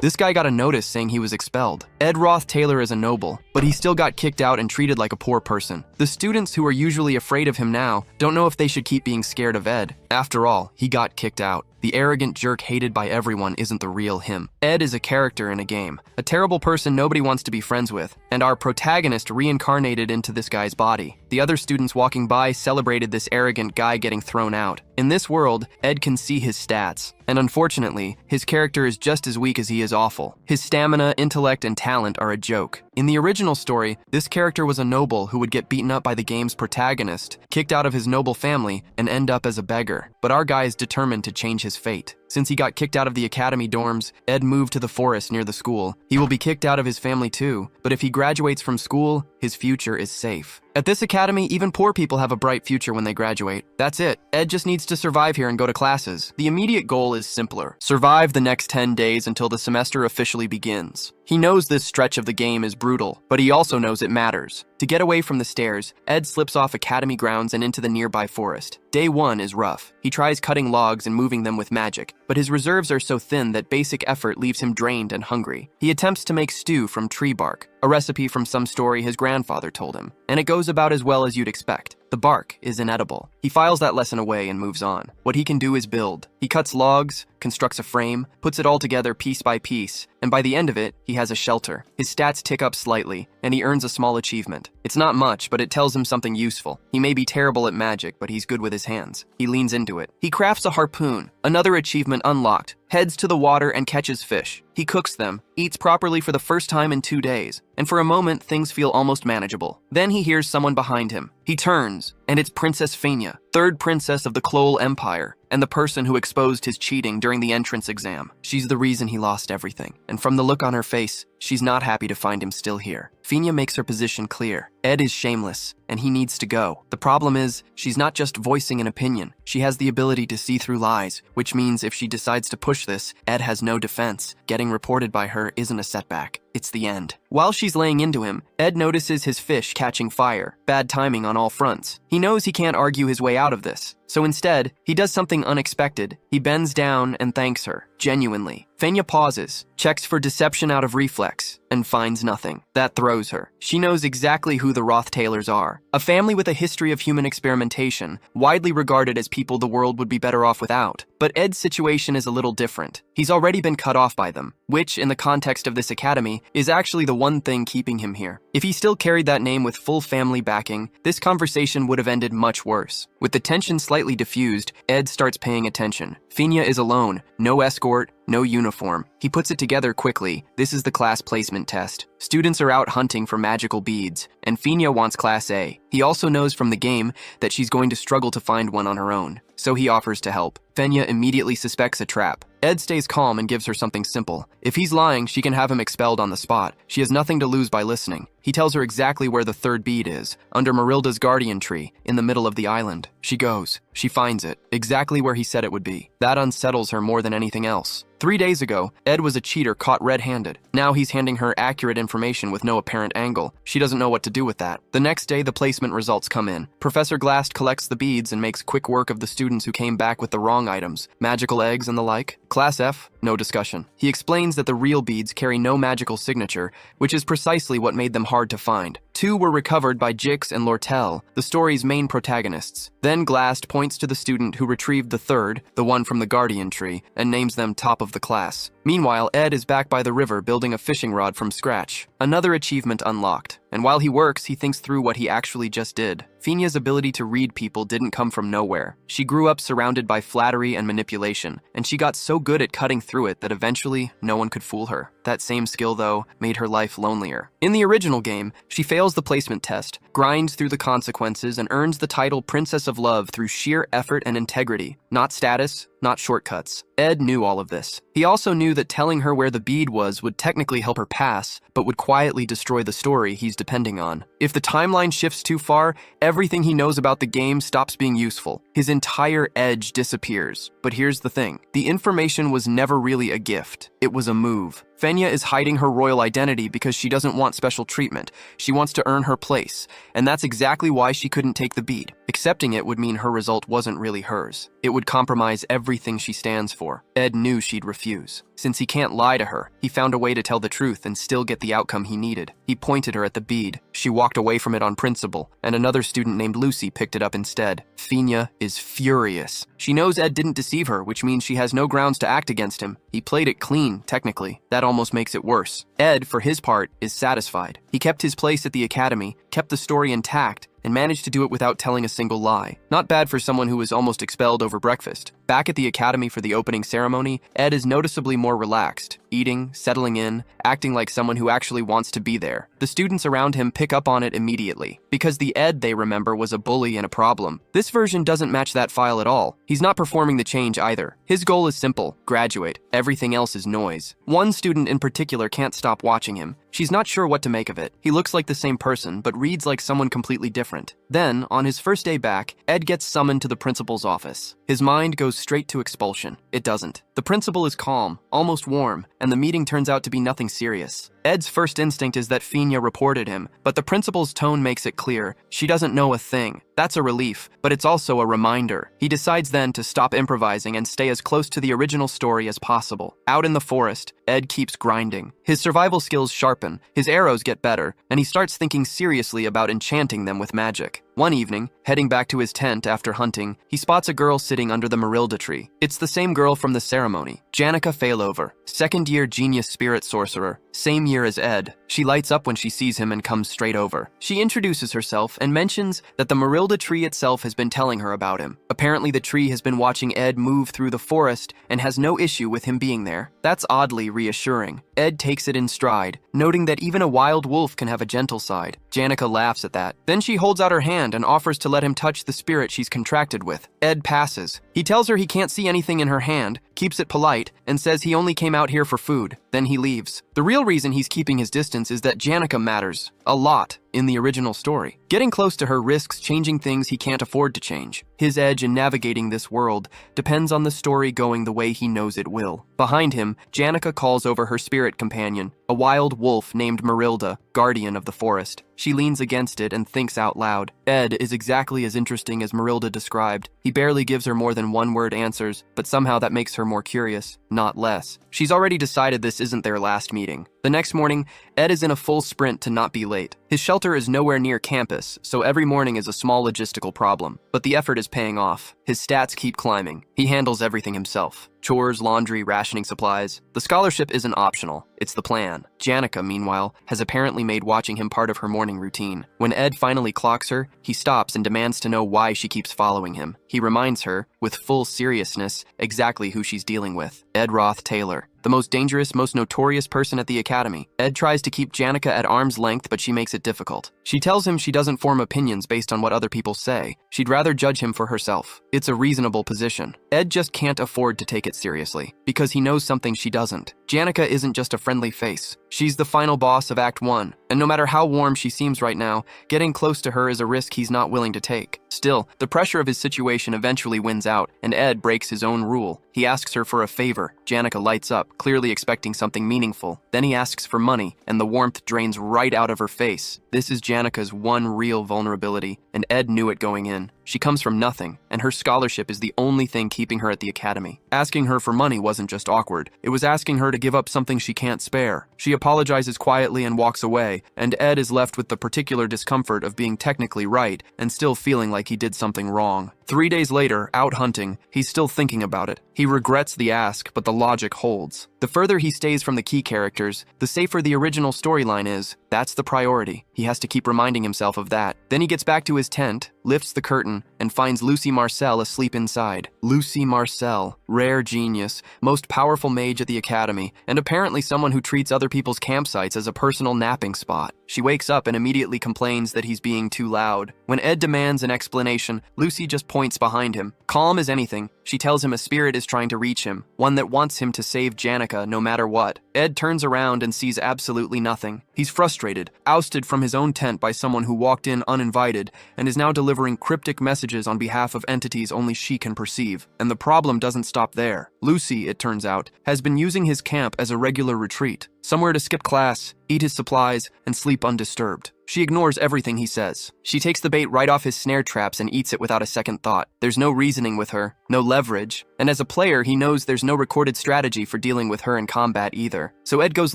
This guy got a notice saying he was expelled. Ed Roth Taylor is a noble, but he still got kicked out and treated like a poor person. The students who are usually afraid of him now don't know if they should keep being scared of Ed. After all, he got kicked out. The arrogant jerk hated by everyone isn't the real him. Ed is a character in a game, a terrible person nobody wants to be friends with, and our protagonist reincarnated into this guy's body. The other students walking by celebrated this arrogant guy getting thrown out. In this world, Ed can see his stats, and unfortunately, his character is just as weak as he is awful. His stamina, intellect, and talent are a joke. In the original story, this character was a noble who would get beaten up by the game's protagonist, kicked out of his noble family, and end up as a beggar. But our guy is determined to change his fate. Since he got kicked out of the academy dorms, Ed moved to the forest near the school. He will be kicked out of his family too, but if he graduates from school, his future is safe. At this academy, even poor people have a bright future when they graduate. That's it. Ed just needs to survive here and go to classes. The immediate goal is simpler. Survive the next 10 days until the semester officially begins. He knows this stretch of the game is brutal, but he also knows it matters. To get away from the stairs, Ed slips off academy grounds and into the nearby forest. Day 1 is rough. He tries cutting logs and moving them with magic, but his reserves are so thin that basic effort leaves him drained and hungry. He attempts to make stew from tree bark, a recipe from some story his grandfather told him, and it goes about as well as you'd expect. The bark is inedible. He files that lesson away and moves on. What he can do is build. He cuts logs, constructs a frame, puts it all together piece by piece, and by the end of it, he has a shelter. His stats tick up slightly, and he earns a small achievement. It's not much, but it tells him something useful. He may be terrible at magic, but he's good with his hands. He leans into it. He crafts a harpoon, another achievement unlocked, heads to the water and catches fish. He cooks them, eats properly for the first time in 2 days, and for a moment, things feel almost manageable. Then he hears someone behind him. He turns, and it's Princess Fania, third princess of the Klol Empire, and the person who exposed his cheating during the entrance exam. She's the reason he lost everything, and from the look on her face, she's not happy to find him still here. Fania makes her position clear. Ed is shameless, and he needs to go. The problem is, she's not just voicing an opinion. She has the ability to see through lies, which means if she decides to push this, Ed has no defense. Getting reported by her isn't a setback. It's the end. While she's laying into him, Ed notices his fish catching fire. Bad timing on all fronts. He knows he can't argue his way out of this. So instead, he does something unexpected. He bends down and thanks her, genuinely. Fania pauses, checks for deception out of reflex, and finds nothing. That throws her. She knows exactly who the Roth Taylors are. A family with a history of human experimentation, widely regarded as people the world would be better off without. But Ed's situation is a little different. He's already been cut off by them, which, in the context of this academy, is actually the one thing keeping him here. If he still carried that name with full family backing, this conversation would have ended much worse. With the tension slightly diffused, Ed starts paying attention. Fania is alone, no escort, no uniform. He puts it together quickly. This is the class placement test. Students are out hunting for magical beads, and Fania wants Class A. He also knows from the game that she's going to struggle to find one on her own, so he offers to help. Fania immediately suspects a trap. Ed stays calm and gives her something simple. If he's lying, she can have him expelled on the spot. She has nothing to lose by listening. He tells her exactly where the third bead is, under Marilda's guardian tree, in the middle of the island. She goes. She finds it, exactly where he said it would be. That unsettles her more than anything else. 3 days ago, Ed was a cheater caught red-handed. Now he's handing her accurate information with no apparent angle. She doesn't know what to do with that. The next day, the placement results come in. Professor Glast collects the beads and makes quick work of the students who came back with the wrong items, magical eggs and the like. Class F, no discussion. He explains that the real beads carry no magical signature, which is precisely what made them hard to find. 2 were recovered by Jix and Lortel, the story's main protagonists. Then Glast points to the student who retrieved the third, the one from the guardian tree, and names them top of the class. Meanwhile, Ed is back by the river building a fishing rod from scratch. Another achievement unlocked. And while he works, he thinks through what he actually just did. Fania's ability to read people didn't come from nowhere. She grew up surrounded by flattery and manipulation, and she got so good at cutting through it that eventually no one could fool her. That same skill, though, made her life lonelier. In the original game, she fails the placement test, grinds through the consequences, and earns the title Princess of Love through sheer effort and integrity. Not status, not shortcuts. Ed knew all of this. He also knew that telling her where the bead was would technically help her pass, but would quietly destroy the story he's depending on. If the timeline shifts too far, everything he knows about the game stops being useful. His entire edge disappears. But here's the thing. The information was never really a gift. It was a move. Fenya is hiding her royal identity because she doesn't want special treatment. She wants to earn her place, and that's exactly why she couldn't take the beat. Accepting it would mean her result wasn't really hers. It would compromise everything she stands for. Ed knew she'd refuse. Since he can't lie to her, he found a way to tell the truth and still get the outcome he needed. He pointed her at the bead. She walked away from it on principle, and another student named Lucy picked it up instead. Fenya is furious. She knows Ed didn't deceive her, which means she has no grounds to act against him. He played it clean, technically. That almost makes it worse. Ed, for his part, is satisfied. He kept his place at the academy, kept the story intact, and managed to do it without telling a single lie. Not bad for someone who was almost expelled over breakfast. Back at the academy for the opening ceremony, Ed is noticeably more relaxed, eating, settling in, acting like someone who actually wants to be there. The students around him pick up on it immediately, because the Ed they remember was a bully and a problem. This version doesn't match that file at all. He's not performing the change either. His goal is simple: graduate. Everything else is noise. One student in particular can't stop watching him. She's not sure what to make of it. He looks like the same person, but reads like someone completely different. Then, on his first day back, Ed gets summoned to the principal's office. His mind goes straight to expulsion. It doesn't. The principal is calm, almost warm, and the meeting turns out to be nothing serious. Ed's first instinct is that Fenya reported him, but the principal's tone makes it clear she doesn't know a thing. That's a relief, but it's also a reminder. He decides then to stop improvising and stay as close to the original story as possible. Out in the forest, Ed keeps grinding. His survival skills sharpen, his arrows get better, and he starts thinking seriously about enchanting them with magic. One evening, heading back to his tent after hunting, he spots a girl sitting under the Marilda tree. It's the same girl from the ceremony, Janica Failover, second-year genius spirit sorcerer, same year as Ed. She lights up when she sees him and comes straight over. She introduces herself and mentions that the Marilda tree itself has been telling her about him. Apparently the tree has been watching Ed move through the forest and has no issue with him being there. That's oddly reassuring. Ed takes it in stride, noting that even a wild wolf can have a gentle side. Janica laughs at that. Then she holds out her hand and offers to let him touch the spirit she's contracted with. Ed passes. He tells her he can't see anything in her hand, keeps it polite, and says he only came out here for food. Then he leaves. The real reason he's keeping his distance is that Janica matters a lot in the original story. Getting close to her risks changing things he can't afford to change. His edge in navigating this world depends on the story going the way he knows it will. Behind him, Janica calls over her spirit companion, a wild wolf named Marilda, guardian of the forest. She leans against it and thinks out loud. Ed is exactly as interesting as Marilda described. He barely gives her more than one-word answers, but somehow that makes her more curious, not less. She's already decided this isn't their last meeting. The next morning, Ed is in a full sprint to not be late. His shelter is nowhere near campus, so every morning is a small logistical problem. But the effort is paying off. His stats keep climbing. He handles everything himself. Chores, laundry, rationing supplies. The scholarship isn't optional. It's the plan. Janica, meanwhile, has apparently made watching him part of her morning routine. When Ed finally clocks her, he stops and demands to know why she keeps following him. He reminds her, with full seriousness, exactly who she's dealing with. Ed Roth Taylor, the most dangerous, most notorious person at the academy. Ed tries to keep Janica at arm's length, but she makes it difficult. She tells him she doesn't form opinions based on what other people say. She'd rather judge him for herself. It's a reasonable position. Ed just can't afford to take it seriously, because he knows something she doesn't. Janica isn't just a friendly face. She's the final boss of Act 1, and no matter how warm she seems right now, getting close to her is a risk he's not willing to take. Still, the pressure of his situation eventually wins out, and Ed breaks his own rule. He asks her for a favor. Janica lights up, clearly expecting something meaningful. Then he asks for money, and the warmth drains right out of her face. This is Janica's one real vulnerability, and Ed knew it going in. She comes from nothing, and her scholarship is the only thing keeping her at the academy. Asking her for money wasn't just awkward. It was asking her to give up something she can't spare. She apologizes quietly and walks away, and Ed is left with the particular discomfort of being technically right and still feeling like he did something wrong. 3 days later, out hunting, he's still thinking about it. He regrets the ask, but the logic holds. The further he stays from the key characters, the safer the original storyline is. That's the priority. He has to keep reminding himself of that. Then he gets back to his tent, lifts the curtain, and finds Lucy Marcel asleep inside. Lucy Marcel, rare genius, most powerful mage at the academy, and apparently someone who treats other people's campsites as a personal napping spot. She wakes up and immediately complains that he's being too loud. When Ed demands an explanation, Lucy just points behind him. Calm as anything, she tells him a spirit is trying to reach him, one that wants him to save Janica no matter what. Ed turns around and sees absolutely nothing. He's frustrated, ousted from his own tent by someone who walked in uninvited and is now delivering cryptic messages on behalf of entities only she can perceive. And the problem doesn't stop there. Lucy, it turns out, has been using his camp as a regular retreat, somewhere to skip class, eat his supplies, and sleep undisturbed. She ignores everything he says. She takes the bait right off his snare traps and eats it without a second thought. There's no reasoning with her, no leverage, and as a player, he knows there's no recorded strategy for dealing with her in combat either. So Ed goes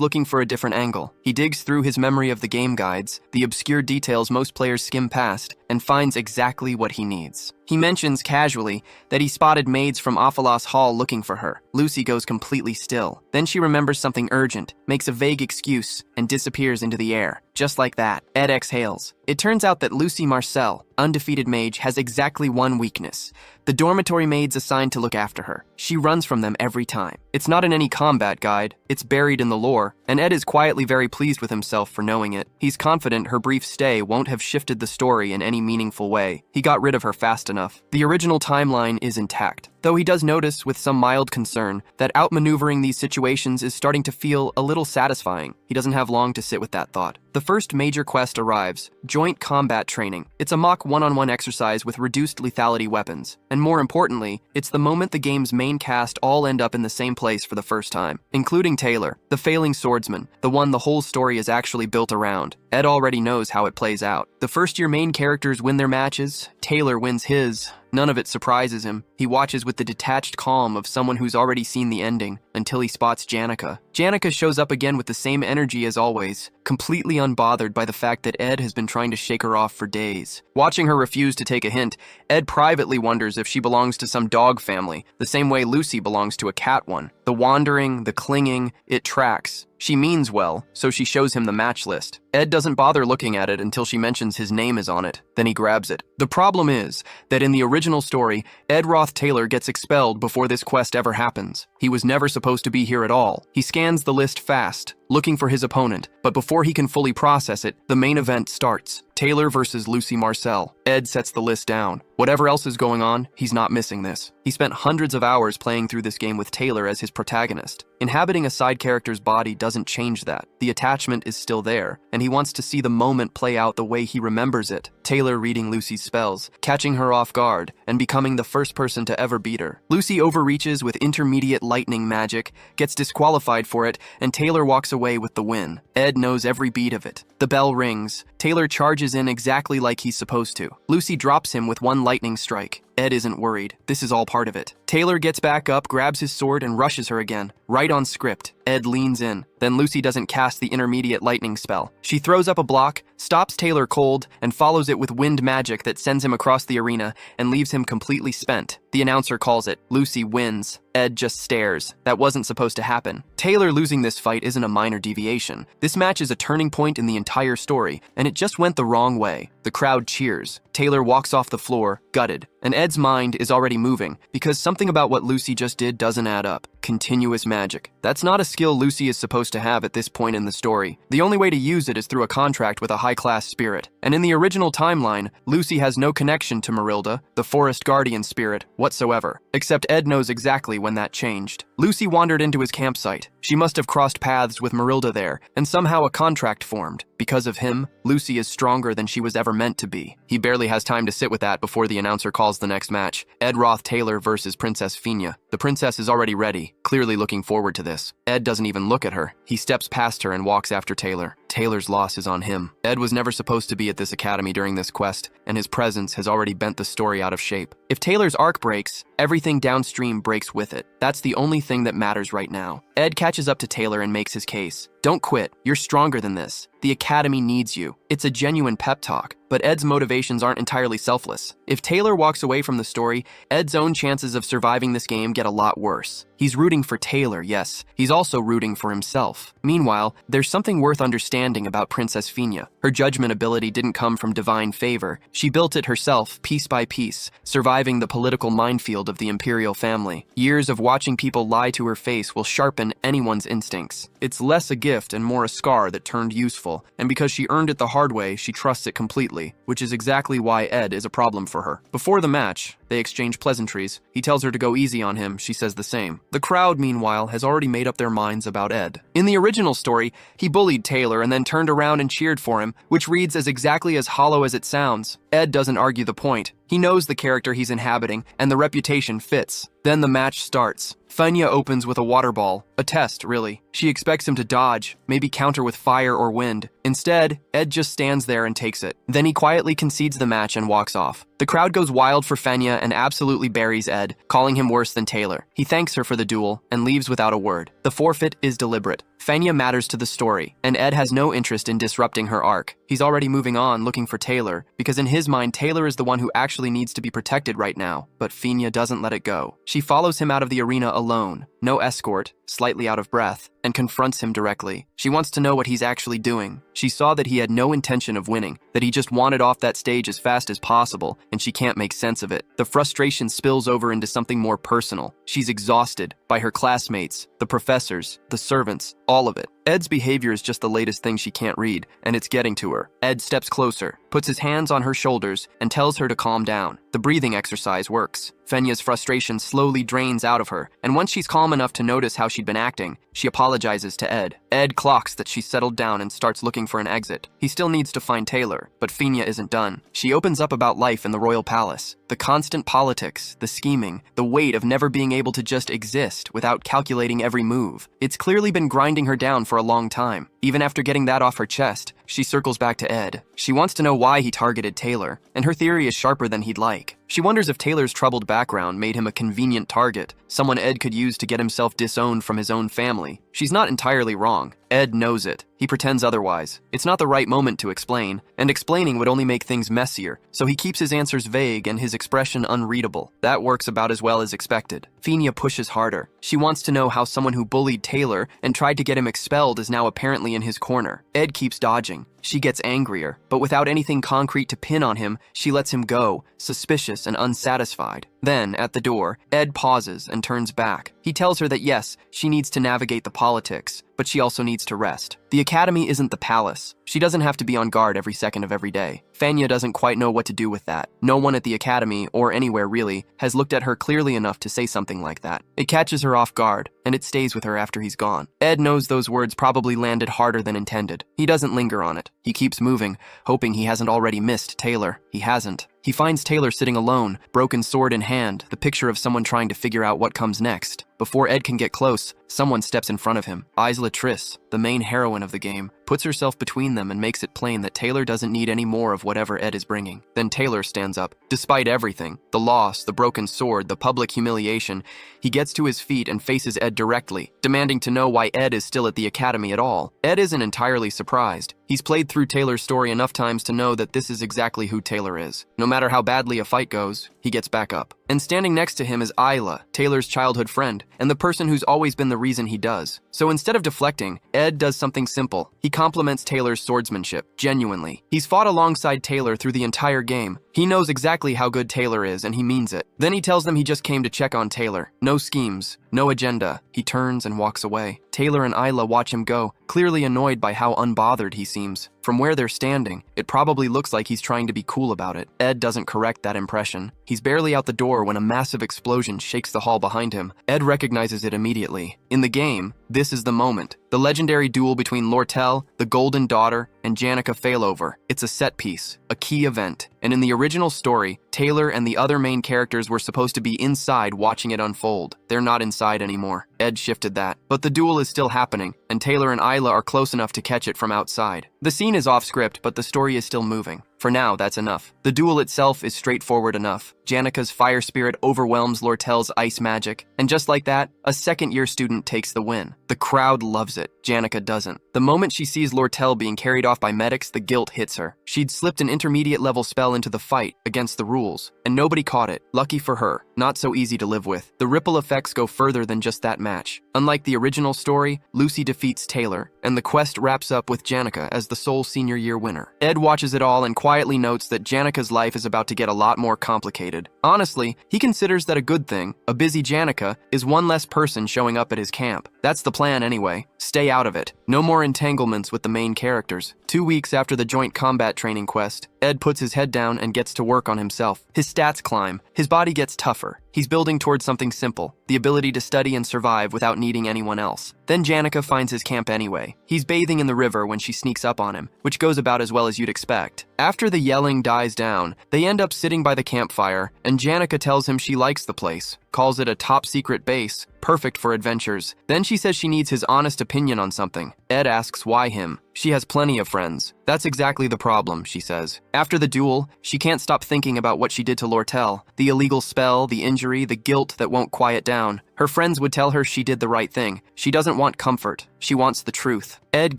looking for a different angle. He digs through his memory of the game guides, the obscure details most players skim past, and finds exactly what he needs. He mentions casually that he spotted maids from Ophalos Hall looking for her. Lucy goes completely still. Then she remembers something urgent, makes a vague excuse, and disappears into the air. Just like that, Ed exhales. It turns out that Lucy Marcel, undefeated mage, has exactly one weakness: the dormitory maids assigned to look after her. She runs from them every time. It's not in any combat guide, it's buried in the lore, and Ed is quietly very pleased with himself for knowing it. He's confident her brief stay won't have shifted the story in any meaningful way. He got rid of her fast enough. The original timeline is intact, though he does notice with some mild concern that outmaneuvering these situations is starting to feel a little satisfying. He doesn't have long to sit with that thought. The first major quest arrives: joint combat training. It's a mock one-on-one exercise with reduced lethality weapons. And more importantly, it's the moment the game's main cast all end up in the same place for the first time, including Taylor, the failing swordsman, the one the whole story is actually built around. Ed already knows how it plays out. The first-year main characters win their matches, Taylor wins his. None of it surprises him. He watches with the detached calm of someone who's already seen the ending, until he spots Janica. Janica shows up again with the same energy as always, completely unbothered by the fact that Ed has been trying to shake her off for days. Watching her refuse to take a hint, Ed privately wonders if she belongs to some dog family, the same way Lucy belongs to a cat one. The wandering, the clinging, it tracks. She means well, so she shows him the match list. Ed doesn't bother looking at it until she mentions his name is on it. Then he grabs it. The problem is that in the original story, Ed Roth Taylor gets expelled before this quest ever happens. He was never supposed to be here at all. He scans the list fast, looking for his opponent, but before he can fully process it, the main event starts. Taylor versus Lucy Marcel. Ed sets the list down. Whatever else is going on, he's not missing this. He spent hundreds of hours playing through this game with Taylor as his protagonist. Inhabiting a side character's body doesn't change that. The attachment is still there, and he wants to see the moment play out the way he remembers it. Taylor reading Lucy's spells, catching her off guard, and becoming the first person to ever beat her. Lucy overreaches with intermediate lightning magic, gets disqualified for it, and Taylor walks away with the win. Ed knows every beat of it. The bell rings. Taylor charges in exactly like he's supposed to. Lucy drops him with one lightning strike. Ed isn't worried. This is all part of it. Taylor gets back up, grabs his sword, and rushes her again. Right on script. Ed leans in. Then Lucy doesn't cast the intermediate lightning spell. She throws up a block, stops Taylor cold, and follows it with wind magic that sends him across the arena and leaves him completely spent. The announcer calls it. Lucy wins. Ed just stares. That wasn't supposed to happen. Taylor losing this fight isn't a minor deviation. This match is a turning point in the entire story, and it just went the wrong way. The crowd cheers. Taylor walks off the floor, gutted, and Ed's mind is already moving because something about what Lucy just did doesn't add up. Continuous magic. That's not a skill Lucy is supposed to have at this point in the story. The only way to use it is through a contract with a high-class spirit. And in the original timeline, Lucy has no connection to Marilda, the forest guardian spirit, whatsoever. Except Ed knows exactly when that changed. Lucy wandered into his campsite. She must have crossed paths with Marilda there, and somehow a contract formed. Because of him, Lucy is stronger than she was ever meant to be. He barely has time to sit with that before the announcer calls the next match. Ed Roth Taylor versus Princess Fina. The princess is already ready, clearly looking forward to this. Ed doesn't even look at her. He steps past her and walks after Taylor. Taylor's loss is on him. Ed was never supposed to be at this academy during this quest, and his presence has already bent the story out of shape. If Taylor's arc breaks, everything downstream breaks with it. That's the only thing that matters right now. Ed catches up to Taylor and makes his case. Don't quit. You're stronger than this. The academy needs you. It's a genuine pep talk, but Ed's motivations aren't entirely selfless. If Taylor walks away from the story, Ed's own chances of surviving this game get a lot worse. He's rooting for Taylor, yes. He's also rooting for himself. Meanwhile, there's something worth understanding understanding about Princess Fina. Her judgment ability didn't come from divine favor. She built it herself, piece by piece, surviving the political minefield of the imperial family. Years of watching people lie to her face will sharpen anyone's instincts. It's less a gift and more a scar that turned useful, and because she earned it the hard way, she trusts it completely, which is exactly why Ed is a problem for her. Before the match, they exchange pleasantries. He tells her to go easy on him, she says the same. The crowd, meanwhile, has already made up their minds about Ed. In the original story, he bullied Taylor and then turned around and cheered for him, which reads as exactly as hollow as it sounds. Ed doesn't argue the point. He knows the character he's inhabiting, and the reputation fits. Then the match starts. Fenya opens with a water ball. A test, really. She expects him to dodge, maybe counter with fire or wind. Instead, Ed just stands there and takes it. Then he quietly concedes the match and walks off. The crowd goes wild for Fenya and absolutely buries Ed, calling him worse than Taylor. He thanks her for the duel and leaves without a word. The forfeit is deliberate. Fenya matters to the story, and Ed has no interest in disrupting her arc. He's already moving on, looking for Taylor, because in his mind, Taylor is the one who actually needs to be protected right now. But Fenya doesn't let it go. She follows him out of the arena alone, no escort, slightly out of breath, and confronts him directly. She wants to know what he's actually doing. She saw that he had no intention of winning, that he just wanted off that stage as fast as possible, and she can't make sense of it. The frustration spills over into something more personal. She's exhausted by her classmates, the professors, the servants, all of it. Ed's behavior is just the latest thing she can't read, and it's getting to her. Ed steps closer, puts his hands on her shoulders, and tells her to calm down. The breathing exercise works. Fenya's frustration slowly drains out of her, and once she's calm enough to notice how she'd been acting, she apologizes to Ed. Ed clocks that she's settled down and starts looking for an exit. He still needs to find Taylor, but Fenya isn't done. She opens up about life in the royal palace. The constant politics, the scheming, the weight of never being able to just exist without calculating every move. It's clearly been grinding her down for a long time. Even after getting that off her chest, she circles back to Ed. She wants to know why he targeted Taylor, and her theory is sharper than he'd like. She wonders if Taylor's troubled background made him a convenient target, someone Ed could use to get himself disowned from his own family. She's not entirely wrong. Ed knows it. He pretends otherwise. It's not the right moment to explain, and explaining would only make things messier, so he keeps his answers vague and his expression unreadable. That works about as well as expected. Fenya pushes harder. She wants to know how someone who bullied Taylor and tried to get him expelled is now apparently in his corner. Ed keeps dodging. She gets angrier, but without anything concrete to pin on him, she lets him go, suspicious and unsatisfied. Then, at the door, Ed pauses and turns back. He tells her that yes, she needs to navigate the politics, but she also needs to rest. The academy isn't the palace. She doesn't have to be on guard every second of every day. Fenya doesn't quite know what to do with that. No one at the academy, or anywhere really, has looked at her clearly enough to say something like that. It catches her off guard, and it stays with her after he's gone. Ed knows those words probably landed harder than intended. He doesn't linger on it. He keeps moving, hoping he hasn't already missed Taylor. He hasn't. He finds Taylor sitting alone, broken sword in hand, the picture of someone trying to figure out what comes next. Before Ed can get close, someone steps in front of him. Isla Triss, the main heroine of the game, puts herself between them and makes it plain that Taylor doesn't need any more of whatever Ed is bringing. Then Taylor stands up. Despite everything, the loss, the broken sword, the public humiliation, he gets to his feet and faces Ed directly, demanding to know why Ed is still at the academy at all. Ed isn't entirely surprised. He's played through Taylor's story enough times to know that this is exactly who Taylor is. No matter how badly a fight goes, he gets back up. And standing next to him is Isla, Taylor's childhood friend, and the person who's always been the reason he does. So instead of deflecting, Ed does something simple. He compliments Taylor's swordsmanship, genuinely. He's fought alongside Taylor through the entire game. He knows exactly how good Taylor is, and he means it. Then he tells them he just came to check on Taylor. No schemes, no agenda. He turns and walks away. Taylor and Isla watch him go, clearly annoyed by how unbothered he seems. From where they're standing, it probably looks like he's trying to be cool about it. Ed doesn't correct that impression. He's barely out the door when a massive explosion shakes the hall behind him. Ed recognizes it immediately. In the game, this is the moment. The legendary duel between Lortel, the Golden Daughter, and Janica Failover. It's a set piece, a key event. And in the original story, Taylor and the other main characters were supposed to be inside watching it unfold. They're not inside anymore. Ed shifted that. But the duel is still happening, and Taylor and Isla are close enough to catch it from outside. The scene is off script, but the story is still moving. For now, that's enough. The duel itself is straightforward enough. Janica's fire spirit overwhelms Lortel's ice magic, and just like that, a second-year student takes the win. The crowd loves it. Janica doesn't. The moment she sees Lortel being carried off by medics, the guilt hits her. She'd slipped an intermediate-level spell into the fight, against the rules, and nobody caught it. Lucky for her. not so easy to live with. The ripple effects go further than just that match. Unlike the original story, Lucy defeats Taylor, and the quest wraps up with Janica as the sole senior year winner. Ed watches it all and quietly notes that Janica's life is about to get a lot more complicated. Honestly, he considers that a good thing. A busy Janica is one less person showing up at his camp. That's the plan anyway. Stay out of it. No more entanglements with the main characters. 2 weeks after the joint combat training quest, Ed puts his head down and gets to work on himself. His stats climb. His body gets tougher. He's building towards something simple, the ability to study and survive without needing anyone else. Then Janica finds his camp anyway. He's bathing in the river when she sneaks up on him, which goes about as well as you'd expect. After the yelling dies down, they end up sitting by the campfire, and Janica tells him she likes the place, calls it a top-secret base, perfect for adventures. Then she says she needs his honest opinion on something. Ed asks why him. She has plenty of friends. That's exactly the problem, she says. After the duel, she can't stop thinking about what she did to Lortel, the illegal spell, the injury, the guilt that won't quiet down. Her friends would tell her she did the right thing. She doesn't want comfort. She wants the truth. Ed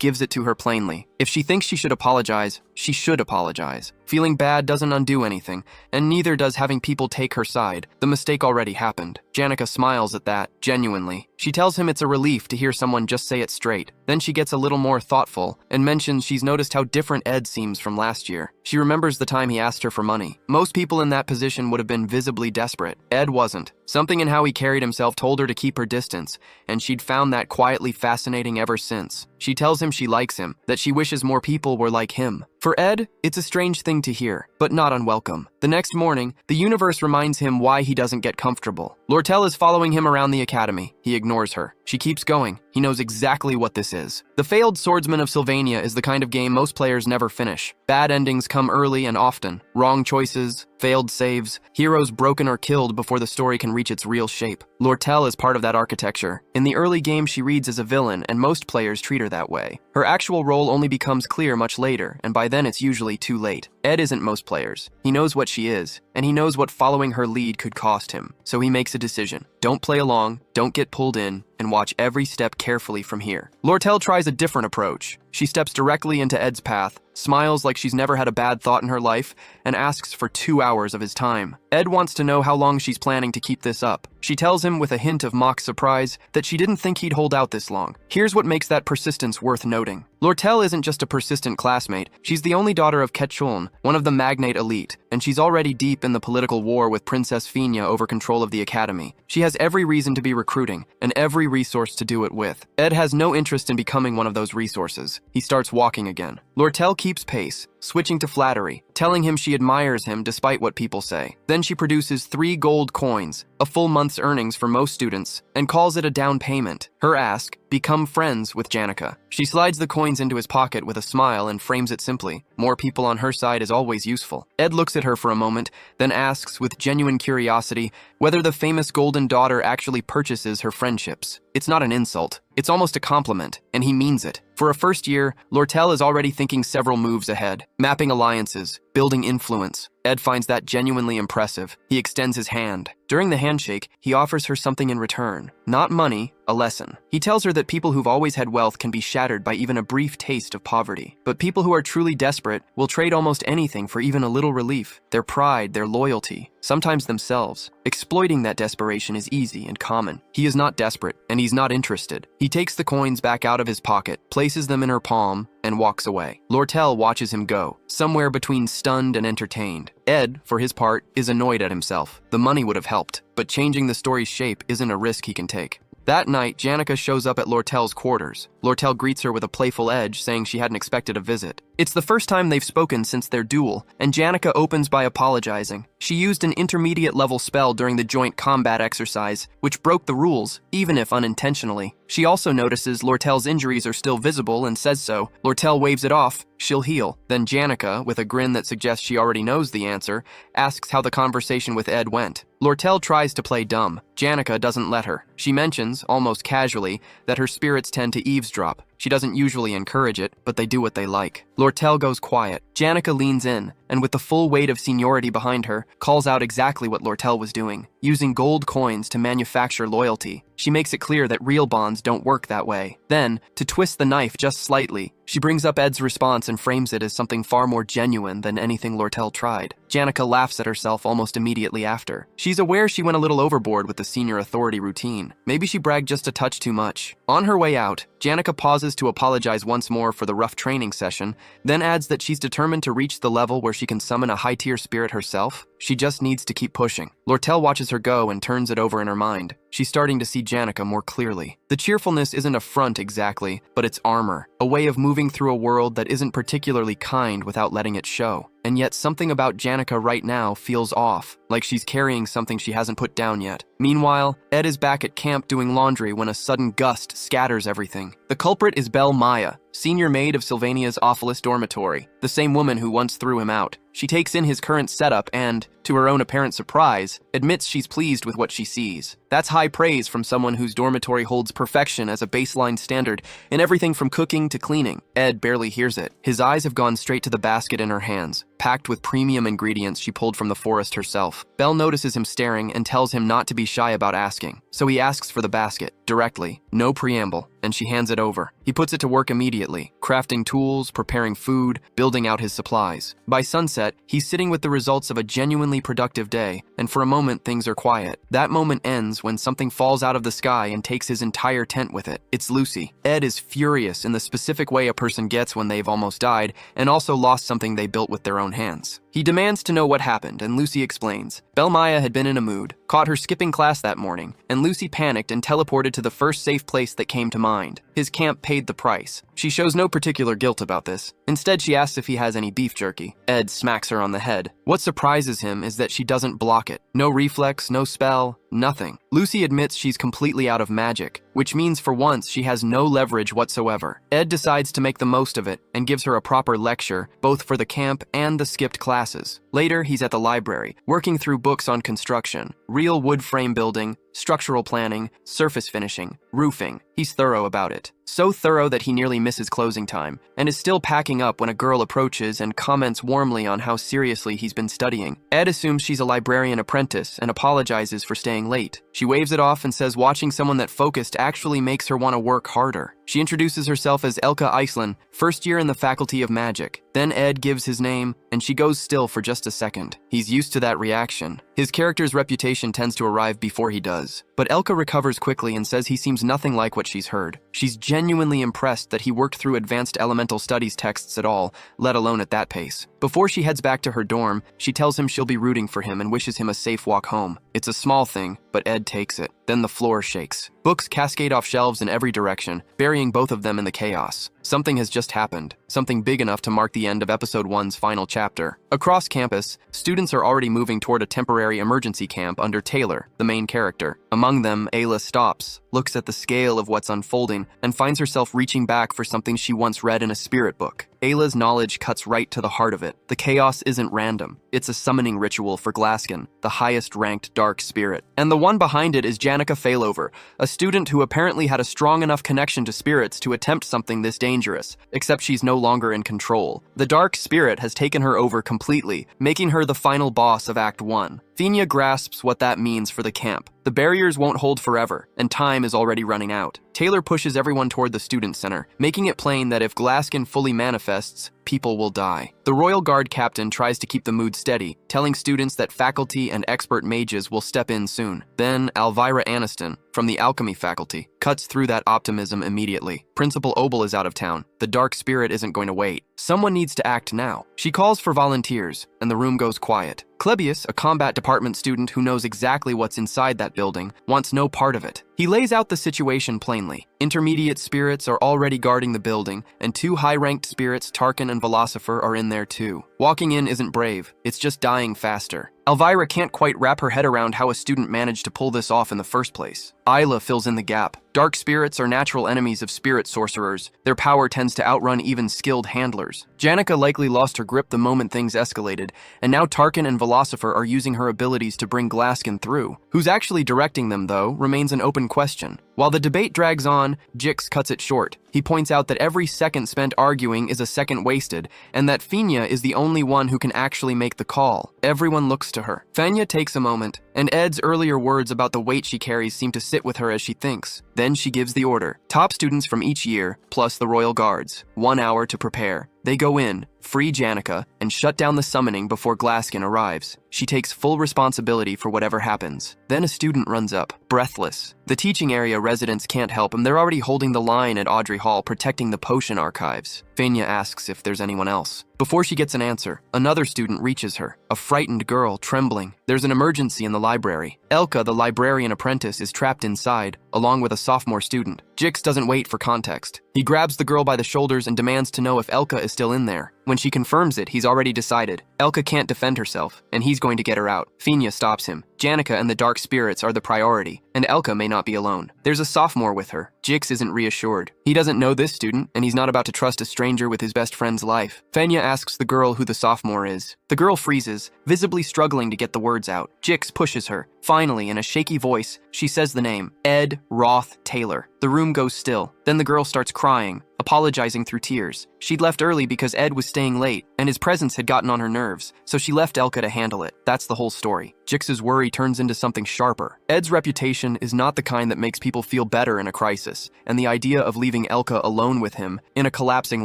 gives it to her plainly. If she thinks she should apologize, she should apologize. Feeling bad doesn't undo anything, and neither does having people take her side. The mistake already happened. Janica smiles at that, genuinely. She tells him it's a relief to hear someone just say it straight. Then she gets a little more thoughtful and mentions she's noticed how different Ed seems from last year. She remembers the time he asked her for money. Most people in that position would have been visibly desperate. Ed wasn't. Something in how he carried himself told her to keep her distance, and she'd found that quietly fascinating ever since. She tells him she likes him, that she wishes more people were like him. For Ed, it's a strange thing to hear, but not unwelcome. The next morning, the universe reminds him why he doesn't get comfortable. Lortel is following him around the academy. He ignores her. She keeps going. He knows exactly what this is. The Failed Swordsman of Sylvania is the kind of game most players never finish. Bad endings come early and often. Wrong choices, failed saves, heroes broken or killed before the story can reach its real shape. Lortel is part of that architecture. In the early game, she reads as a villain, and most players treat her that way. Her actual role only becomes clear much later, and by then it's usually too late. Ed isn't most players. He knows what she is, and he knows what following her lead could cost him. So he makes a decision. Don't play along, don't get pulled in, and watch every step carefully from here. Lortel tries a different approach. She steps directly into Ed's path, smiles like she's never had a bad thought in her life, and asks for 2 hours of his time. Ed wants to know how long she's planning to keep this up. She tells him with a hint of mock surprise that she didn't think he'd hold out this long. Here's what makes that persistence worth noting. Lortel isn't just a persistent classmate. She's the only daughter of Ketchuln, one of the magnate elite, and she's already deep in the political war with Princess Fina over control of the academy. She has every reason to be recruiting, and every resource to do it with. Ed has no interest in becoming one of those resources. He starts walking again. Lortel keeps pace, switching to flattery, telling him she admires him despite what people say. Then she produces 3 gold coins, a full month's earnings for most students, and calls it a down payment. Her ask, become friends with Janica. She slides the coins into his pocket with a smile and frames it simply. More people on her side is always useful. Ed looks at her for a moment, then asks with genuine curiosity whether the famous golden daughter actually purchases her friendships. It's not an insult. It's almost a compliment, and he means it. For a first year, Lortel is already thinking several moves ahead, mapping alliances, building influence. Ed finds that genuinely impressive. He extends his hand. During the handshake, he offers her something in return. Not money, a lesson. He tells her that people who've always had wealth can be shattered by even a brief taste of poverty. But people who are truly desperate will trade almost anything for even a little relief. Their pride, their loyalty, sometimes themselves. Exploiting that desperation is easy and common. He is not desperate, and he's not interested. He takes the coins back out of his pocket, places them in her palm, and walks away. Lortel watches him go, somewhere between stunned and entertained. Ed, for his part, is annoyed at himself. The money would have helped, but changing the story's shape isn't a risk he can take. That night, Janica shows up at Lortel's quarters. Lortel greets her with a playful edge, saying she hadn't expected a visit. It's the first time they've spoken since their duel, and Janica opens by apologizing. She used an intermediate-level spell during the joint combat exercise, which broke the rules, even if unintentionally. She also notices Lortel's injuries are still visible and says so. Lortel waves it off. She'll heal. Then Janica, with a grin that suggests she already knows the answer, asks how the conversation with Ed went. Lortel tries to play dumb. Janica doesn't let her. She mentions, almost casually, that her spirits tend to eavesdrop. She doesn't usually encourage it, but they do what they like. Lortel goes quiet. Janica leans in, and with the full weight of seniority behind her, calls out exactly what Lortel was doing, using gold coins to manufacture loyalty. She makes it clear that real bonds don't work that way. Then, to twist the knife just slightly, She brings up Ed's response and frames it as something far more genuine than anything Lortel tried. Janica laughs at herself almost immediately after. She's aware she went a little overboard with the senior authority routine. Maybe she bragged just a touch too much. On her way out, Janica pauses to apologize once more for the rough training session, then adds that she's determined to reach the level where she can summon a high-tier spirit herself. She just needs to keep pushing. Lortel watches her go and turns it over in her mind. She's starting to see Janica more clearly. The cheerfulness isn't a front exactly, but it's armor, a way of moving through a world that isn't particularly kind without letting it show. And yet something about Janica right now feels off, like she's carrying something she hasn't put down yet. Meanwhile, Ed is back at camp doing laundry when a sudden gust scatters everything. The culprit is Belle Maya, senior maid of Sylvania's Awfulest dormitory, the same woman who once threw him out. She takes in his current setup and, to her own apparent surprise, admits she's pleased with what she sees. That's high praise from someone whose dormitory holds perfection as a baseline standard in everything from cooking to cleaning. Ed barely hears it. His eyes have gone straight to the basket in her hands, packed with premium ingredients she pulled from the forest herself. Belle notices him staring and tells him not to be shy about asking. So he asks for the basket, directly, no preamble, and she hands it over. He puts it to work immediately, crafting tools, preparing food, building out his supplies. By sunset, he's sitting with the results of a genuinely productive day, and for a moment things are quiet. That moment ends when something falls out of the sky and takes his entire tent with it. It's Lucy. Ed is furious in the specific way a person gets when they've almost died and also lost something they built with their own hands. He demands to know what happened, and Lucy explains. Belle Maya had been in a mood, caught her skipping class that morning, and Lucy panicked and teleported to the first safe place that came to mind. His camp paid the price. She shows no particular guilt about this. Instead, she asks if he has any beef jerky. Ed smacks her on the head. What surprises him is that she doesn't block it. No reflex, no spell, nothing. Lucy admits she's completely out of magic, which means for once she has no leverage whatsoever. Ed decides to make the most of it and gives her a proper lecture, both for the camp and the skipped classes. Later, he's at the library, working through books on construction, real wood frame building, structural planning, surface finishing, roofing. He's thorough about it. So thorough that he nearly misses closing time, and is still packing up when a girl approaches and comments warmly on how seriously he's been studying. Ed assumes she's a librarian apprentice and apologizes for staying late. She waves it off and says watching someone that focused actually makes her want to work harder. She introduces herself as Elka Iceland, first year in the Faculty of Magic. Then Ed gives his name, and she goes still for just a second. He's used to that reaction. His character's reputation tends to arrive before he does. But Elka recovers quickly and says he seems nothing like what she's heard. She's genuinely impressed that he worked through advanced elemental studies texts at all, let alone at that pace. Before she heads back to her dorm, she tells him she'll be rooting for him and wishes him a safe walk home. It's a small thing, but Ed takes it. Then the floor shakes. Books cascade off shelves in every direction, burying both of them in the chaos. Something has just happened, something big enough to mark the end of Episode 1's final chapter. Across campus, students are already moving toward a temporary emergency camp under Taylor, the main character. Among them, Ayla stops, looks at the scale of what's unfolding, and finds herself reaching back for something she once read in a spirit book. Ayla's knowledge cuts right to the heart of it. The chaos isn't random. It's a summoning ritual for Glaskin, the highest-ranked dark spirit. And the one behind it is Janica Failover, a student who apparently had a strong enough connection to spirits to attempt something this dangerous, except she's no longer in control. The dark spirit has taken her over completely, making her the final boss of Act 1. Fenia grasps what that means for the camp. The barriers won't hold forever, and time is already running out. Taylor pushes everyone toward the student center, making it plain that if Glaskin fully manifests, people will die. The Royal Guard captain tries to keep the mood steady, telling students that faculty and expert mages will step in soon. Then Elvira Aniston, from the alchemy faculty, cuts through that optimism immediately. Principal Obel is out of town. The dark spirit isn't going to wait. Someone needs to act now. She calls for volunteers, and the room goes quiet. Klebius, a combat department student who knows exactly what's inside that building, wants no part of it. He lays out the situation plainly. Intermediate spirits are already guarding the building, and two high-ranked spirits, Tarkin and Velocifer, are in there too. Walking in isn't brave, it's just dying faster. Elvira can't quite wrap her head around how a student managed to pull this off in the first place. Isla fills in the gap. Dark spirits are natural enemies of spirit sorcerers. Their power tends to outrun even skilled handlers. Janica likely lost her grip the moment things escalated, and now Tarkin and Velocifer are using her abilities to bring Glaskin through. Who's actually directing them, though, remains an open question. While the debate drags on, Jix cuts it short. He points out that every second spent arguing is a second wasted, and that Fenya is the only one who can actually make the call. Everyone looks to her. Fenya takes a moment, and Ed's earlier words about the weight she carries seem to sit with her as she thinks. Then she gives the order. Top students from each year, plus the Royal Guards. 1 hour to prepare. They go in, free Janica, and shut down the summoning before Glaskin arrives. She takes full responsibility for whatever happens. Then a student runs up, breathless. The teaching area residents can't help him. They're already holding the line at Audrey Hall, protecting the potion archives. Fenya asks if there's anyone else. Before she gets an answer, another student reaches her, a frightened girl, trembling. There's an emergency in the library. Elka, the librarian apprentice, is trapped inside, along with a sophomore student. Jix doesn't wait for context. He grabs the girl by the shoulders and demands to know if Elka is still in there. When she confirms it, he's already decided. Elka can't defend herself, and he's going to get her out. Fenya stops him. Janica and the dark spirits are the priority, and Elka may not be alone. There's a sophomore with her. Jix isn't reassured. He doesn't know this student, and he's not about to trust a stranger with his best friend's life. Fenya asks the girl who the sophomore is. The girl freezes, visibly struggling to get the words out. Jix pushes her. Finally, in a shaky voice, she says the name, Ed Roth Taylor. The room goes still. Then the girl starts crying, apologizing through tears. She'd left early because Ed was staying late, and his presence had gotten on her nerves, so she left Elka to handle it. That's the whole story. Jix's worry turns into something sharper. Ed's reputation is not the kind that makes people feel better in a crisis, and the idea of leaving Elka alone with him, in a collapsing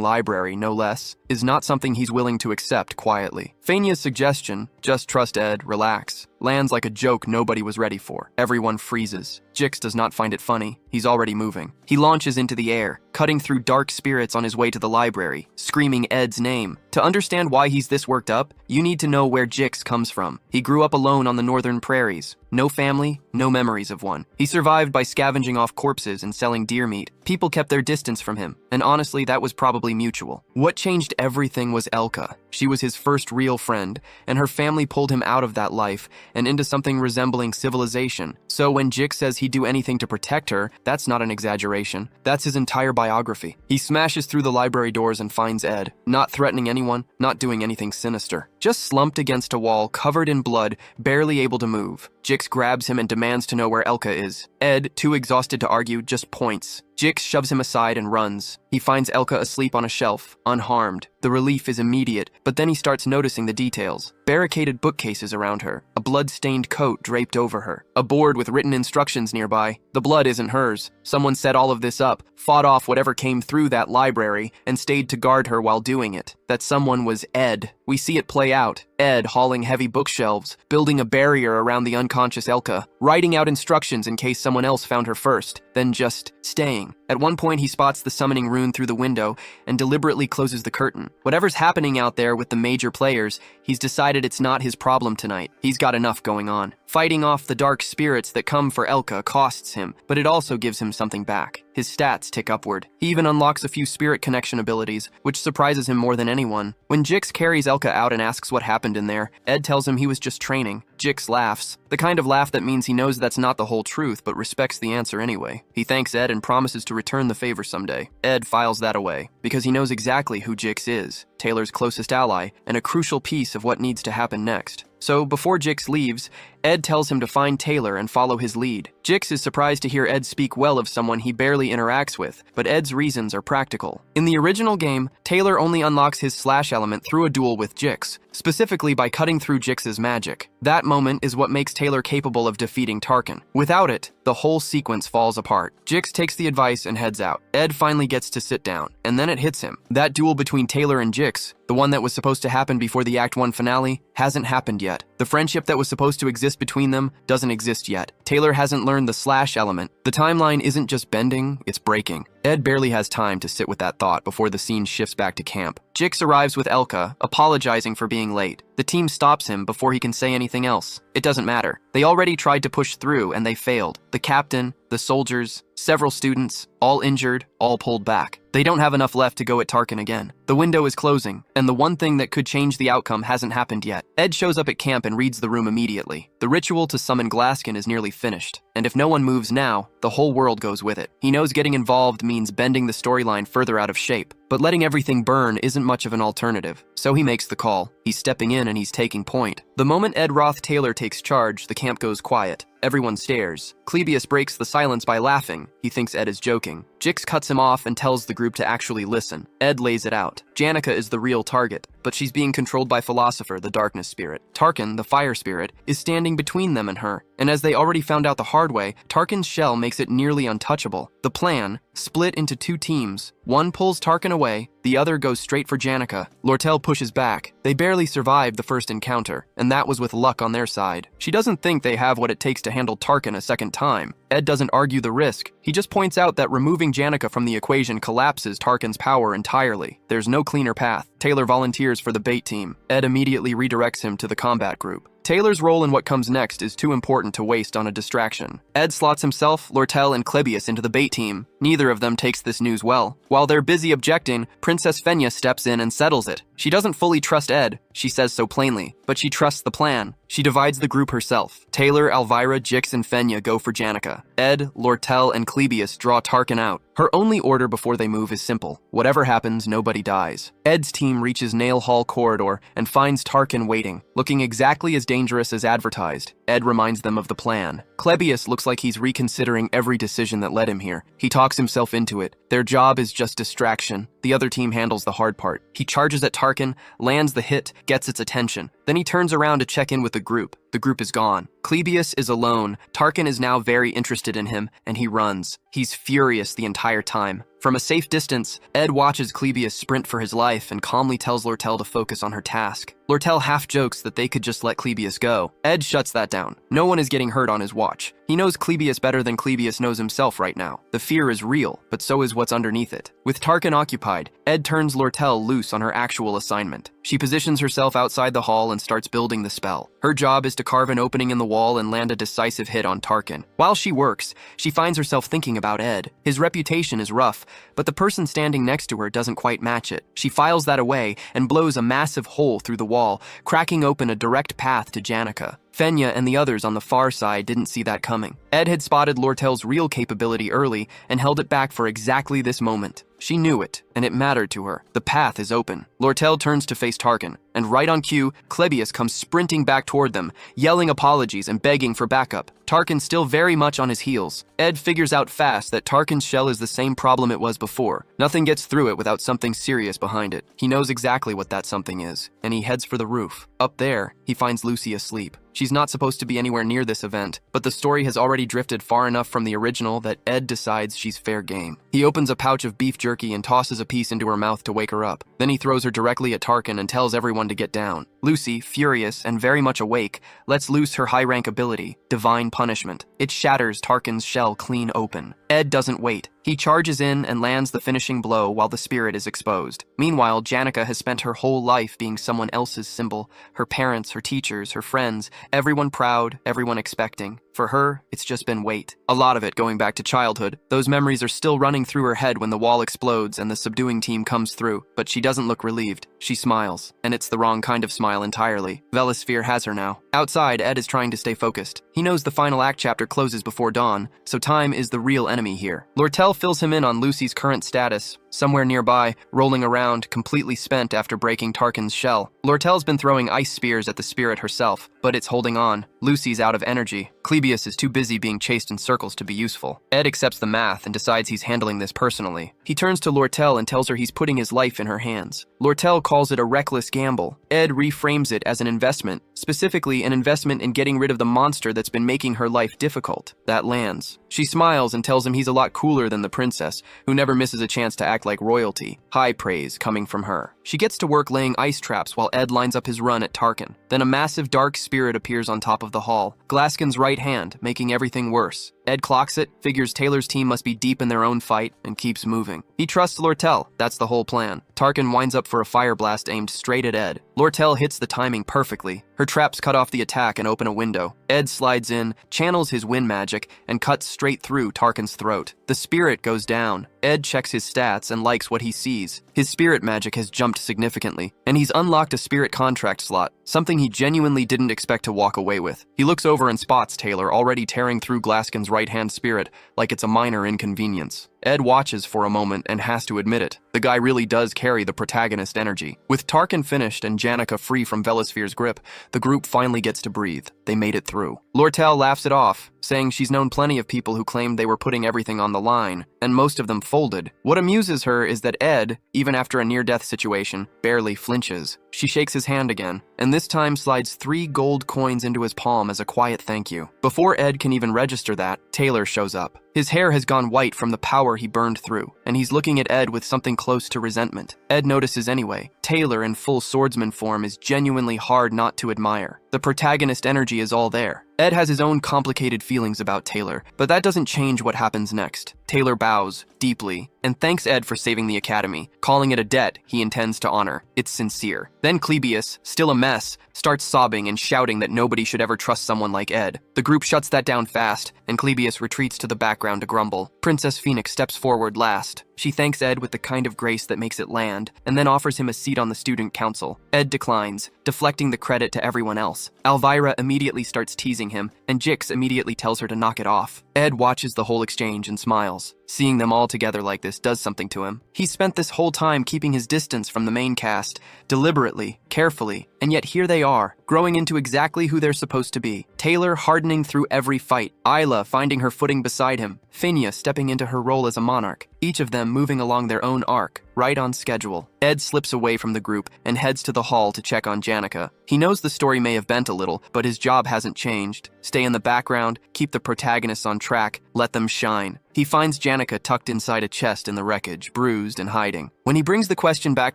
library no less, is not something he's willing to accept quietly. Fenya's suggestion, just trust Ed, relax, lands like a joke nobody was ready for. Everyone freezes. Jix does not find it funny. He's already moving. He launches into the air, cutting through dark spirits on his way to the library, screaming Ed's name. To understand why he's this worked up, you need to know where Jix comes from. He grew up alone on the northern prairies. No family, no memories of one. He survived by scavenging off corpses and selling deer meat. People kept their distance from him, and honestly, that was probably mutual. What changed everything was Elka. She was his first real friend, and her family pulled him out of that life and into something resembling civilization. So when Jix says he'd do anything to protect her, that's not an exaggeration. That's his entire biography. He smashes through the library doors and finds Ed, not threatening anyone, not doing anything sinister. Just slumped against a wall, covered in blood, barely able to move. Jix grabs him and demands to know where Elka is. Ed, too exhausted to argue, just points. Jix shoves him aside and runs. He finds Elka asleep on a shelf, unharmed. The relief is immediate, but then he starts noticing the details. Barricaded bookcases around her, a blood-stained coat draped over her, a board with written instructions nearby. The blood isn't hers. Someone set all of this up, fought off whatever came through that library, and stayed to guard her while doing it. That someone was Ed. We see it play out. Ed hauling heavy bookshelves, building a barrier around the unconscious Elka, writing out instructions in case someone else found her first, then just staying. At one point, he spots the summoning rune through the window and deliberately closes the curtain. Whatever's happening out there with the major players, he's decided it's not his problem tonight. He's got enough going on. Fighting off the dark spirits that come for Elka costs him, but it also gives him something back. His stats tick upward. He even unlocks a few spirit connection abilities, which surprises him more than anyone. When Jix carries Elka out and asks what happened in there, Ed tells him he was just training. Jix laughs. The kind of laugh that means he knows that's not the whole truth, but respects the answer anyway. He thanks Ed and promises to return the favor someday. Ed files that away, because he knows exactly who Jix is, Taylor's closest ally, and a crucial piece of what needs to happen next. So, before Jix leaves, Ed tells him to find Taylor and follow his lead. Jix is surprised to hear Ed speak well of someone he barely interacts with, but Ed's reasons are practical. In the original game, Taylor only unlocks his slash element through a duel with Jix, specifically by cutting through Jix's magic. That moment is what makes Taylor capable of defeating Tarkin. Without it, the whole sequence falls apart. Jix takes the advice and heads out. Ed finally gets to sit down, and then it hits him. That duel between Taylor and Jix, the one that was supposed to happen before the Act 1 finale, hasn't happened yet. The friendship that was supposed to exist between them doesn't exist yet. Taylor hasn't learned the slash element. The timeline isn't just bending, it's breaking. Ed barely has time to sit with that thought before the scene shifts back to camp. Jix arrives with Elka, apologizing for being late. The team stops him before he can say anything else. It doesn't matter. They already tried to push through and they failed. The captain, the soldiers, several students, all injured, all pulled back. They don't have enough left to go at Tarkin again. The window is closing, and the one thing that could change the outcome hasn't happened yet. Ed shows up at camp and reads the room immediately. The ritual to summon Glaskin is nearly finished. and if no one moves now, the whole world goes with it. He knows getting involved means bending the storyline further out of shape, but letting everything burn isn't much of an alternative. So he makes the call. He's stepping in and he's taking point. The moment Ed Roth Taylor takes charge, the camp goes quiet. Everyone stares. Clebius breaks the silence by laughing. He thinks Ed is joking. Jix cuts him off and tells the group to actually listen. Ed lays it out. Janica is the real target, but she's being controlled by Philosopher, the darkness spirit. Tarkin, the fire spirit, is standing between them and her, and as they already found out the hard way, Tarkin's shell makes it nearly untouchable. The plan, split into two teams. One pulls Tarkin away, the other goes straight for Janica. Lortel pushes back. They barely survived the first encounter, and that was with luck on their side. She doesn't think they have what it takes to handle Tarkin a second time. Ed doesn't argue the risk. He just points out that removing Janica from the equation collapses Tarkin's power entirely. There's no cleaner path. Taylor volunteers for the bait team. Ed immediately redirects him to the combat group. Taylor's role in what comes next is too important to waste on a distraction. Ed slots himself, Lortel, and Clebius into the bait team. Neither of them takes this news well. While they're busy objecting, Princess Fenya steps in and settles it. She doesn't fully trust Ed, she says so plainly, but she trusts the plan. She divides the group herself. Taylor, Elvira, Jix, and Fenya go for Janica. Ed, Lortel, and Clebius draw Tarkin out. Her only order before they move is simple. Whatever happens, nobody dies. Ed's team reaches Nail Hall Corridor and finds Tarkin waiting, looking exactly as dangerous as advertised. Ed reminds them of the plan. Clebius looks like he's reconsidering every decision that led him here. He talks himself into it. Their job is just distraction. The other team handles the hard part. He charges at Tarkin, lands the hit, gets its attention. Then he turns around to check in with the group. The group is gone. Clebius is alone. Tarkin is now very interested in him, and he runs. He's furious the entire time. From a safe distance, Ed watches Clebius sprint for his life and calmly tells Lortel to focus on her task. Lortel half jokes that they could just let Clebius go. Ed shuts that down. No one is getting hurt on his watch. He knows Clebius better than Clebius knows himself right now. The fear is real, but so is what's underneath it. With Tarkin occupied, Ed turns Lortel loose on her actual assignment. She positions herself outside the hall and starts building the spell. Her job is to carve an opening in the wall and land a decisive hit on Tarkin. While she works, she finds herself thinking about Ed. His reputation is rough, but the person standing next to her doesn't quite match it. She files that away and blows a massive hole through the wall, cracking open a direct path to Janica. Fenya and the others on the far side didn't see that coming. Ed had spotted Lortel's real capability early and held it back for exactly this moment. She knew it, and it mattered to her. The path is open. Lortel turns to face Tarkin, and right on cue, Clebius comes sprinting back toward them, yelling apologies and begging for backup. Tarkin still very much on his heels. Ed figures out fast that Tarkin's shell is the same problem it was before. Nothing gets through it without something serious behind it. He knows exactly what that something is, and he heads for the roof. Up there, he finds Lucy asleep. She's not supposed to be anywhere near this event, but the story has already drifted far enough from the original that Ed decides she's fair game. He opens a pouch of beef jerky and tosses a piece into her mouth to wake her up. Then he throws her directly at Tarkin and tells everyone to get down. Lucy, furious and very much awake, lets loose her high-rank ability, Divine Punishment. It shatters Tarkin's shell clean open. Ed doesn't wait. He charges in and lands the finishing blow while the spirit is exposed. Meanwhile, Janica has spent her whole life being someone else's symbol. Her parents, her teachers, her friends, everyone proud, everyone expecting. For her, it's just been weight. A lot of it going back to childhood. Those memories are still running through her head when the wall explodes and the subduing team comes through, but she doesn't look relieved. She smiles, and it's the wrong kind of smile entirely. Velasphere has her now. Outside, Ed is trying to stay focused. He knows the final act chapter closes before dawn, so time is the real enemy here. Lortel fills him in on Lucy's current status, somewhere nearby, rolling around, completely spent after breaking Tarkin's shell. Lortel's been throwing ice spears at the spirit herself, but it's holding on. Lucy's out of energy. Clebius is too busy being chased in circles to be useful. Ed accepts the math and decides he's handling this personally. He turns to Lortel and tells her he's putting his life in her hands. Lortel calls it a reckless gamble. Ed reframes it as an investment, specifically an investment in getting rid of the monster that's been making her life difficult. That lands. She smiles and tells him he's a lot cooler than the princess, who never misses a chance to act like royalty. High praise coming from her. She gets to work laying ice traps while Ed lines up his run at Tarkin. Then a massive dark spirit appears on top of the hall, Glaskin's right hand, making everything worse. Ed clocks it, figures Taylor's team must be deep in their own fight, and keeps moving. He trusts Lortel, that's the whole plan. Tarkin winds up for a fire blast aimed straight at Ed. Lortel hits the timing perfectly. Her traps cut off the attack and open a window. Ed slides in, channels his wind magic, and cuts straight through Tarkin's throat. The spirit goes down. Ed checks his stats and likes what he sees. His spirit magic has jumped significantly, and he's unlocked a spirit contract slot. something he genuinely didn't expect to walk away with. He looks over and spots Taylor already tearing through Glaskin's right-hand spirit like it's a minor inconvenience. Ed watches for a moment and has to admit it. The guy really does carry the protagonist energy. With Tarkin finished and Janica free from Velasphere's grip, the group finally gets to breathe. They made it through. Lortel laughs it off, saying she's known plenty of people who claimed they were putting everything on the line, and most of them folded. What amuses her is that Ed, even after a near-death situation, barely flinches. She shakes his hand again, and this time slides 3 gold coins into his palm as a quiet thank you. Before Ed can even register that, Taylor shows up. His hair has gone white from the power he burned through, and he's looking at Ed with something close to resentment. Ed notices anyway. Taylor in full swordsman form is genuinely hard not to admire. The protagonist energy is all there. Ed has his own complicated feelings about Taylor, but that doesn't change what happens next. Taylor bows, deeply, and thanks Ed for saving the academy, calling it a debt he intends to honor. It's sincere. Then Clebius, still a mess, starts sobbing and shouting that nobody should ever trust someone like Ed. The group shuts that down fast, and Clebius retreats to the background to grumble. Princess Phoenix steps forward last. She thanks Ed with the kind of grace that makes it land, and then offers him a seat on the student council. Ed declines, deflecting the credit to everyone else. Elvira immediately starts teasing him, and Jix immediately tells her to knock it off. Ed watches the whole exchange and smiles. Seeing them all together like this does something to him. He spent this whole time keeping his distance from the main cast, deliberately, carefully, and yet here they are, growing into exactly who they're supposed to be. Taylor hardening through every fight, Isla finding her footing beside him, Finia stepping into her role as a monarch, each of them moving along their own arc, right on schedule. Ed slips away from the group and heads to the hall to check on Janica. He knows the story may have bent a little, but his job hasn't changed. Stay in the background, keep the protagonists on track, let them shine. He finds Janica tucked inside a chest in the wreckage, bruised and hiding. When he brings the question back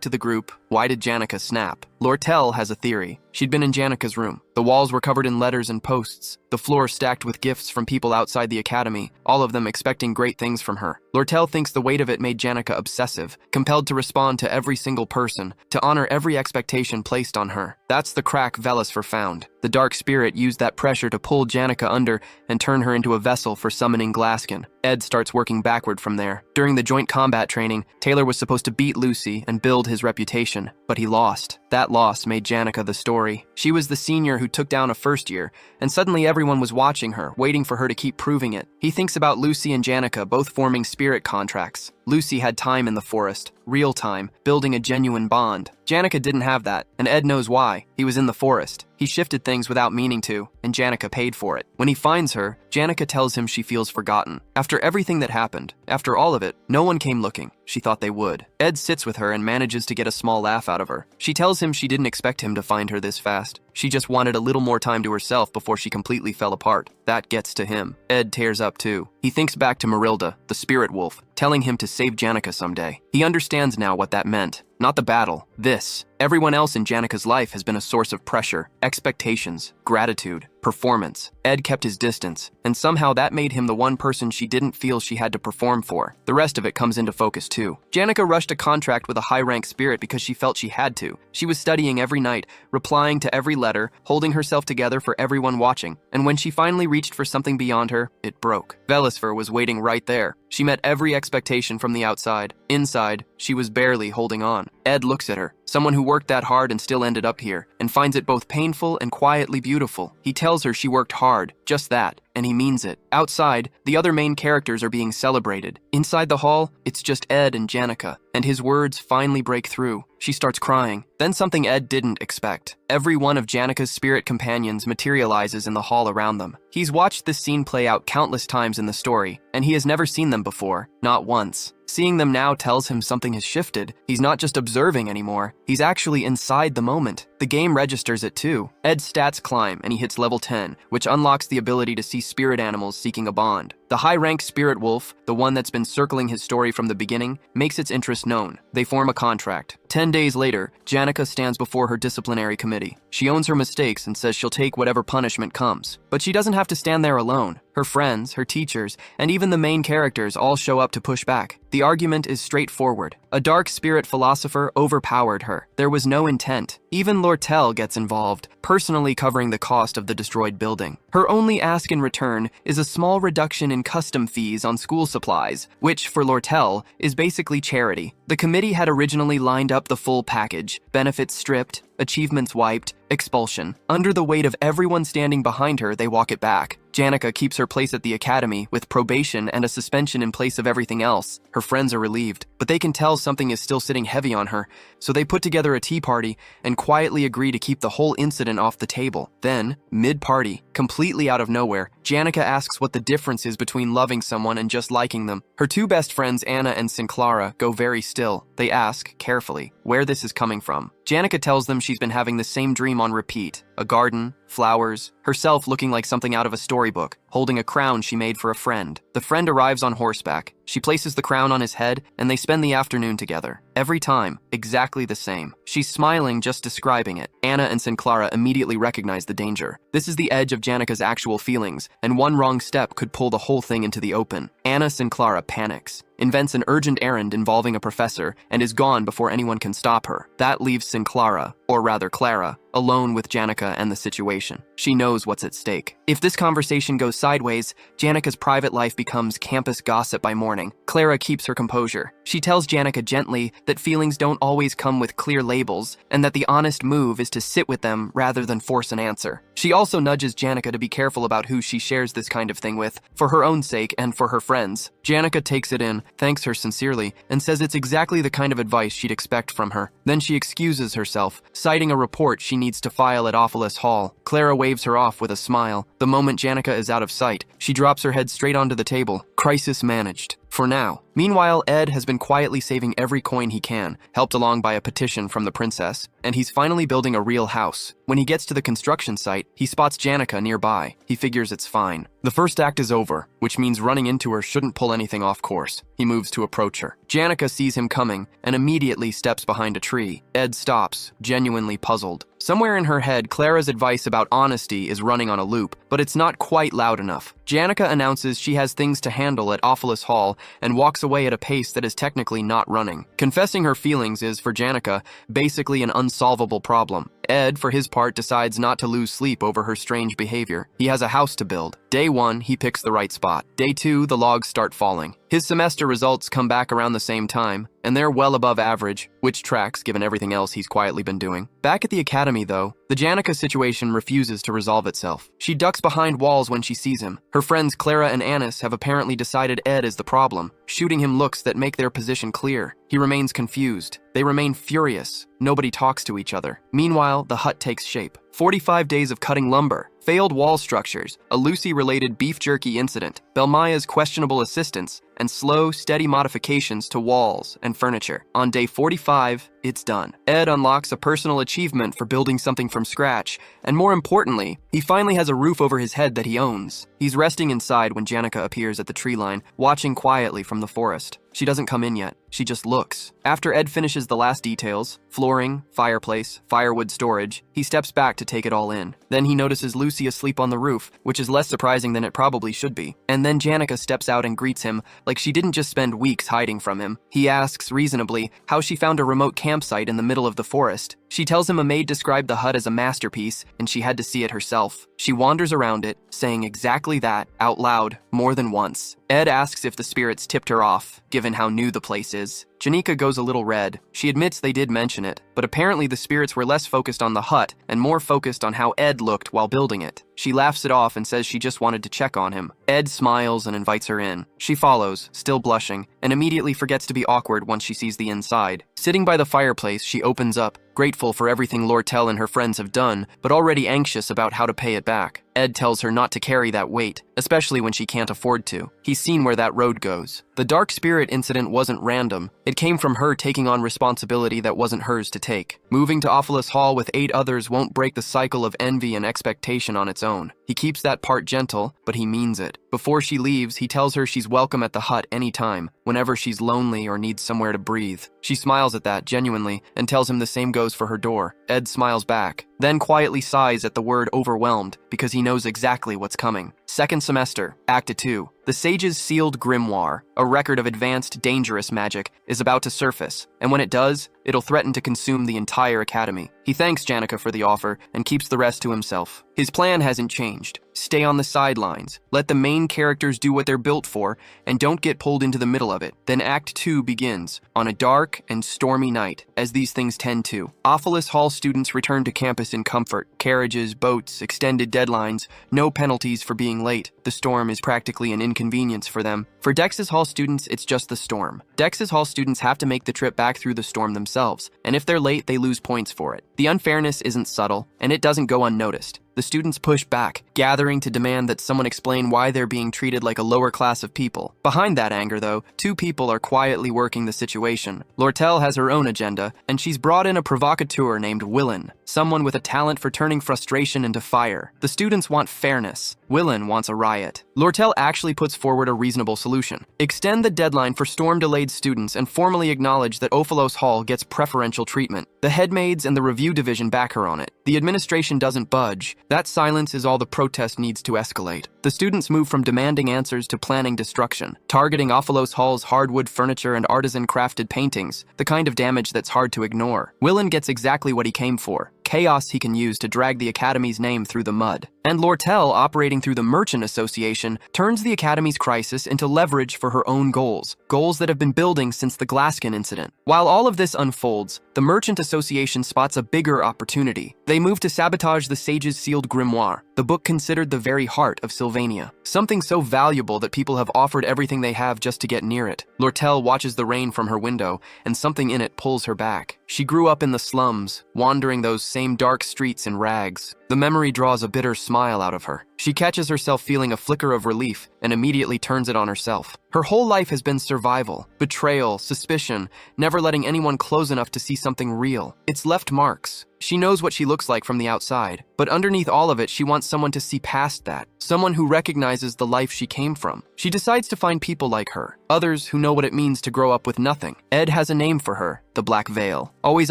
to the group, why did Janica snap? Lortel has a theory. She'd been in Janica's room. The walls were covered in letters and posts, the floor stacked with gifts from people outside the academy, all of them expecting great things from her. Lortel thinks the weight of it made Janica obsessive, compelled to respond to every single person, to honor every expectation placed on her. That's the crack Velasphere found. The dark spirit used that pressure to pull Janica under and turn her into a vessel for summoning Glaskin. Ed starts working backward from there. During the joint combat training, Taylor was supposed to beat Lucy and build his reputation, but he lost. That loss made Janica the story. She was the senior who took down a first year, and suddenly everyone was watching her, waiting for her to keep proving it. He thinks about Lucy and Janica both forming spirit contracts. Lucy had time in the forest, real time, building a genuine bond. Janica didn't have that, and Ed knows why. He was in the forest. He shifted things without meaning to, and Janica paid for it. When he finds her, Janica tells him she feels forgotten. After everything that happened, after all of it, no one came looking. She thought they would. Ed sits with her and manages to get a small laugh out of her. She tells him she didn't expect him to find her this fast. She just wanted a little more time to herself before she completely fell apart. That gets to him. Ed tears up too. He thinks back to Marilda, the spirit wolf, telling him to save Janica someday. He understands now what that meant. Not the battle. This. Everyone else in Janica's life has been a source of pressure, expectations, gratitude, performance. Ed kept his distance, and somehow that made him the one person she didn't feel she had to perform for. The rest of it comes into focus too. Janica rushed a contract with a high-rank spirit because she felt she had to. She was studying every night, replying to every letter, holding herself together for everyone watching. And when she finally reached for something beyond her, it broke. Velasphere was waiting right there. She met every expectation from the outside. Inside, she was barely holding on. Ed looks at her, someone who worked that hard and still ended up here, and finds it both painful and quietly beautiful. He tells her she worked hard, just that, and he means it. Outside, the other main characters are being celebrated. Inside the hall, it's just Ed and Janica, and his words finally break through. She starts crying. Then something Ed didn't expect. Every one of Janica's spirit companions materializes in the hall around them. He's watched this scene play out countless times in the story, and he has never seen them before, not once. Seeing them now tells him something has shifted. He's not just observing anymore. He's actually inside the moment. The game registers it too. Ed's stats climb and he hits level 10, which unlocks the ability to see spirit animals seeking a bond. The high-rank spirit wolf, the one that's been circling his story from the beginning, makes its interest known. They form a contract. 10 days later, Janica stands before her disciplinary committee. She owns her mistakes and says she'll take whatever punishment comes. But she doesn't have to stand there alone. Her friends, her teachers, and even the main characters all show up to push back. The argument is straightforward. A dark spirit philosopher overpowered her. There was no intent. Even Lortel gets involved, personally covering the cost of the destroyed building. Her only ask in return is a small reduction in custom fees on school supplies, which, for Lortel, is basically charity. The committee had originally lined up the full package: benefits stripped, achievements wiped, expulsion. Under the weight of everyone standing behind her, they walk it back. Janica keeps her place at the academy with probation and a suspension in place of everything else. Her friends are relieved, but they can tell something is still sitting heavy on her, so they put together a tea party and quietly agree to keep the whole incident off the table. Then, mid-party, completely out of nowhere, Janica asks what the difference is between loving someone and just liking them. Her two best friends, Anna and Sinclaira, go very still. They ask, carefully, where this is coming from. Janica tells them she's been having the same dream on repeat: a garden, flowers, herself looking like something out of a storybook, holding a crown she made for a friend. The friend arrives on horseback. She places the crown on his head, and they spend the afternoon together. Every time, exactly the same. She's smiling just describing it. Anna and Sinclaira immediately recognize the danger. This is the edge of Janica's actual feelings, and one wrong step could pull the whole thing into the open. Anna Sinclaira panics, invents an urgent errand involving a professor, and is gone before anyone can stop her. That leaves Sinclaira, or rather Clara, alone with Janica and the situation. She knows what's at stake. If this conversation goes sideways, Janica's private life becomes campus gossip by morning. Clara keeps her composure. She tells Janica gently that feelings don't always come with clear labels, and that the honest move is to sit with them rather than force an answer. She also nudges Janica to be careful about who she shares this kind of thing with, for her own sake and for her friends. Janica takes it in, thanks her sincerely, and says it's exactly the kind of advice she'd expect from her. Then she excuses herself, citing a report she needs to file at Ophilus Hall. Clara waves her off with a smile. The moment Janica is out of sight, she drops her head straight onto the table. Crisis managed. For now. Meanwhile, Ed has been quietly saving every coin he can, helped along by a petition from the princess, and he's finally building a real house. When he gets to the construction site, he spots Janica nearby. He figures it's fine. The first act is over, which means running into her shouldn't pull anything off course. He moves to approach her. Janica sees him coming and immediately steps behind a tree. Ed stops, genuinely puzzled. Somewhere in her head, Clara's advice about honesty is running on a loop, but it's not quite loud enough. Janica announces she has things to handle at Ophilus Hall and walks away at a pace that is technically not running. Confessing her feelings is, for Janica, basically an unsolvable problem. Ed, for his part, decides not to lose sleep over her strange behavior. He has a house to build. Day 1, he picks the right spot. Day 2, the logs start falling. His semester results come back around the same time, and they're well above average, which tracks given everything else he's quietly been doing. Back at the academy, though, the Janica situation refuses to resolve itself. She ducks behind walls when she sees him. Her friends Clara and Anis have apparently decided Ed is the problem, shooting him looks that make their position clear. He remains confused. They remain furious. Nobody talks to each other. Meanwhile, the hut takes shape. 45 days of cutting lumber, failed wall structures, a Lucy-related beef jerky incident, Belmaya's questionable assistance, and slow, steady modifications to walls and furniture. On day 45, it's done. Ed unlocks a personal achievement for building something from scratch, and more importantly, he finally has a roof over his head that he owns. He's resting inside when Janica appears at the tree line, watching quietly from the forest. She doesn't come in yet. She just looks. After Ed finishes the last details, flooring, fireplace, firewood storage, he steps back to take it all in. Then he notices Lucy asleep on the roof, which is less surprising than it probably should be. And then Janica steps out and greets him like she didn't just spend weeks hiding from him. He asks, reasonably, how she found a remote campsite in the middle of the forest. She tells him a maid described the hut as a masterpiece, and she had to see it herself. She wanders around it, saying exactly that, out loud, more than once. Ed asks if the spirits tipped her off, given how new the place is. Janica goes a little red. She admits they did mention it, but apparently the spirits were less focused on the hut and more focused on how Ed looked while building it. She laughs it off and says she just wanted to check on him. Ed smiles and invites her in. She follows, still blushing, and immediately forgets to be awkward once she sees the inside. Sitting by the fireplace, she opens up, grateful for everything Lortel and her friends have done, but already anxious about how to pay it back. Ed tells her not to carry that weight, especially when she can't afford to. He's seen where that road goes. The dark spirit incident wasn't random. It came from her taking on responsibility that wasn't hers to take. Moving to Ophilus Hall with 8 others won't break the cycle of envy and expectation on its own. He keeps that part gentle, but he means it. Before she leaves, he tells her she's welcome at the hut anytime, whenever she's lonely or needs somewhere to breathe. She smiles at that, genuinely, and tells him the same goes for her door. Ed smiles back, then quietly sighs at the word overwhelmed, because he knows exactly what's coming. Second semester, Act 2. The Sage's sealed grimoire, a record of advanced, dangerous magic, is about to surface, and when it does, it'll threaten to consume the entire academy. He thanks Janica for the offer and keeps the rest to himself. His plan hasn't changed. Stay on the sidelines, let the main characters do what they're built for, and don't get pulled into the middle of it. Then Act 2 begins, on a dark and stormy night, as these things tend to. Ophilus Hall students return to campus in comfort. Carriages, boats, extended deadlines, no penalties for being late. The storm is practically an inconvenience for them. For Dex's Hall students, it's just the storm. Dex's Hall students have to make the trip back through the storm themselves, and if they're late, they lose points for it. The unfairness isn't subtle, and it doesn't go unnoticed. The students push back, gathering to demand that someone explain why they're being treated like a lower class of people. Behind that anger, though, two people are quietly working the situation. Lortel has her own agenda, and she's brought in a provocateur named Willen, someone with a talent for turning frustration into fire. The students want fairness. Willen wants a riot. Lortel actually puts forward a reasonable solution. Extend the deadline for storm-delayed students and formally acknowledge that Ophilos Hall gets preferential treatment. The headmaids and the review division back her on it. The administration doesn't budge. That silence is all the protest needs to escalate. The students move from demanding answers to planning destruction, targeting Ophilos Hall's hardwood furniture and artisan-crafted paintings, the kind of damage that's hard to ignore. Willen gets exactly what he came for. Chaos he can use to drag the Academy's name through the mud. And Lortel, operating through the Merchant Association, turns the Academy's crisis into leverage for her own goals that have been building since the Glaskin incident. While all of this unfolds, the Merchant Association spots a bigger opportunity. They move to sabotage the Sage's sealed grimoire, the book considered the very heart of Sylvania. Something so valuable that people have offered everything they have just to get near it. Lortel watches the rain from her window, and something in it pulls her back. She grew up in the slums, wandering those same dark streets in rags. The memory draws a bitter smile out of her. She catches herself feeling a flicker of relief and immediately turns it on herself. Her whole life has been survival, betrayal, suspicion, never letting anyone close enough to see something real. It's left marks. She knows what she looks like from the outside, but underneath all of it, she wants someone to see past that, someone who recognizes the life she came from. She decides to find people like her, others who know what it means to grow up with nothing. Ed has a name for her, the Black Veil, always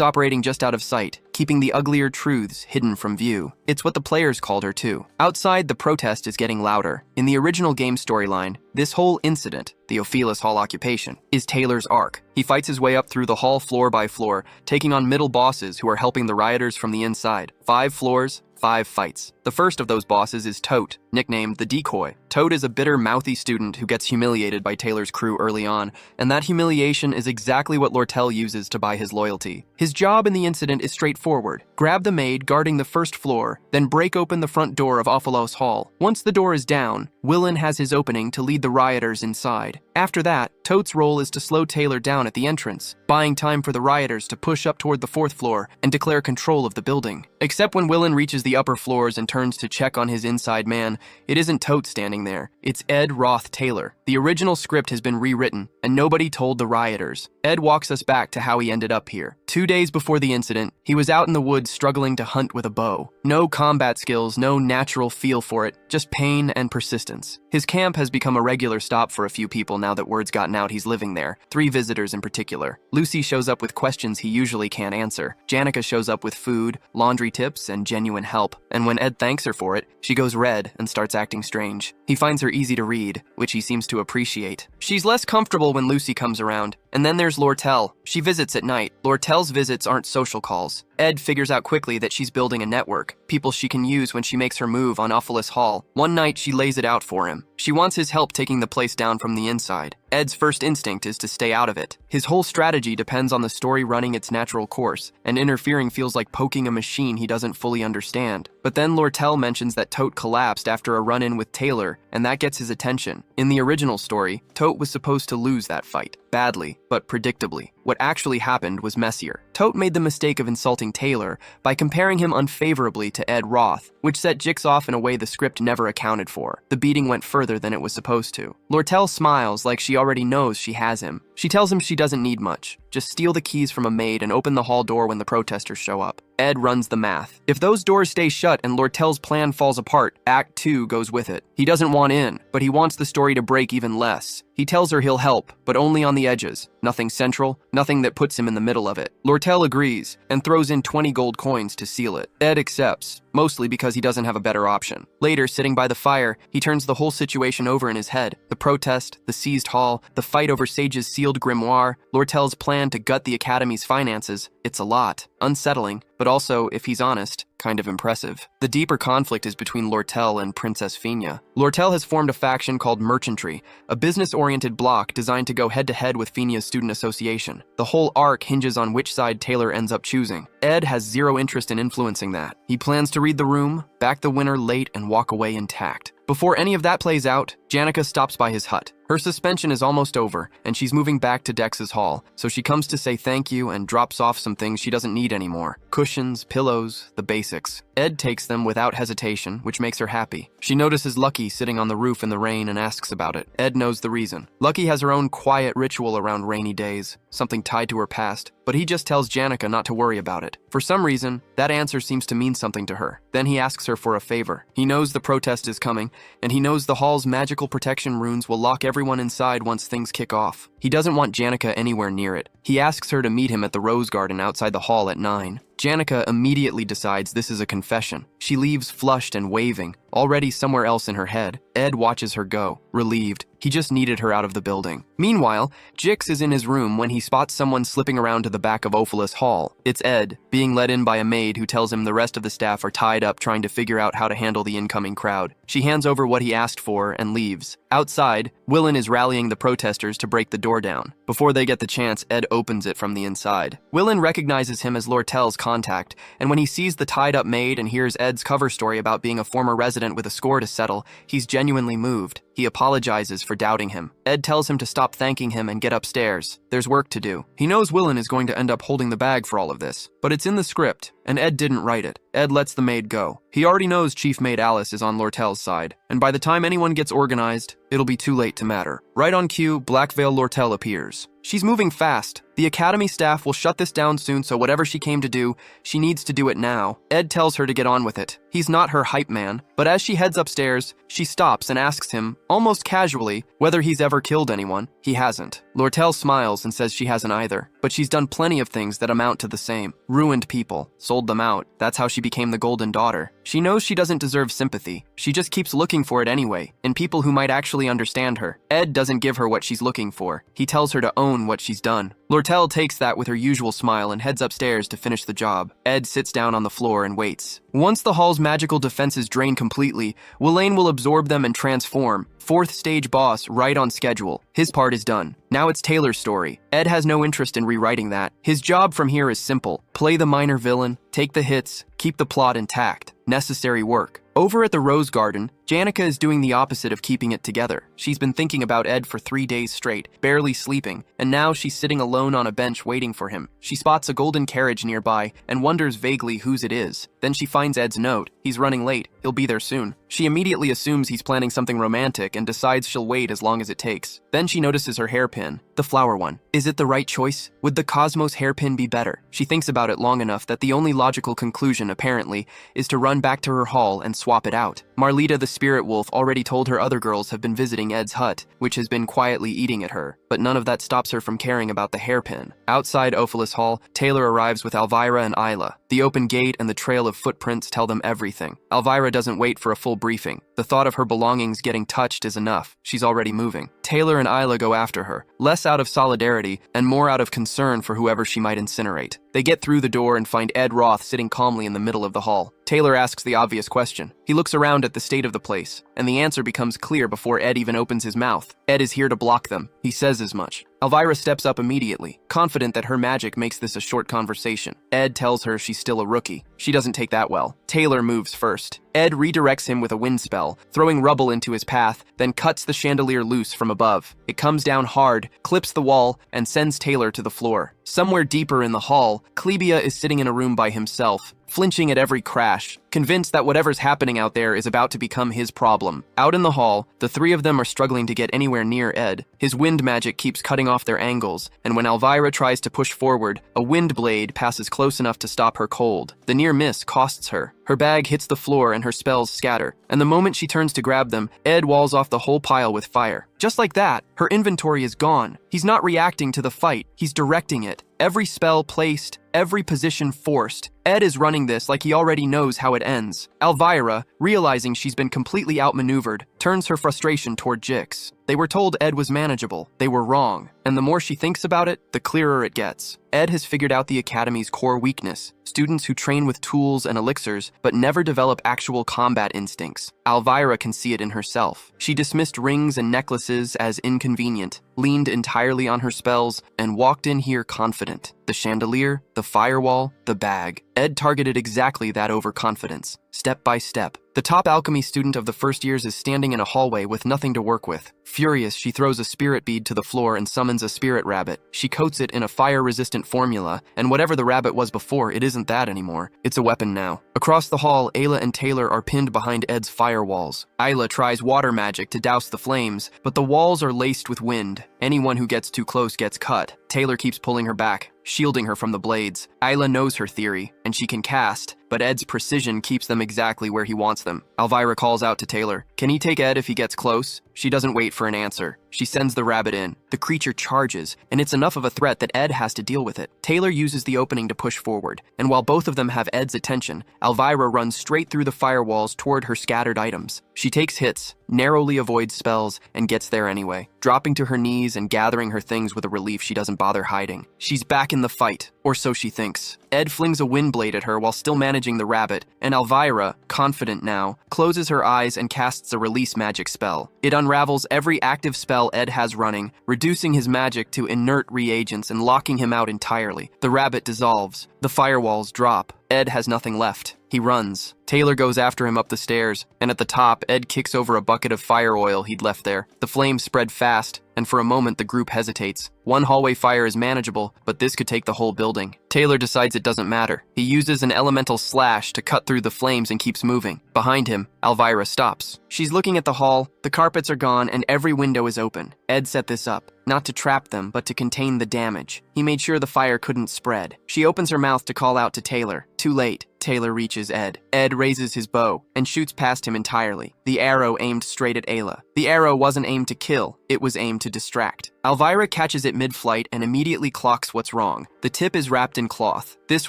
operating just out of sight, keeping the uglier truths hidden from view. It's what the players called her too. Outside, the protest is getting louder. In the original game storyline, this whole incident, the Ophilos Hall occupation, is Taylor's arc. He fights his way up through the hall floor by floor, taking on middle bosses who are helping the rioters from the inside. 5 floors, 5 fights. The first of those bosses is Tote, nicknamed the Decoy. Tote is a bitter, mouthy student who gets humiliated by Taylor's crew early on, and that humiliation is exactly what Lortel uses to buy his loyalty. His job in the incident is straightforward. Grab the maid guarding the first floor, then break open the front door of Ophilos Hall. Once the door is down, Willen has his opening to lead the rioters inside. After that, Tote's role is to slow Taylor down at the entrance, buying time for the rioters to push up toward the 4th floor and declare control of the building. Except when Willen reaches the upper floors and turns to check on his inside man, it isn't Tote standing there. It's Ed Roth Taylor. The original script has been rewritten, and nobody told the rioters. Ed walks us back to how he ended up here. 2 days before the incident, he was out in the woods struggling to hunt with a bow. No combat skills, no natural feel for it, just pain and persistence. His camp has become a regular stop for a few people now that word's gotten out he's living there, 3 visitors in particular. Lucy shows up with questions he usually can't answer. Janica shows up with food, laundry tips, and genuine help. And when Ed thanks her for it, she goes red and starts acting strange. He finds her easy to read, which he seems to appreciate. She's less comfortable when Lucy comes around. And then there's Lortel. She visits at night. Lortel's visits aren't social calls. Ed figures out quickly that she's building a network, people she can use when she makes her move on Ophilos Hall. One night, she lays it out for him. She wants his help taking the place down from the inside. Ed's first instinct is to stay out of it. His whole strategy depends on the story running its natural course, and interfering feels like poking a machine he doesn't fully understand. But then Lortel mentions that Tote collapsed after a run-in with Taylor, and that gets his attention. In the original story, Tote was supposed to lose that fight. Badly, but predictably. What actually happened was messier. Tote made the mistake of insulting Taylor by comparing him unfavorably to Ed Roth, which set Jix off in a way the script never accounted for. The beating went further than it was supposed to. Lortel smiles like she already knows she has him. She tells him she doesn't need much. Just steal the keys from a maid and open the hall door when the protesters show up. Ed runs the math. If those doors stay shut and Lortel's plan falls apart, Act 2 goes with it. He doesn't want in, but he wants the story to break even less. He tells her he'll help, but only on the edges. Nothing central, nothing that puts him in the middle of it. Lortel agrees and throws in 20 gold coins to seal it. Ed accepts, mostly because he doesn't have a better option. Later, sitting by the fire, he turns the whole situation over in his head. The protest, the seized hall, the fight over Sage's sealed grimoire, Lortel's plan to gut the Academy's finances. It's a lot. Unsettling, but also, if he's honest, kind of impressive. The deeper conflict is between Lortel and Princess Fina. Lortel has formed a faction called Merchantry, a business-oriented bloc designed to go head-to-head with Fina's student association. The whole arc hinges on which side Taylor ends up choosing. Ed has zero interest in influencing that. He plans to read the room, back the winner late, and walk away intact. Before any of that plays out, Janica stops by his hut. Her suspension is almost over, and she's moving back to Dex's hall, so she comes to say thank you and drops off some things she doesn't need anymore. Cushions, pillows, the basics. Ed takes them without hesitation, which makes her happy. She notices Lucky sitting on the roof in the rain and asks about it. Ed knows the reason. Lucky has her own quiet ritual around rainy days, something tied to her past, but he just tells Janica not to worry about it. For some reason, that answer seems to mean something to her. Then he asks her for a favor. He knows the protest is coming, and he knows the hall's magical protection runes will lock everyone inside once things kick off. He doesn't want Janica anywhere near it. He asks her to meet him at the Rose Garden outside the hall at 9. Janica immediately decides this is a confession. She leaves flushed and waving, already somewhere else in her head. Ed watches her go, relieved. He just needed her out of the building. Meanwhile, Jix is in his room when he spots someone slipping around to the back of Ophelis Hall. It's Ed, being led in by a maid who tells him the rest of the staff are tied up trying to figure out how to handle the incoming crowd. She hands over what he asked for and leaves. Outside, Willen is rallying the protesters to break the door down. Before they get the chance, Ed opens it from the inside. Willen recognizes him as Lortel's contact, and when he sees the tied-up maid and hears Ed's cover story about being a former resident with a score to settle, he's genuinely moved. He apologizes for doubting him. Ed tells him to stop thanking him and get upstairs. There's work to do. He knows Willen is going to end up holding the bag for all of this, but it's in the script, and Ed didn't write it. Ed lets the maid go. He already knows Chief Maid Alice is on Lortel's side, and by the time anyone gets organized, it'll be too late to matter. Right on cue, Black Veil Lortel appears. She's moving fast. The Academy staff will shut this down soon, so whatever she came to do, she needs to do it now. Ed tells her to get on with it. He's not her hype man, but as she heads upstairs, she stops and asks him, almost casually, whether he's ever killed anyone. He hasn't. Lortel smiles and says she hasn't either, but she's done plenty of things that amount to the same. Ruined people, sold them out. That's how she became the Golden Daughter. She knows she doesn't deserve sympathy. She just keeps looking for it anyway, in people who might actually understand her. Ed doesn't give her what she's looking for. He tells her to own what she's done. Lortel takes that with her usual smile and heads upstairs to finish the job. Ed sits down on the floor and waits. Once the hall's magical defenses drain completely, Welaine will absorb them and transform. 4th stage boss right on schedule. His part is done. Now it's Taylor's story. Ed has no interest in rewriting that. His job from here is simple. Play the minor villain, take the hits, keep the plot intact. Necessary work. Over at the Rose Garden, Janica is doing the opposite of keeping it together. She's been thinking about Ed for 3 days straight, barely sleeping, and now she's sitting alone on a bench waiting for him. She spots a golden carriage nearby and wonders vaguely whose it is. Then she finds Ed's note. He's running late. He'll be there soon. She immediately assumes he's planning something romantic and decides she'll wait as long as it takes. Then she notices her hairpin, the flower one. Is it the right choice? Would the Cosmos hairpin be better? She thinks about it long enough that the only logical conclusion, apparently, is to run back to her hall and swap it out. Marlita the Spirit Wolf already told her other girls have been visiting Ed's hut, which has been quietly eating at her, but none of that stops her from caring about the hairpin. Outside Ophelis Hall, Taylor arrives with Elvira and Isla. The open gate and the trail of footprints tell them everything. Elvira doesn't wait for a full briefing. The thought of her belongings getting touched is enough. She's already moving. Taylor and Isla go after her, less out of solidarity and more out of concern for whoever she might incinerate. They get through the door and find Ed Roth sitting calmly in the middle of the hall. Taylor asks the obvious question. He looks around at the state of the place, and the answer becomes clear before Ed even opens his mouth. Ed is here to block them. He says as much. Elvira steps up immediately, confident that her magic makes this a short conversation. Ed tells her she's still a rookie. She doesn't take that well. Taylor moves first. Ed redirects him with a wind spell, throwing rubble into his path, then cuts the chandelier loose from above. It comes down hard, clips the wall, and sends Taylor to the floor. Somewhere deeper in the hall, Klebia is sitting in a room by himself, flinching at every crash, convinced that whatever's happening out there is about to become his problem. Out in the hall, the three of them are struggling to get anywhere near Ed. His wind magic keeps cutting off their angles, and when Elvira tries to push forward, a wind blade passes close enough to stop her cold. The near miss costs her. Her bag hits the floor and her spells scatter, and the moment she turns to grab them, Ed walls off the whole pile with fire. Just like that, her inventory is gone. He's not reacting to the fight, he's directing it. Every spell placed, every position forced. Ed is running this like he already knows how it ends. Elvira, realizing she's been completely outmaneuvered, turns her frustration toward Jix. They were told Ed was manageable. They were wrong. And the more she thinks about it, the clearer it gets. Ed has figured out the Academy's core weakness: students who train with tools and elixirs, but never develop actual combat instincts. Elvira can see it in herself. She dismissed rings and necklaces as inconvenient, leaned entirely on her spells, and walked in here confident. The chandelier, the firewall, the bag. Ed targeted exactly that overconfidence, step by step. The top alchemy student of the first years is standing in a hallway with nothing to work with. Furious, she throws a spirit bead to the floor and summons a spirit rabbit. She coats it in a fire-resistant formula, and whatever the rabbit was before, it isn't that anymore. It's a weapon now. Across the hall, Ayla and Taylor are pinned behind Ed's firewalls. Ayla tries water magic to douse the flames, but the walls are laced with wind. Anyone who gets too close gets cut. Taylor keeps pulling her back, shielding her from the blades. Ayla knows her theory, and she can cast, but Ed's precision keeps them exactly where he wants them. Elvira calls out to Taylor. Can he take Ed if he gets close? She doesn't wait for an answer. She sends the rabbit in. The creature charges, and it's enough of a threat that Ed has to deal with it. Taylor uses the opening to push forward, and while both of them have Ed's attention, Elvira runs straight through the firewalls toward her scattered items. She takes hits, narrowly avoids spells, and gets there anyway, dropping to her knees and gathering her things with a relief she doesn't bother hiding. She's back in the fight, or so she thinks. Ed flings a wind blade at her while still managing the rabbit, and Elvira, confident now, closes her eyes and casts a release magic spell. It unravels every active spell Ed has running, reducing his magic to inert reagents and locking him out entirely. The rabbit dissolves. The firewalls drop. Ed has nothing left. He runs. Taylor goes after him up the stairs, and at the top, Ed kicks over a bucket of fire oil he'd left there. The flames spread fast, and for a moment the group hesitates. One hallway fire is manageable, but this could take the whole building. Taylor decides it doesn't matter. He uses an elemental slash to cut through the flames and keeps moving. Behind him, Elvira stops. She's looking at the hall, the carpets are gone, and every window is open. Ed set this up, not to trap them, but to contain the damage. He made sure the fire couldn't spread. She opens her mouth to call out to Taylor. Too late. Taylor reaches Ed. Ed raises his bow and shoots past him entirely. The arrow aimed straight at Ayla. The arrow wasn't aimed to kill, it was aimed to distract. Elvira catches it mid-flight and immediately clocks what's wrong. The tip is wrapped in cloth. This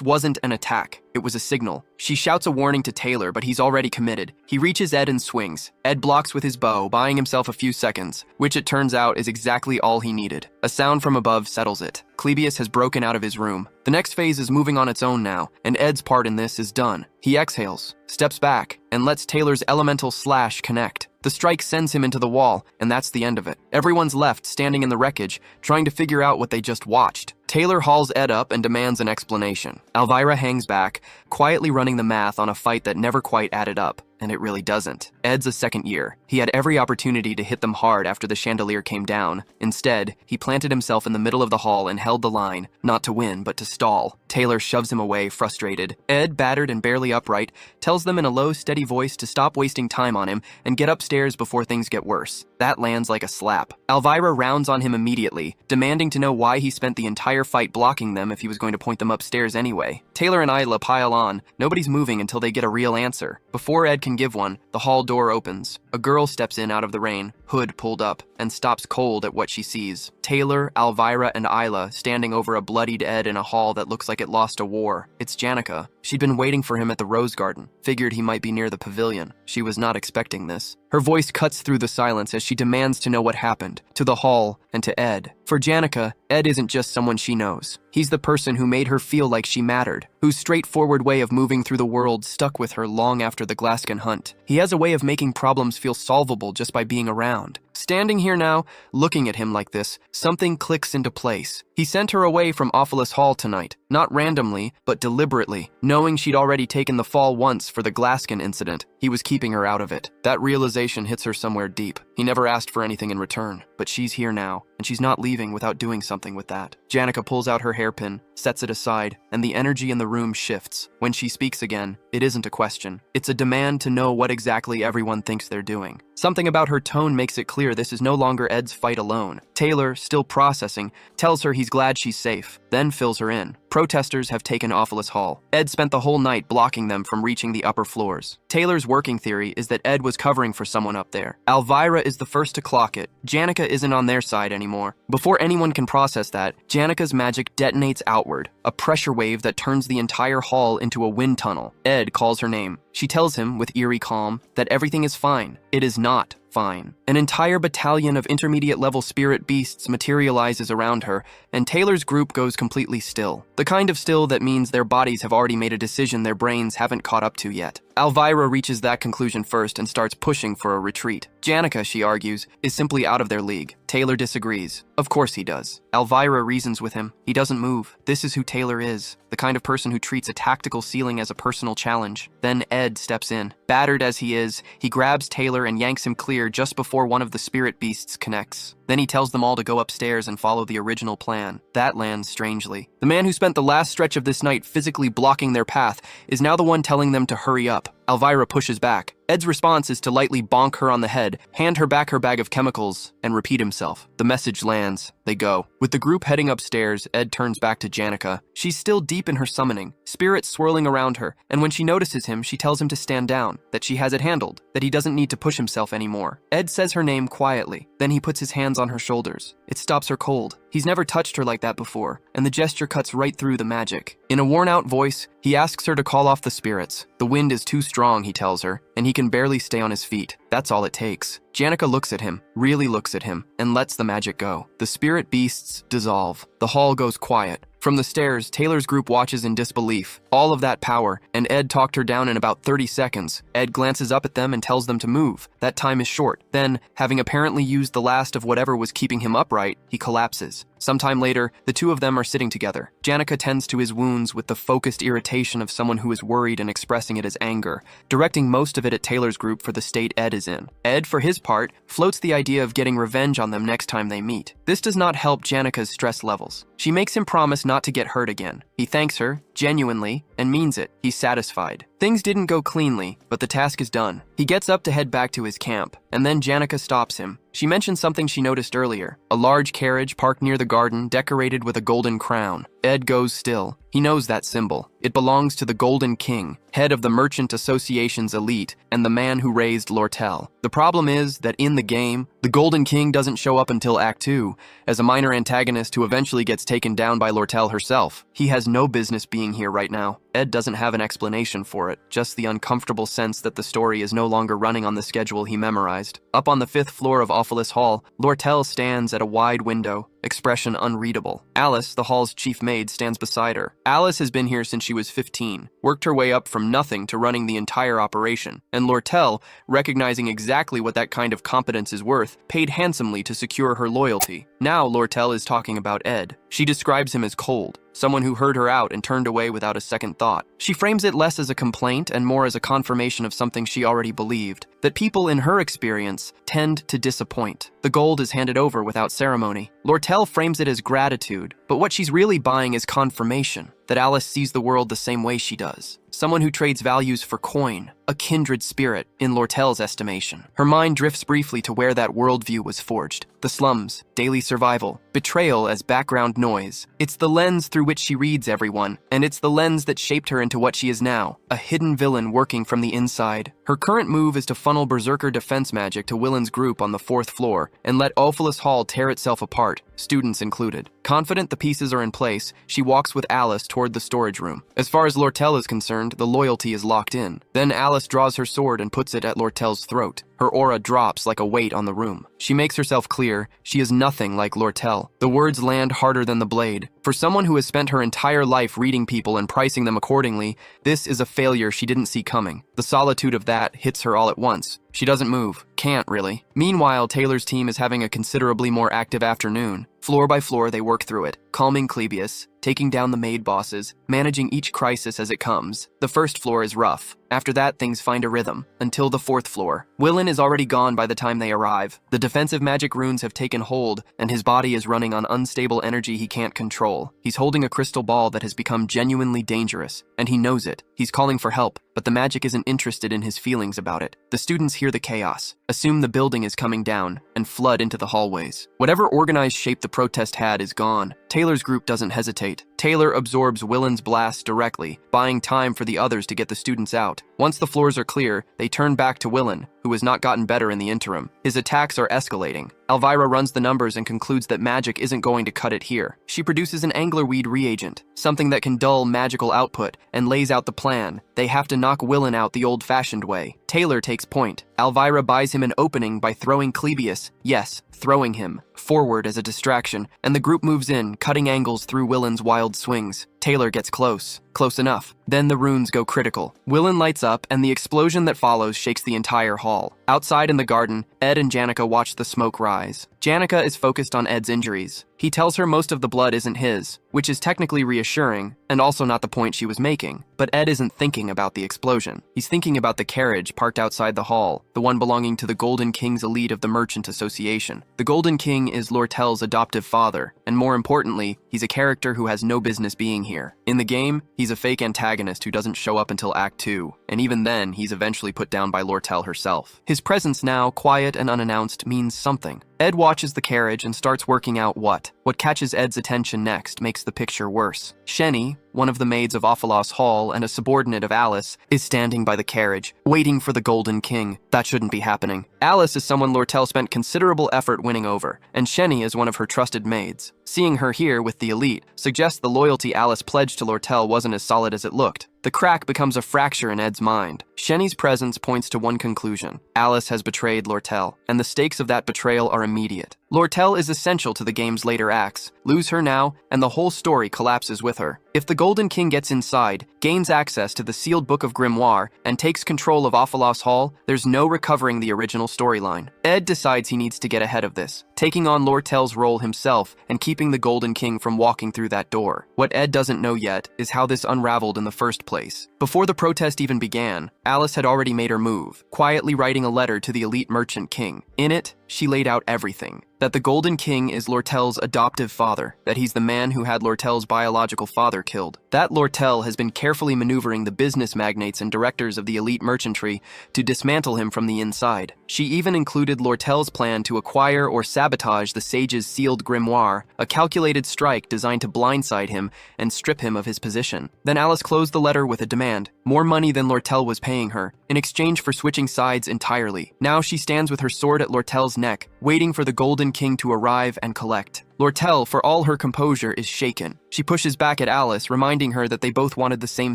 wasn't an attack. It was a signal. She shouts a warning to Taylor, but he's already committed. He reaches Ed and swings. Ed blocks with his bow, buying himself a few seconds, which it turns out is exactly all he needed. A sound from above settles it. Clebius has broken out of his room. The next phase is moving on its own now, and Ed's part in this is done. He exhales, steps back, and lets Taylor's elemental slash connect. The strike sends him into the wall, and that's the end of it. Everyone's left standing in the wreckage, trying to figure out what they just watched. Taylor hauls Ed up and demands an explanation. Elvira hangs back, quietly running the math on a fight that never quite added up, and it really doesn't. Ed's a second year. He had every opportunity to hit them hard after the chandelier came down. Instead, he planted himself in the middle of the hall and held the line, not to win, but to stall. Taylor shoves him away, frustrated. Ed, battered and barely upright, tells them in a low, steady voice to stop wasting time on him and get upstairs before things get worse. That lands like a slap. Elvira rounds on him immediately, demanding to know why he spent the entire fight blocking them if he was going to point them upstairs anyway. Taylor and Ayla pile on. Nobody's moving until they get a real answer. Before Ed can give one, the hall door opens. A girl steps in out of the rain, hood pulled up, and stops cold at what she sees. Taylor, Elvira, and Ayla standing over a bloodied Ed in a hall that looks like it lost a war. It's Janica. She'd been waiting for him at the Rose Garden, figured he might be near the pavilion. She was not expecting this. Her voice cuts through the silence as she demands to know what happened, to the hall and to Ed. For Janica, Ed isn't just someone she knows. He's the person who made her feel like she mattered, whose straightforward way of moving through the world stuck with her long after the Glaskin hunt. He has a way of making problems feel solvable just by being around. Standing here now, looking at him like this, something clicks into place. He sent her away from Ophelis Hall tonight, not randomly, but deliberately, knowing she'd already taken the fall once for the Glaskin incident. He was keeping her out of it. That realization hits her somewhere deep. He never asked for anything in return, but she's here now, and she's not leaving without doing something with that. Janica pulls out her hair hairpin, sets it aside, and the energy in the room shifts. When she speaks again, it isn't a question. It's a demand to know what exactly everyone thinks they're doing. Something about her tone makes it clear this is no longer Ed's fight alone. Taylor, still processing, tells her he's glad she's safe, then fills her in. Protesters have taken Ophilus Hall. Ed spent the whole night blocking them from reaching the upper floors. Taylor's working theory is that Ed was covering for someone up there. Elvira is the first to clock it. Janica isn't on their side anymore. Before anyone can process that, Janica's magic detonates outward, a pressure wave that turns the entire hall into a wind tunnel. Ed calls her name. She tells him, with eerie calm, that everything is fine. It is not fine. An entire battalion of intermediate-level spirit beasts materializes around her, and Taylor's group goes completely still. The kind of still that means their bodies have already made a decision their brains haven't caught up to yet. Elvira reaches that conclusion first and starts pushing for a retreat. Janica, she argues, is simply out of their league. Taylor disagrees. Of course he does. Elvira reasons with him. He doesn't move. This is who Taylor is, the kind of person who treats a tactical ceiling as a personal challenge. Then Ed steps in. Battered as he is, he grabs Taylor and yanks him clear just before one of the spirit beasts connects. Then he tells them all to go upstairs and follow the original plan. That lands strangely. The man who spent the last stretch of this night physically blocking their path is now the one telling them to hurry up. Elvira pushes back. Ed's response is to lightly bonk her on the head, hand her back her bag of chemicals, and repeat himself. The message lands. They go. With the group heading upstairs, Ed turns back to Janica. She's still deep in her summoning, spirits swirling around her, and when she notices him, she tells him to stand down, that she has it handled, that he doesn't need to push himself anymore. Ed says her name quietly, then he puts his hands on her shoulders. It stops her cold. He's never touched her like that before, and the gesture cuts right through the magic. In a worn-out voice, he asks her to call off the spirits. The wind is too strong, he tells her, and he can barely stay on his feet. That's all it takes. Janica looks at him, really looks at him, and lets the magic go. The spirit beasts dissolve. The hall goes quiet. From the stairs, Taylor's group watches in disbelief. All of that power, and Ed talked her down in about 30 seconds. Ed glances up at them and tells them to move. That time is short. Then, having apparently used the last of whatever was keeping him upright, he collapses. Sometime later, the two of them are sitting together. Janica tends to his wounds with the focused irritation of someone who is worried and expressing it as anger, directing most of it at Taylor's group for the state Ed is in. Ed, for his part, floats the idea of getting revenge on them next time they meet. This does not help Janica's stress levels. She makes him promise not to get hurt again. He thanks her, genuinely, and means it. He's satisfied. Things didn't go cleanly, but the task is done. He gets up to head back to his camp, and then Janica stops him. She mentions something she noticed earlier, a large carriage parked near the garden decorated with a golden crown. Ed goes still. He knows that symbol. It belongs to the Golden King, head of the Merchant Association's elite, and the man who raised Lortel. The problem is that in the game, the Golden King doesn't show up until Act 2, as a minor antagonist who eventually gets taken down by Lortel herself. He has no business being here right now. Ed doesn't have an explanation for it, just the uncomfortable sense that the story is no longer running on the schedule he memorized. Up on the 5th floor of Ophilus Hall, Lortel stands at a wide window, expression unreadable. Alice, the hall's chief maid, stands beside her. Alice has been here since she was 15, worked her way up from nothing to running the entire operation, and Lortel, recognizing exactly what that kind of competence is worth, paid handsomely to secure her loyalty. Now Lortel is talking about Ed. She describes him as cold, someone who heard her out and turned away without a second thought. She frames it less as a complaint and more as a confirmation of something she already believed, that people in her experience tend to disappoint. The gold is handed over without ceremony. Lortel frames it as gratitude, but what she's really buying is confirmation that Alice sees the world the same way she does. Someone who trades values for coin, a kindred spirit, in Lortel's estimation. Her mind drifts briefly to where that worldview was forged. The slums, daily survival, betrayal as background noise. It's the lens through which she reads everyone, and it's the lens that shaped her into what she is now, a hidden villain working from the inside. Her current move is to funnel Berserker defense magic to Willen's group on the 4th floor and let Ophilus Hall tear itself apart, students included. Confident the pieces are in place, she walks with Alice toward the storage room. As far as Lortel is concerned, the loyalty is locked in. Then Alice draws her sword and puts it at Lortel's throat. Her aura drops like a weight on the room. She makes herself clear, she is nothing like Lortel. The words land harder than the blade. For someone who has spent her entire life reading people and pricing them accordingly, this is a failure she didn't see coming. The solitude of that hits her all at once. She doesn't move. Can't, really. Meanwhile, Taylor's team is having a considerably more active afternoon. Floor by floor, they work through it. calming Clebius, taking down the maid bosses, managing each crisis as it comes. The first floor is rough. After that, things find a rhythm, until the fourth floor. Willen is already gone by the time they arrive. The defensive magic runes have taken hold, and his body is running on unstable energy he can't control. He's holding a crystal ball that has become genuinely dangerous, and he knows it. He's calling for help, but the magic isn't interested in his feelings about it. The students hear the chaos, assume the building is coming down, and flood into the hallways. Whatever organized shape the protest had is gone. Taylor's group doesn't hesitate. Taylor absorbs Willen's blast directly, buying time for the others to get the students out. Once the floors are clear, they turn back to Willen, who has not gotten better in the interim. His attacks are escalating. Elvira runs the numbers and concludes that magic isn't going to cut it here. She produces an anglerweed reagent, something that can dull magical output, and lays out the plan. They have to knock Willen out the old-fashioned way. Taylor takes point. Elvira buys him an opening by throwing Clebius, yes, throwing him, forward as a distraction, and the group moves in, cutting angles through Willen's wild swings. Taylor gets close enough. Then the runes go critical. Willen lights up, and the explosion that follows shakes the entire hall. Outside in the garden, Ed and Janica watch the smoke rise. Janica is focused on Ed's injuries. He tells her most of the blood isn't his, which is technically reassuring, and also not the point she was making. But Ed isn't thinking about the explosion. He's thinking about the carriage parked outside the hall, the one belonging to the Golden King's elite of the Merchant Association. The Golden King is Lortel's adoptive father, and more importantly, he's a character who has no business being here. In the game, he's a fake antagonist who doesn't show up until Act 2, and even then, he's eventually put down by Lortel herself. His presence now, quiet and unannounced, means something. Ed watches the carriage and starts working out what catches Ed's attention next makes the picture worse. Shenny, one of the maids of Ophalos Hall and a subordinate of Alice, is standing by the carriage, waiting for the Golden King. That shouldn't be happening. Alice is someone Lortel spent considerable effort winning over, and Shenny is one of her trusted maids. Seeing her here with the elite suggests the loyalty Alice pledged to Lortel wasn't as solid as it looked. The crack becomes a fracture in Ed's mind. Shenny's presence points to one conclusion. Alice has betrayed Lortel, and the stakes of that betrayal are immediate. Lortel is essential to the game's later acts. Lose her now, and the whole story collapses with her. If the Golden King gets inside, gains access to the sealed Book of Grimoire, and takes control of Ophalos Hall, there's no recovering the original storyline. Ed decides he needs to get ahead of this, taking on Lortel's role himself and keeping the Golden King from walking through that door. What Ed doesn't know yet is how this unraveled in the first place. Before the protest even began, Alice had already made her move, quietly writing a letter to the elite merchant king. In it, she laid out everything. That the Golden King is Lortel's adoptive father, that he's the man who had Lortel's biological father killed. That Lortel has been carefully maneuvering the business magnates and directors of the elite merchantry to dismantle him from the inside. She even included Lortel's plan to acquire or sabotage the sage's sealed grimoire, a calculated strike designed to blindside him and strip him of his position. Then Alice closed the letter with a demand, more money than Lortel was paying her, in exchange for switching sides entirely. Now she stands with her sword at Lortel's neck, waiting for the Golden King to arrive and collect. Lortel, for all her composure, is shaken. She pushes back at Alice, reminding her that they both wanted the same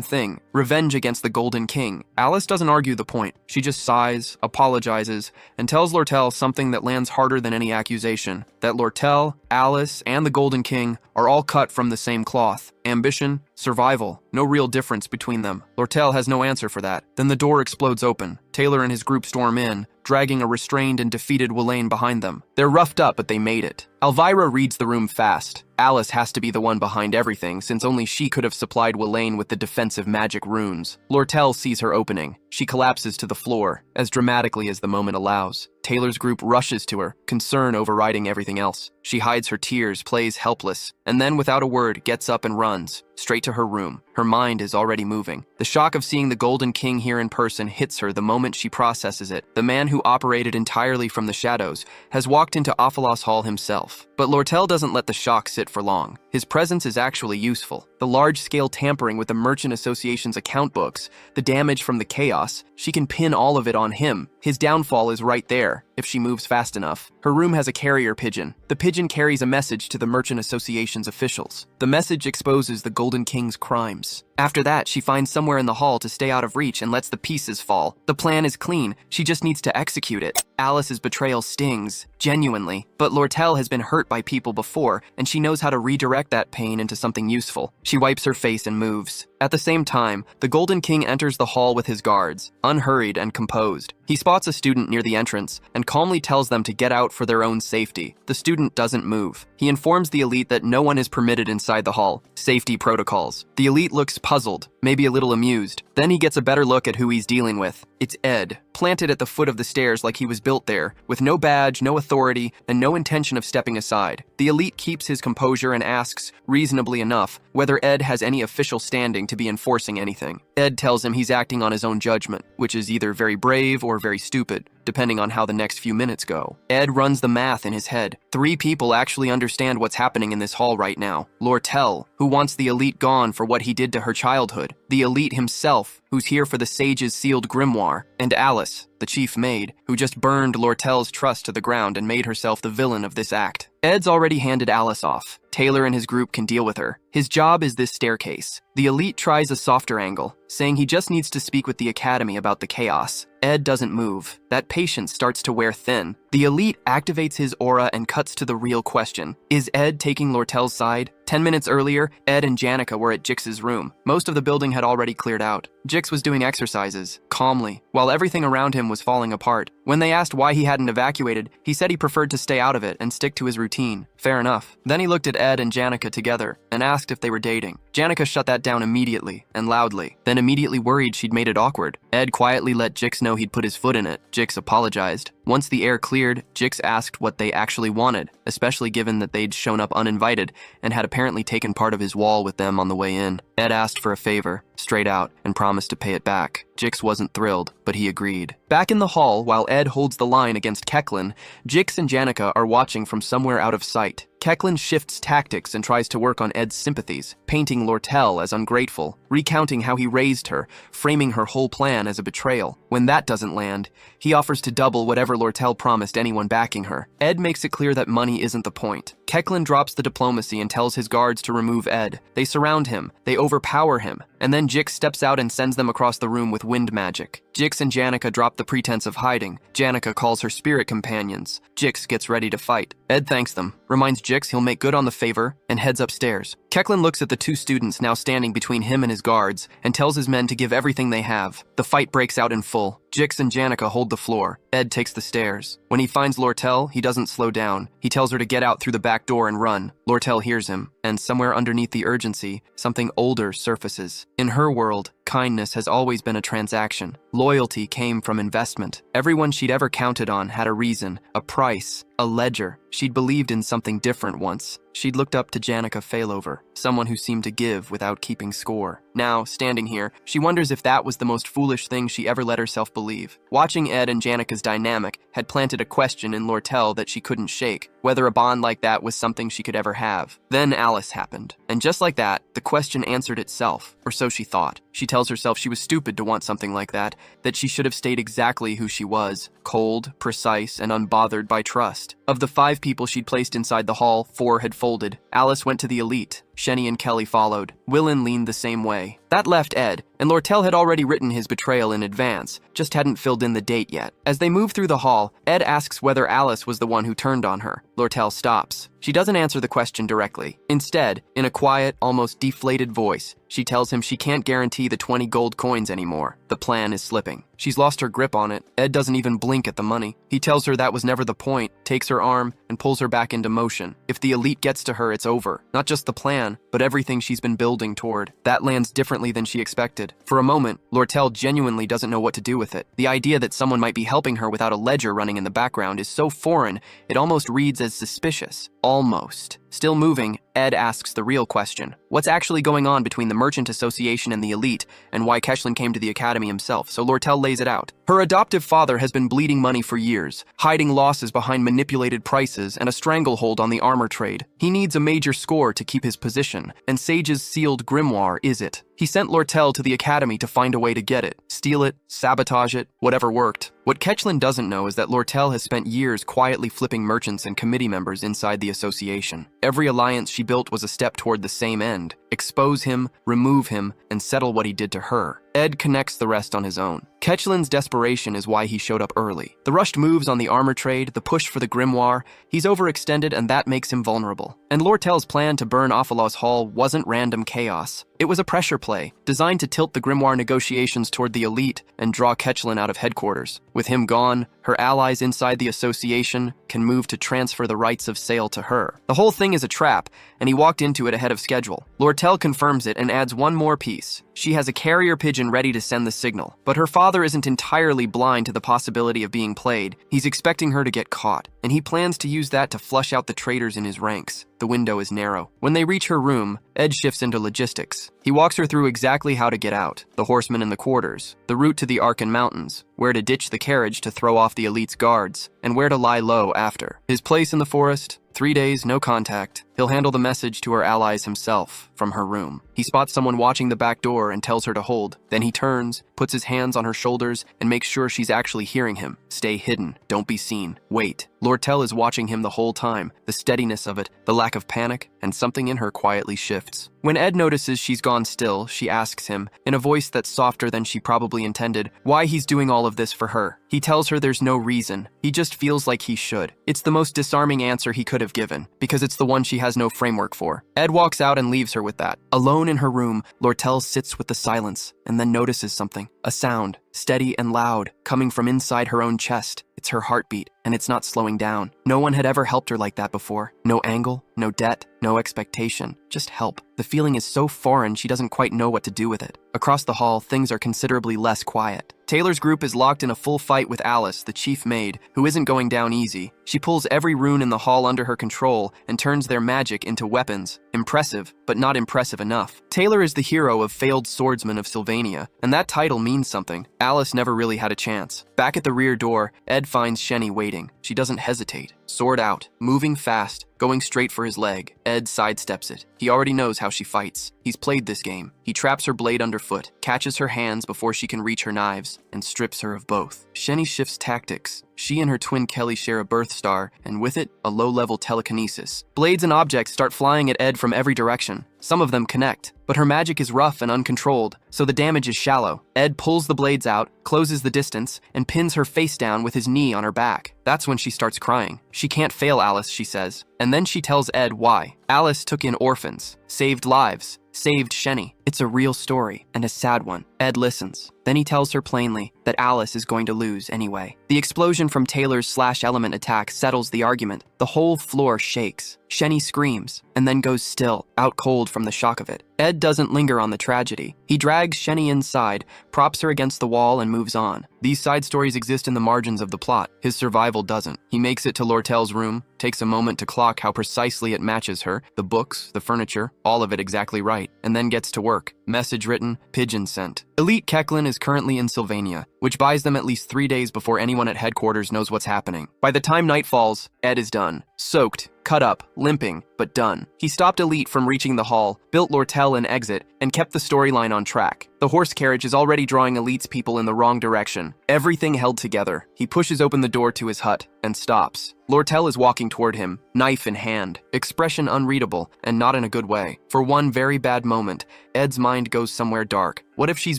thing, revenge against the Golden King. Alice doesn't argue the point. She just sighs, apologizes, and tells Lortel something that lands harder than any accusation, that Lortel, Alice, and the Golden King are all cut from the same cloth. Ambition, survival, no real difference between them. Lortel has no answer for that. Then the door explodes open. Taylor and his group storm in, dragging a restrained and defeated Willen behind them. They're roughed up, but they made it. Elvira reads the room fast. Alice has to be the one behind everything, since only she could have supplied Willen with the defensive magic runes. Lortel sees her opening. She collapses to the floor, as dramatically as the moment allows. Taylor's group rushes to her, concern overriding everything else. She hides her tears, plays helpless, and then without a word gets up and runs, straight to her room. Her mind is already moving. The shock of seeing the Golden King here in person hits her the moment she processes it. The man who operated entirely from the shadows has walked into Ophalos Hall himself. But Lortel doesn't let the shock sit for long. His presence is actually useful. The large-scale tampering with the Merchant Association's account books, the damage from the chaos, she can pin all of it on him. His downfall is right there, if she moves fast enough. Her room has a carrier pigeon. The pigeon carries a message to the Merchant Association's officials. The message exposes the Golden King's crimes. After that, she finds somewhere in the hall to stay out of reach and lets the pieces fall. The plan is clean. She just needs to execute it. Alice's betrayal stings, genuinely. But Lortel has been hurt by people before, and she knows how to redirect that pain into something useful. She wipes her face and moves. At the same time, the Golden King enters the hall with his guards, unhurried and composed. He spots a student near the entrance and calmly tells them to get out for their own safety. The student doesn't move. He informs the elite that no one is permitted inside the hall. Safety protocols. The elite looks puzzled, maybe a little amused. Then he gets a better look at who he's dealing with. It's Ed, planted at the foot of the stairs like he was built there, with no badge, no authority, and no intention of stepping aside. The elite keeps his composure and asks, reasonably enough, whether Ed has any official standing to be enforcing anything. Ed tells him he's acting on his own judgment, which is either very brave or very stupid, depending on how the next few minutes go. Ed runs the math in his head. 3 people actually understand what's happening in this hall right now. Lortel, who wants the elite gone for what he did to her childhood. The elite himself, who's here for the sage's sealed grimoire. And Alice, the chief maid, who just burned Lortel's trust to the ground and made herself the villain of this act. Ed's already handed Alice off. Taylor and his group can deal with her. His job is this staircase. The elite tries a softer angle, saying he just needs to speak with the academy about the chaos. Ed doesn't move. That patience starts to wear thin. The elite activates his aura and cuts to the real question. Is Ed taking Lortel's side? 10 minutes earlier, Ed and Janica were at Jix's room. Most of the building had already cleared out. Jix was doing exercises, calmly, while everything around him was falling apart. When they asked why he hadn't evacuated, he said he preferred to stay out of it and stick to his routine. Fair enough. Then he looked at Ed and Janica together and asked if they were dating. Janica shut that down immediately and loudly, then immediately worried she'd made it awkward. Ed quietly let Jix know he'd put his foot in it. Jix apologized. Once the air cleared, Jix asked what they actually wanted, especially given that they'd shown up uninvited and had apparently taken part of his wall with them on the way in. Ed asked for a favor, straight out, and promised to pay it back. Jix wasn't thrilled, but he agreed. Back in the hall, while Ed holds the line against Kechlin, Jix and Janica are watching from somewhere out of sight. Kechlin shifts tactics and tries to work on Ed's sympathies, painting Lortel as ungrateful, recounting how he raised her, framing her whole plan as a betrayal. When that doesn't land, he offers to double whatever Lortel promised anyone backing her. Ed makes it clear that money isn't the point. Kechlin drops the diplomacy and tells his guards to remove Ed. They surround him, they overpower him, and then Jix steps out and sends them across the room with wind magic. Jix and Janica drop the pretense of hiding. Janica calls her spirit companions. Jix gets ready to fight. Ed thanks them, reminds Jix he'll make good on the favor, and heads upstairs. Kechlin looks at the 2 students now standing between him and his guards and tells his men to give everything they have. The fight breaks out in full. Jix and Janica hold the floor. Ed takes the stairs. When he finds Lortel, he doesn't slow down. He tells her to get out through the back door and run. Lortel hears him, and somewhere underneath the urgency, something older surfaces. In her world, kindness has always been a transaction. Loyalty came from investment. Everyone she'd ever counted on had a reason, a price, a ledger. She'd believed in something different once. She'd looked up to Janica Failover, someone who seemed to give without keeping score. Now, standing here, she wonders if that was the most foolish thing she ever let herself believe. Watching Ed and Janica's dynamic had planted a question in Lortel that she couldn't shake, whether a bond like that was something she could ever have. Then Alice happened. And just like that, the question answered itself, or so she thought. She tells herself she was stupid to want something like that she should have stayed exactly who she was, cold, precise, and unbothered by trust. Of the 5 people she'd placed inside the hall, 4 had folded. Alice went to the elite. Shenny and Kelly followed. Willen leaned the same way. That left Ed, and Lortel had already written his betrayal in advance, just hadn't filled in the date yet. As they move through the hall, Ed asks whether Alice was the one who turned on her. Lortel stops. She doesn't answer the question directly. Instead, in a quiet, almost deflated voice, she tells him she can't guarantee the 20 gold coins anymore. The plan is slipping. She's lost her grip on it. Ed doesn't even blink at the money. He tells her that was never the point, takes her arm, and pulls her back into motion. If the elite gets to her, it's over. Not just the plan, but everything she's been building toward. That lands differently than she expected. For a moment, Lortel genuinely doesn't know what to do with it. The idea that someone might be helping her without a ledger running in the background is so foreign, it almost reads as suspicious. Almost. Still moving, Ed asks the real question. What's actually going on between the Merchant Association and the elite, and why Kechlin came to the academy himself, so Lortel lays it out. Her adoptive father has been bleeding money for years, hiding losses behind manipulated prices and a stranglehold on the armor trade. He needs a major score to keep his position, and Sage's sealed grimoire is it. He sent Lortel to the academy to find a way to get it, steal it, sabotage it, whatever worked. What Kechlin doesn't know is that Lortel has spent years quietly flipping merchants and committee members inside the association. Every alliance she built was a step toward the same end: expose him, remove him, and settle what he did to her. Ed connects the rest on his own. Ketchlin's desperation is why he showed up early. The rushed moves on the armor trade, the push for the grimoire, he's overextended and that makes him vulnerable. And Lortel's plan to burn Ophalos Hall wasn't random chaos. It was a pressure play, designed to tilt the grimoire negotiations toward the elite and draw Ketchlin out of headquarters. With him gone, her allies inside the association can move to transfer the rights of sale to her. The whole thing is a trap, and he walked into it ahead of schedule. Lortel confirms it and adds one more piece. She has a carrier pigeon ready to send the signal, but her father isn't entirely blind to the possibility of being played. He's expecting her to get caught, and he plans to use that to flush out the traitors in his ranks. The window is narrow. When they reach her room, Ed shifts into logistics. He walks her through exactly how to get out, the horsemen in the quarters, the route to the Arkan Mountains, where to ditch the carriage to throw off the elite's guards, and where to lie low after. His place in the forest, 3 days, no contact. He'll handle the message to her allies himself, from her room. He spots someone watching the back door and tells her to hold. Then he turns, puts his hands on her shoulders, and makes sure she's actually hearing him. Stay hidden. Don't be seen. Wait. Lortel is watching him the whole time. The steadiness of it, the lack of panic, and something in her quietly shifts. When Ed notices she's gone still, she asks him, in a voice that's softer than she probably intended, why he's doing all of this for her. He tells her there's no reason. He just feels like he should. It's the most disarming answer he could have given, because it's the one she has no framework for. Ed walks out and leaves her with that. Alone in her room, Lortel sits with the silence, and then notices something. A sound, steady and loud, coming from inside her own chest. It's her heartbeat, and it's not slowing down. No one had ever helped her like that before. No angle, no debt, no expectation, just help. The feeling is so foreign she doesn't quite know what to do with it. Across the hall, things are considerably less quiet. Taylor's group is locked in a full fight with Alice, the chief maid, who isn't going down easy. She pulls every rune in the hall under her control and turns their magic into weapons. Impressive, but not impressive enough. Taylor is the hero of failed swordsmen of Sylvania, and that title means something. Alice never really had a chance. Back at the rear door, Ed finds Shenny waiting. She doesn't hesitate. Sword out, moving fast, going straight for his leg. Ed sidesteps it. He already knows how she fights. He's played this game. He traps her blade underfoot, catches her hands before she can reach her knives, and strips her of both. Shenny shifts tactics. She and her twin Kelly share a birth star, and with it, a low-level telekinesis. Blades and objects start flying at Ed from every direction. Some of them connect, but her magic is rough and uncontrolled, so the damage is shallow. Ed pulls the blades out, closes the distance, and pins her face down with his knee on her back. That's when she starts crying. She can't fail Alice, she says. And then she tells Ed why. Alice took in orphans, saved lives, saved Shenny. It's a real story, and a sad one. Ed listens. Then he tells her plainly that Alice is going to lose anyway. The explosion from Taylor's slash-element attack settles the argument. The whole floor shakes. Shenny screams, and then goes still, out cold from the shock of it. Ed doesn't linger on the tragedy. He drags Shenny inside, props her against the wall, and moves on. These side stories exist in the margins of the plot. His survival doesn't. He makes it to Lortel's room, takes a moment to clock how precisely it matches her, the books, the furniture, all of it exactly right, and then gets to work. Message written, pigeon sent. Elite Kechlin is currently in Sylvania, which buys them at least 3 days before anyone at headquarters knows what's happening. By the time night falls, Ed is done. Soaked, cut up, limping, but done. He stopped Elite from reaching the hall, built Lortel an exit, and kept the storyline on track. The horse carriage is already drawing Elite's people in the wrong direction. Everything held together. He pushes open the door to his hut and stops. Lortel is walking toward him, knife in hand, expression unreadable, and not in a good way. For one very bad moment, Ed's mind goes somewhere dark. What if she's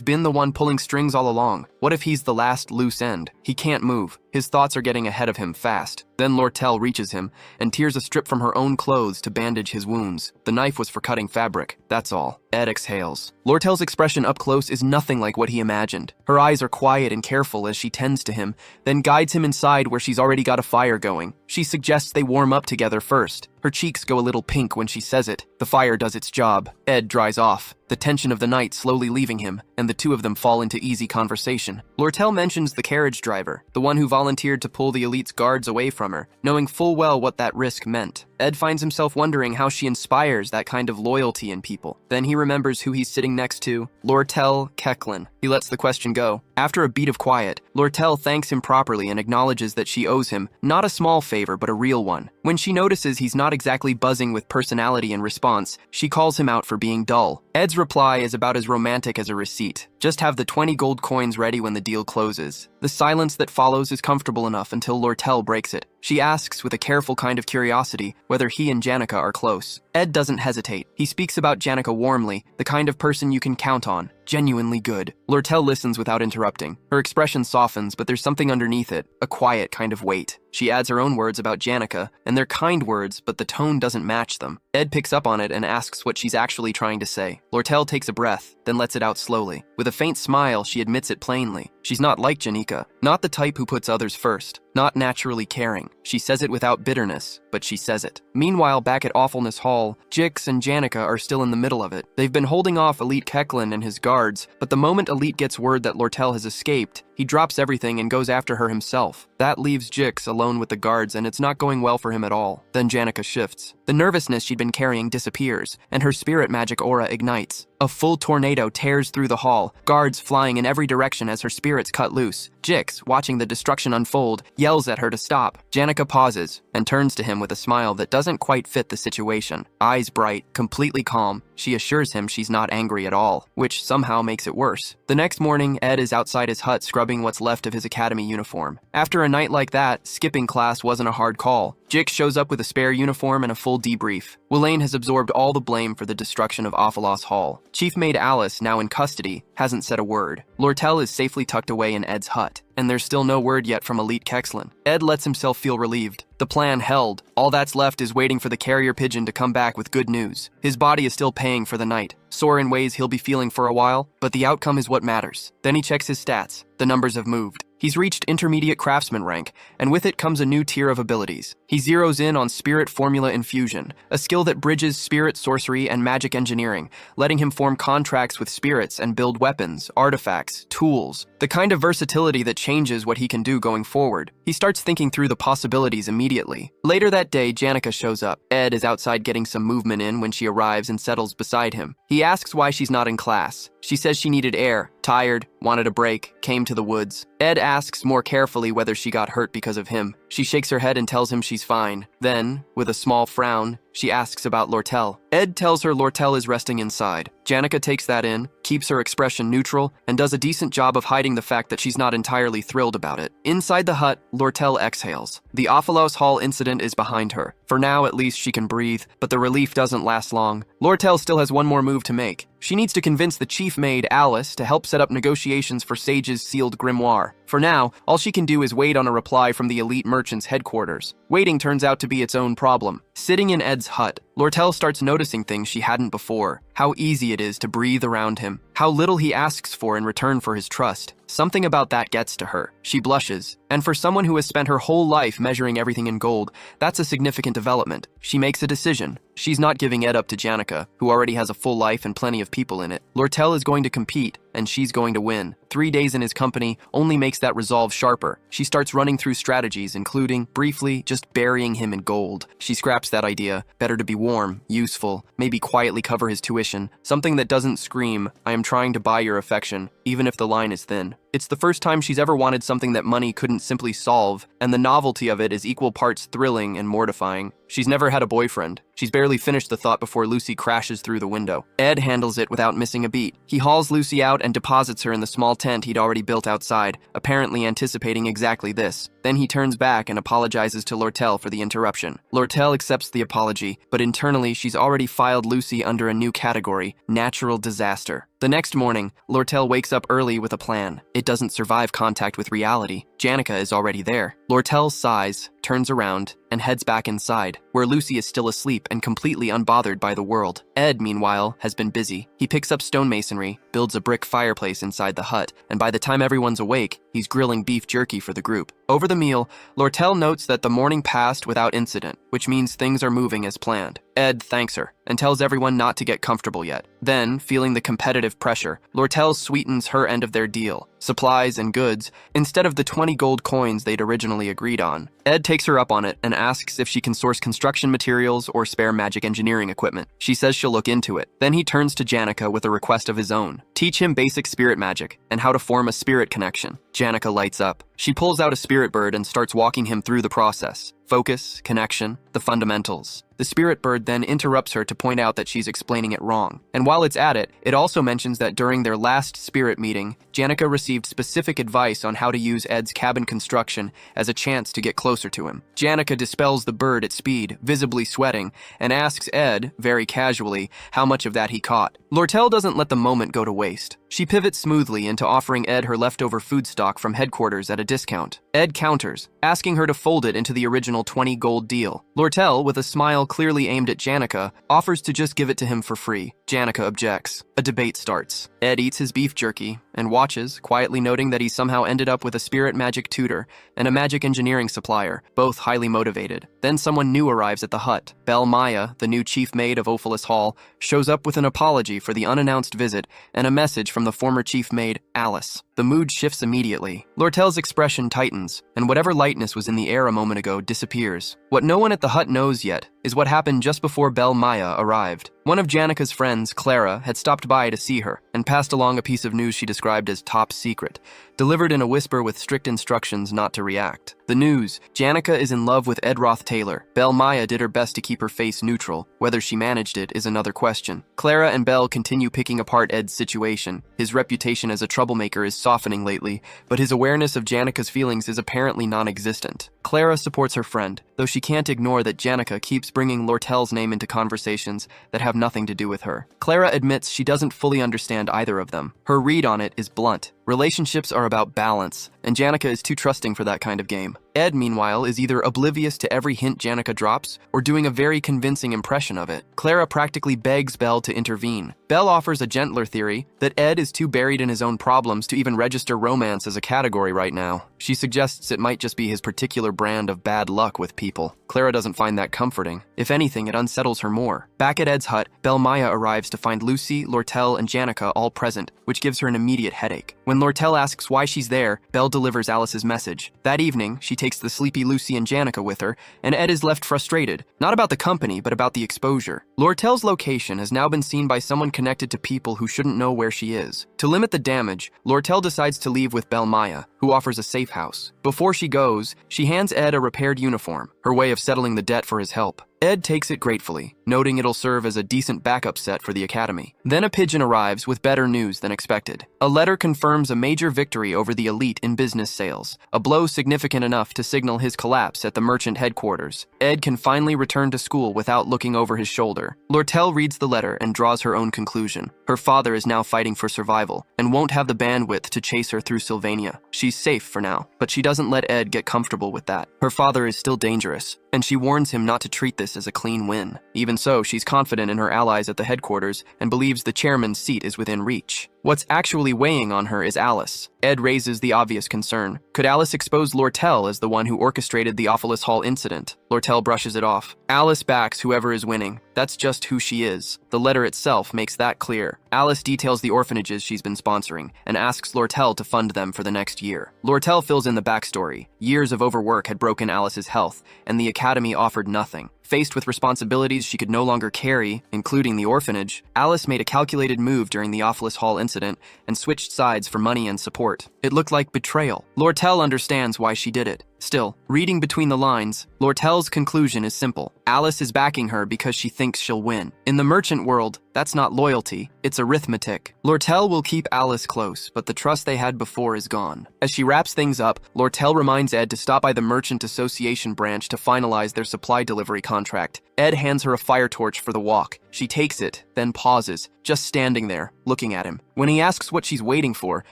been the one pulling strings all along? What if he's the last loose end? He can't move. His thoughts are getting ahead of him fast. Then Lortel reaches him and tears a strip from her own clothes to bandage his wounds. The knife was for cutting fabric, that's all. Ed exhales. Lortel's expression up close is nothing like what he imagined. Her eyes are quiet and careful as she tends to him, then guides him inside where she's already got a fire going. She suggests they warm up together first. Her cheeks go a little pink when she says it. The fire does its job. Ed dries off, the tension of the night slowly leaving him, and the two of them fall into easy conversation. Lortel mentions the carriage driver, the one who volunteered to pull the elite's guards away from her, knowing full well what that risk meant. Ed finds himself wondering how she inspires that kind of loyalty in people. Then he remembers who he's sitting next to, Lortel Kechlin. He lets the question go. After a beat of quiet, Lortel thanks him properly and acknowledges that she owes him not a small favor but a real one. When she notices he's not exactly buzzing with personality in response, she calls him out for being dull. Ed's reply is about as romantic as a receipt. Just have the 20 gold coins ready when the deal closes. The silence that follows is comfortable enough until Lortel breaks it. She asks with a careful kind of curiosity whether he and Janica are close. Ed doesn't hesitate. He speaks about Janica warmly, the kind of person you can count on. Genuinely good. Lortel listens without interrupting. Her expression softens, but there's something underneath it, a quiet kind of weight. She adds her own words about Janica, and they're kind words, but the tone doesn't match them. Ed picks up on it and asks what she's actually trying to say. Lortel takes a breath, then lets it out slowly. With a faint smile, she admits it plainly. She's not like Janica, not the type who puts others first, not naturally caring. She says it without bitterness, but she says it. Meanwhile, back at Awfulness Hall, Jix and Janica are still in the middle of it. They've been holding off Elite Kecklin and his guards, but the moment Elite gets word that Lortel has escaped, he drops everything and goes after her himself. That leaves Jix alone with the guards, and it's not going well for him at all. Then Janica shifts. The nervousness she'd been carrying disappears, and her spirit magic aura ignites. A full tornado tears through the hall, guards flying in every direction as her spirits cut loose. Jix, watching the destruction unfold, yells at her to stop. Janica pauses and turns to him with a smile that doesn't quite fit the situation. Eyes bright, completely calm, she assures him she's not angry at all, which somehow makes it worse. The next morning, Ed is outside his hut scrubbing what's left of his academy uniform. After a night like that, skipping class wasn't a hard call. Jix shows up with a spare uniform and a full debrief. Willain has absorbed all the blame for the destruction of Awfulness Hall. Chief Maid Alice, now in custody, hasn't said a word. Lortel is safely tucked away in Ed's hut, and there's still no word yet from Elite Kexlin. Ed lets himself feel relieved. The plan held. All that's left is waiting for the carrier pigeon to come back with good news. His body is still paying for the night, sore in ways he'll be feeling for a while, but the outcome is what matters. Then he checks his stats. The numbers have moved. He's reached intermediate craftsman rank, and with it comes a new tier of abilities. He zeroes in on Spirit Formula Infusion, a skill that bridges spirit sorcery and magic engineering, letting him form contracts with spirits and build weapons, artifacts, tools, the kind of versatility that changes what he can do going forward. He starts thinking through the possibilities immediately. Later that day, Janica shows up. Ed is outside getting some movement in when she arrives and settles beside him. He asks why she's not in class. She says she needed air, tired, wanted a break, came to the woods. Ed asks more carefully whether she got hurt because of him. She shakes her head and tells him she's fine. Then, with a small frown, she asks about Lortel. Ed tells her Lortel is resting inside. Janica takes that in, keeps her expression neutral, and does a decent job of hiding the fact that she's not entirely thrilled about it. Inside the hut, Lortel exhales. The Awfulness Hall incident is behind her. For now, at least she can breathe, but the relief doesn't last long. Lortel still has one more move to make. She needs to convince the chief maid, Alice, to help set up negotiations for Sage's sealed grimoire. For now, all she can do is wait on a reply from the elite merchant's headquarters. Waiting turns out to be its own problem. Sitting in Ed's hut, Lortel starts noticing things she hadn't before. How easy it is to breathe around him. How little he asks for in return for his trust. Something about that gets to her. She blushes, and for someone who has spent her whole life measuring everything in gold, that's a significant development. She makes a decision. She's not giving Ed up to Janica, who already has a full life and plenty of people in it. Lortel is going to compete, and she's going to win. 3 days in his company only makes that resolve sharper. She starts running through strategies, including, briefly, just burying him in gold. She scraps that idea. Better to be warm, useful, maybe quietly cover his tuition. Something that doesn't scream, I am trying to buy your affection, even if the line is thin. It's the first time she's ever wanted something that money couldn't simply solve, and the novelty of it is equal parts thrilling and mortifying. She's never had a boyfriend. She's barely finished the thought before Lucy crashes through the window. Ed handles it without missing a beat. He hauls Lucy out and deposits her in the small tent he'd already built outside, apparently anticipating exactly this. Then he turns back and apologizes to Lortel for the interruption. Lortel accepts the apology, but internally she's already filed Lucy under a new category, natural disaster. The next morning, Lortel wakes up early with a plan. It doesn't survive contact with reality. Janica is already there. Lortel sighs, turns around, and heads back inside, where Lucy is still asleep and completely unbothered by the world. Ed, meanwhile, has been busy. He picks up stonemasonry, builds a brick fireplace inside the hut, and by the time everyone's awake, he's grilling beef jerky for the group. Over the meal, Lortel notes that the morning passed without incident, which means things are moving as planned. Ed thanks her and tells everyone not to get comfortable yet. Then, feeling the competitive pressure, Lortel sweetens her end of their deal, supplies and goods, instead of the 20 gold coins they'd originally agreed on. Ed takes her up on it and asks if she can source construction materials or spare magic engineering equipment. She says she'll look into it. Then he turns to Janica with a request of his own. Teach him basic spirit magic and how to form a spirit connection. Janica lights up. She pulls out a spirit bird and starts walking him through the process. Focus, connection, the fundamentals. The spirit bird then interrupts her to point out that she's explaining it wrong. And while it's at it, it also mentions that during their last spirit meeting, Janica received specific advice on how to use Ed's cabin construction as a chance to get closer to him. Janica dispels the bird at speed, visibly sweating, and asks Ed, very casually, how much of that he caught. Lortel doesn't let the moment go to waste. She pivots smoothly into offering Ed her leftover food stock from headquarters at a discount. Ed counters, asking her to fold it into the original 20 gold deal. Lortel, with a smile clearly aimed at Janica, offers to just give it to him for free. Janica objects. A debate starts. Ed eats his beef jerky and watches, quietly noting that he somehow ended up with a spirit magic tutor and a magic engineering supplier, both highly motivated. Then someone new arrives at the hut. Belle Maya, the new chief maid of Ophalis Hall, shows up with an apology for the unannounced visit and a message from the former chief maid, Alice. The mood shifts immediately. Lortel's expression tightens, and whatever lightness was in the air a moment ago disappears. What no one at the hut knows yet is what happened just before Belle Maya arrived. One of Janica's friends, Clara, had stopped by to see her and passed along a piece of news she described as top secret, delivered in a whisper with strict instructions not to react. The news: Janica is in love with Ed Roth Taylor. Belle Maya did her best to keep her face neutral. Whether she managed it is another question. Clara and Belle continue picking apart Ed's situation. His reputation as a troublemaker is softening lately, but his awareness of Janica's feelings is apparently non-existent. Clara supports her friend, though she can't ignore that Janica keeps bringing Lortel's name into conversations that have nothing to do with her. Clara admits she doesn't fully understand either of them. Her read on it is blunt. Relationships are about balance, and Janica is too trusting for that kind of game. Ed, meanwhile, is either oblivious to every hint Janica drops or doing a very convincing impression of it. Clara practically begs Belle to intervene. Belle offers a gentler theory that Ed is too buried in his own problems to even register romance as a category right now. She suggests it might just be his particular brand of bad luck with people. Clara doesn't find that comforting. If anything, it unsettles her more. Back at Ed's hut, Belle Maya arrives to find Lucy, Lortel, and Janica all present, which gives her an immediate headache. When Lortel asks why she's there, Belle delivers Alice's message. That evening, she takes the sleepy Lucy and Janica with her, and Ed is left frustrated, not about the company, but about the exposure. Lortel's location has now been seen by someone connected to people who shouldn't know where she is. To limit the damage, Lortel decides to leave with Belle Maya, who offers a safe house. Before she goes, she hands Ed a repaired uniform, her way of settling the debt for his help. Ed takes it gratefully, noting it'll serve as a decent backup set for the academy. Then a pigeon arrives with better news than expected. A letter confirms a major victory over the elite in business sales, a blow significant enough to signal his collapse at the merchant headquarters. Ed can finally return to school without looking over his shoulder. Lortel reads the letter and draws her own conclusion. Her father is now fighting for survival and won't have the bandwidth to chase her through Sylvania. She's safe for now, but she doesn't let Ed get comfortable with that. Her father is still dangerous, and she warns him not to treat this as a clean win. Even so, she's confident in her allies at the headquarters and believes the chairman's seat is within reach. What's actually weighing on her is Alice. Ed raises the obvious concern. Could Alice expose Lortel as the one who orchestrated the Ophalis Hall incident? Lortel brushes it off. Alice backs whoever is winning. That's just who she is. The letter itself makes that clear. Alice details the orphanages she's been sponsoring and asks Lortel to fund them for the next year. Lortel fills in the backstory. Years of overwork had broken Alice's health, and the academy offered nothing. Faced with responsibilities she could no longer carry, including the orphanage, Alice made a calculated move during the Ophalis Hall incident and switched sides for money and support. It looked like betrayal. Lortel understands why she did it. Still, reading between the lines, Lortel's conclusion is simple. Alice is backing her because she thinks she'll win. In the merchant world, that's not loyalty, it's arithmetic. Lortel will keep Alice close, but the trust they had before is gone. As she wraps things up, Lortel reminds Ed to stop by the Merchant Association branch to finalize their supply delivery contract. Ed hands her a fire torch for the walk. She takes it, then pauses, just standing there, looking at him. When he asks what she's waiting for,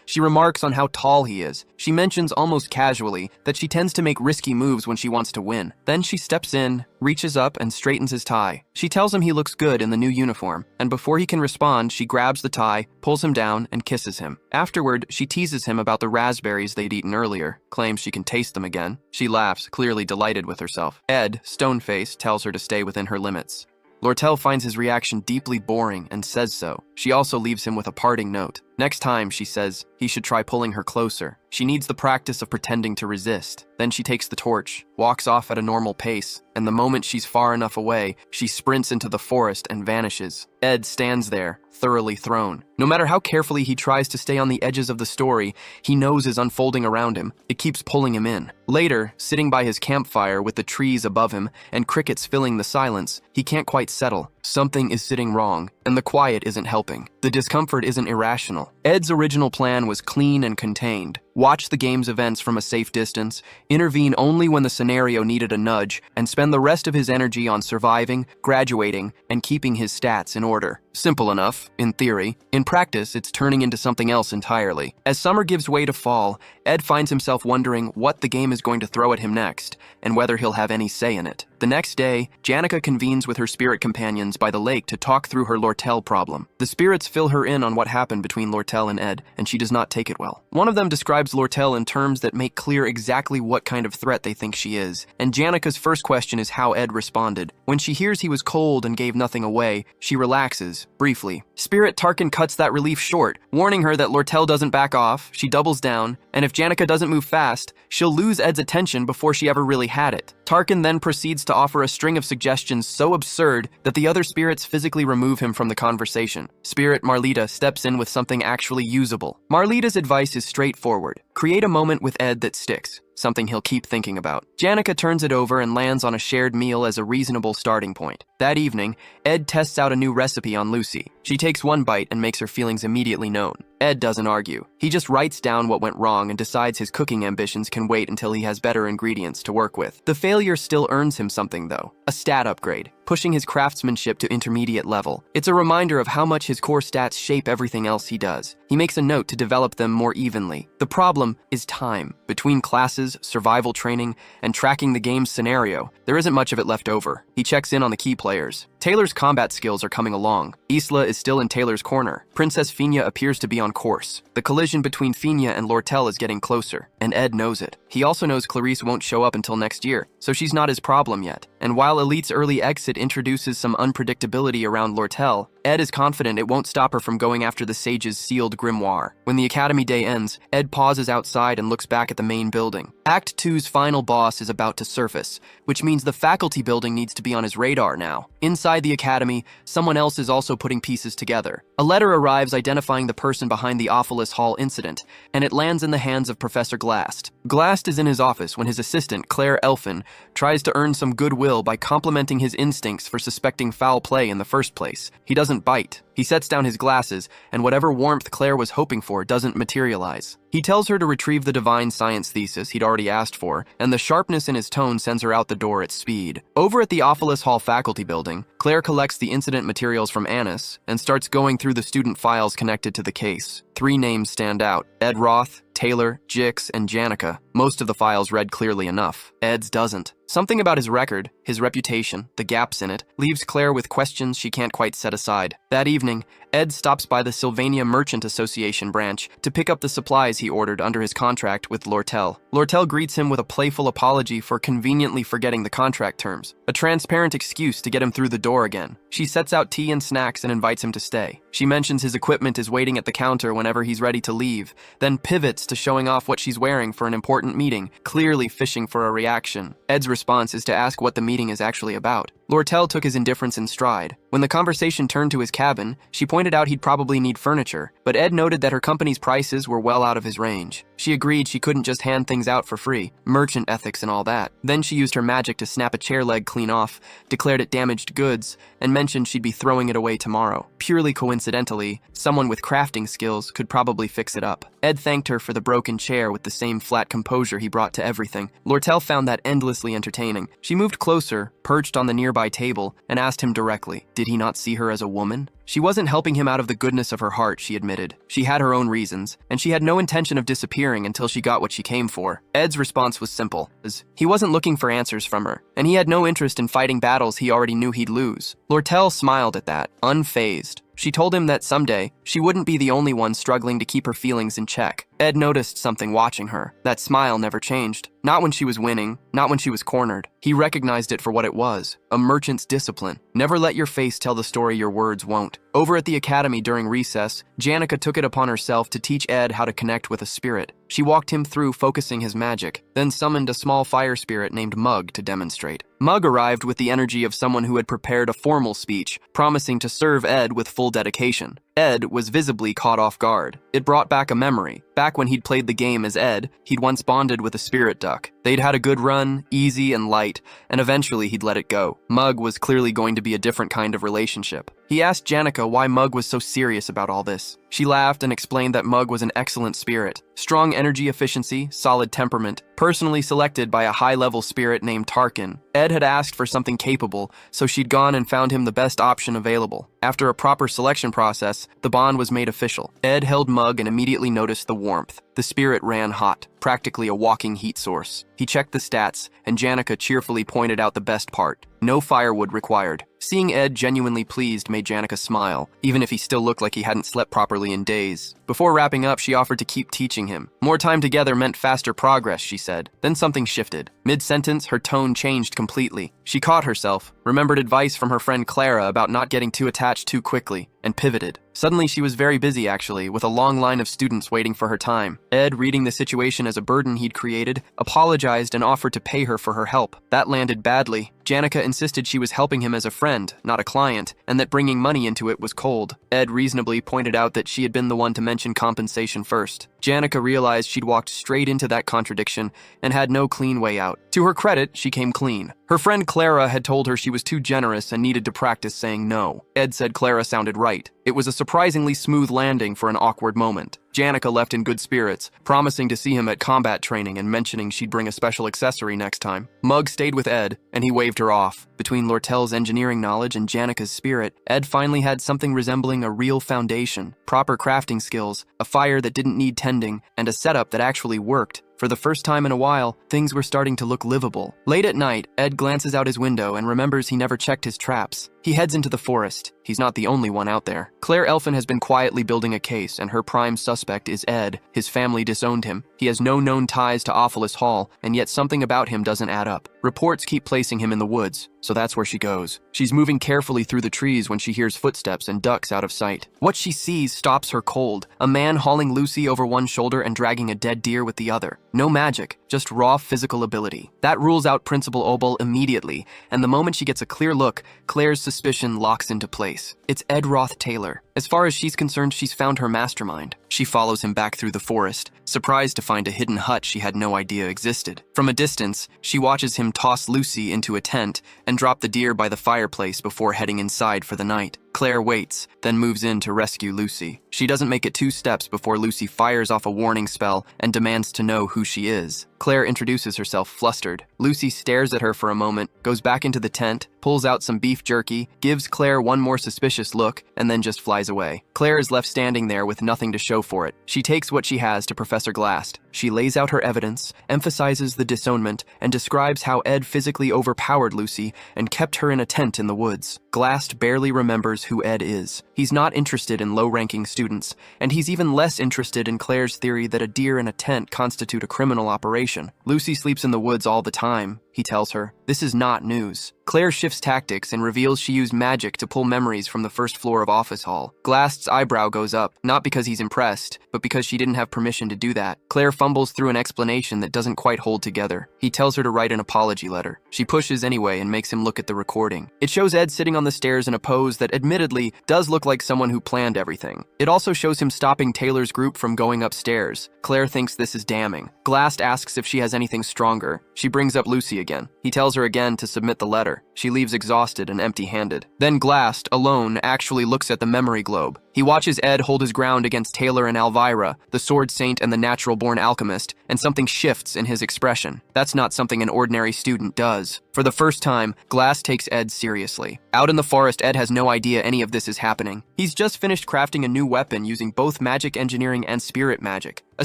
she remarks on how tall he is. She mentions almost casually that she tends to make risky moves when she wants to win. Then she steps in, reaches up, and straightens his tie. She tells him he looks good in the new uniform, and before he can respond, she grabs the tie, pulls him down, and kisses him. Afterward, she teases him about the raspberries they'd eaten earlier, claims she can taste them again. She laughs, clearly delighted with herself. Ed, stone-faced, tells her to stay within her limits. Lortel finds his reaction deeply boring and says so. She also leaves him with a parting note. Next time, she says, he should try pulling her closer. She needs the practice of pretending to resist. Then she takes the torch, walks off at a normal pace, and the moment she's far enough away, she sprints into the forest and vanishes. Ed stands there, thoroughly thrown. No matter how carefully he tries to stay on the edges of the story, he knows is unfolding around him. It keeps pulling him in. Later, sitting by his campfire with the trees above him and crickets filling the silence, he can't quite settle. Something is sitting wrong, and the quiet isn't helping. The discomfort isn't irrational. Ed's original plan was clean and contained. Watch the game's events from a safe distance, intervene only when the scenario needed a nudge, and spend the rest of his energy on surviving, graduating, and keeping his stats in order. Simple enough, in theory. In practice, it's turning into something else entirely. As summer gives way to fall, Ed finds himself wondering what the game is going to throw at him next, and whether he'll have any say in it. The next day, Janica convenes with her spirit companions by the lake to talk through her Lortel problem. The spirits fill her in on what happened between Lortel and Ed, and she does not take it well. One of them describes Lortel in terms that make clear exactly what kind of threat they think she is, and Janica's first question is how Ed responded. When she hears he was cold and gave nothing away, she relaxes, briefly. Spirit Tarkin cuts that relief short, warning her that Lortel doesn't back off, she doubles down, and if Janica doesn't move fast, she'll lose Ed's attention before she ever really had it. Tarkin then proceeds to offer a string of suggestions so absurd that the other spirits physically remove him from the conversation. Spirit Marlita steps in with something actually usable. Marlita's advice is straightforward. Create a moment with Ed that sticks, something he'll keep thinking about. Janica turns it over and lands on a shared meal as a reasonable starting point. That evening, Ed tests out a new recipe on Lucy. She takes one bite and makes her feelings immediately known. Ed doesn't argue. He just writes down what went wrong and decides his cooking ambitions can wait until he has better ingredients to work with. The failure still earns him something, though. A stat upgrade, pushing his craftsmanship to intermediate level. It's a reminder of how much his core stats shape everything else he does. He makes a note to develop them more evenly. The problem is time. Between classes, survival training, and tracking the game's scenario, there isn't much of it left over. He checks in on the key players. Taylor's combat skills are coming along. Isla is still in Taylor's corner. Princess Fina appears to be on course. The collision between Fina and Lortel is getting closer, and Ed knows it. He also knows Clarice won't show up until next year, so she's not his problem yet. And while Elite's early exit introduces some unpredictability around Lortel, Ed is confident it won't stop her from going after the Sage's sealed grimoire. When the Academy Day ends, Ed pauses outside and looks back at the main building. Act 2's final boss is about to surface, which means the faculty building needs to be on his radar now. Inside the Academy, someone else is also putting pieces together. A letter arrives identifying the person behind the Ophilis Hall incident, and it lands in the hands of Professor Glast. Glast is in his office when his assistant, Claire Elfin, tries to earn some goodwill by complimenting his instincts for suspecting foul play in the first place. He doesn't bite. He sets down his glasses, and whatever warmth Claire was hoping for doesn't materialize. He tells her to retrieve the divine science thesis he'd already asked for, and the sharpness in his tone sends her out the door at speed. Over at the Ophilis Hall faculty building, Claire collects the incident materials from Annis and starts going through the student files connected to the case. 3 names stand out: Ed Roth, Taylor, Jix, and Janica. Most of the files read clearly enough. Ed's doesn't. Something about his record, his reputation, the gaps in it, leaves Claire with questions she can't quite set aside. That evening, Ed stops by the Sylvania Merchant Association branch to pick up the supplies he ordered under his contract with Lortel. Lortel greets him with a playful apology for conveniently forgetting the contract terms, a transparent excuse to get him through the door again. She sets out tea and snacks and invites him to stay. She mentions his equipment is waiting at the counter whenever he's ready to leave, then pivots to showing off what she's wearing for an important meeting, clearly fishing for a reaction. Ed's response is to ask what the meeting is actually about. Lortel took his indifference in stride. When the conversation turned to his cabin, she pointed out he'd probably need furniture, but Ed noted that her company's prices were well out of his range. She agreed she couldn't just hand things out for free, merchant ethics and all that. Then she used her magic to snap a chair leg clean off, declared it damaged goods, and mentioned she'd be throwing it away tomorrow. Purely coincidentally, someone with crafting skills could probably fix it up. Ed thanked her for the broken chair with the same flat composure he brought to everything. Lortel found that endlessly entertaining. She moved closer, perched on the nearby table, and asked him directly, did he not see her as a woman? She wasn't helping him out of the goodness of her heart, she admitted. She had her own reasons, and she had no intention of disappearing until she got what she came for. Ed's response was simple, as he wasn't looking for answers from her, and he had no interest in fighting battles he already knew he'd lose. Lortel smiled at that, unfazed. She told him that someday, she wouldn't be the only one struggling to keep her feelings in check. Ed noticed something watching her. That smile never changed. Not when she was winning, not when she was cornered. He recognized it for what it was, a merchant's discipline. Never let your face tell the story your words won't. Over at the academy during recess, Janica took it upon herself to teach Ed how to connect with a spirit. She walked him through focusing his magic, then summoned a small fire spirit named Mug to demonstrate. Mug arrived with the energy of someone who had prepared a formal speech, promising to serve Ed with full dedication. Ed was visibly caught off guard. It brought back a memory. Back when he'd played the game as Ed, he'd once bonded with a spirit duck. They'd had a good run, easy and light, and eventually he'd let it go. Mug was clearly going to be a different kind of relationship. He asked Janica why Mug was so serious about all this. She laughed and explained that Mug was an excellent spirit. Strong energy efficiency, solid temperament, personally selected by a high-level spirit named Tarkin. Ed had asked for something capable, so she'd gone and found him the best option available. After a proper selection process, the bond was made official. Ed held Mug and immediately noticed the warmth. The spirit ran hot, practically a walking heat source. He checked the stats, and Janica cheerfully pointed out the best part. No firewood required. Seeing Ed genuinely pleased made Janica smile, even if he still looked like he hadn't slept properly in days. Before wrapping up, she offered to keep teaching him. More time together meant faster progress, she said. Then something shifted. Mid-sentence, her tone changed completely. She caught herself, remembered advice from her friend Clara about not getting too attached too quickly, and pivoted. Suddenly, she was very busy, actually, with a long line of students waiting for her time. Ed, reading the situation as a burden he'd created, apologized and offered to pay her for her help. That landed badly. Janica insisted she was helping him as a friend, not a client, and that bringing money into it was cold. Ed reasonably pointed out that she had been the one to mention compensation first. Janica realized she'd walked straight into that contradiction and had no clean way out. To her credit, she came clean. Her friend Clara had told her she was too generous and needed to practice saying no. Ed said Clara sounded right. It was a surprisingly smooth landing for an awkward moment. Janica left in good spirits, promising to see him at combat training and mentioning she'd bring a special accessory next time. Mug stayed with Ed, and he waved her off. Between Lortel's engineering knowledge and Janica's spirit, Ed finally had something resembling a real foundation, proper crafting skills, a fire that didn't need tending, and a setup that actually worked. For the first time in a while, things were starting to look livable. Late at night, Ed glances out his window and remembers he never checked his traps. He heads into the forest. He's not the only one out there. Claire Elfin has been quietly building a case, and her prime suspect is Ed. His family disowned him. He has no known ties to Ophelis Hall, and yet something about him doesn't add up. Reports keep placing him in the woods, so that's where she goes. She's moving carefully through the trees when she hears footsteps and ducks out of sight. What she sees stops her cold. A man hauling Lucy over one shoulder and dragging a dead deer with the other. No magic, just raw physical ability. That rules out Principal Obel immediately, and the moment she gets a clear look, Claire's suspicion locks into place. It's Ed Roth Taylor. As far as she's concerned, she's found her mastermind. She follows him back through the forest, surprised to find a hidden hut she had no idea existed. From a distance, she watches him toss Lucy into a tent and drop the deer by the fireplace before heading inside for the night. Claire waits, then moves in to rescue Lucy. She doesn't make it 2 steps before Lucy fires off a warning spell and demands to know who she is. Claire introduces herself flustered. Lucy stares at her for a moment, goes back into the tent, pulls out some beef jerky, gives Claire one more suspicious look, and then just flies away. Claire is left standing there with nothing to show for it. She takes what she has to Professor Glast. She lays out her evidence, emphasizes the disownment, and describes how Ed physically overpowered Lucy and kept her in a tent in the woods. Glast barely remembers who Ed is. He's not interested in low-ranking students, and he's even less interested in Claire's theory that a deer in a tent constitute a criminal operation. Lucy sleeps in the woods all the time, he tells her. This is not news. Claire shifts tactics and reveals she used magic to pull memories from the first floor of Office Hall. Glast's eyebrow goes up, not because he's impressed, but because she didn't have permission to do that. Claire fumbles through an explanation that doesn't quite hold together. He tells her to write an apology letter. She pushes anyway and makes him look at the recording. It shows Ed sitting on the stairs in a pose that admittedly does look like someone who planned everything. It also shows him stopping Taylor's group from going upstairs. Claire thinks this is damning. Glast asks if she has anything stronger. She brings up Lucy again. He tells her again to submit the letter. She leaves exhausted and empty-handed. Then Glast, alone, actually looks at the memory globe. He watches Ed hold his ground against Taylor and Elvira, the sword saint and the natural-born alchemist, and something shifts in his expression. That's not something an ordinary student does. For the first time, Glast takes Ed seriously. Out in the forest, Ed has no idea any of this is happening. He's just finished crafting a new weapon using both magic engineering and spirit magic. A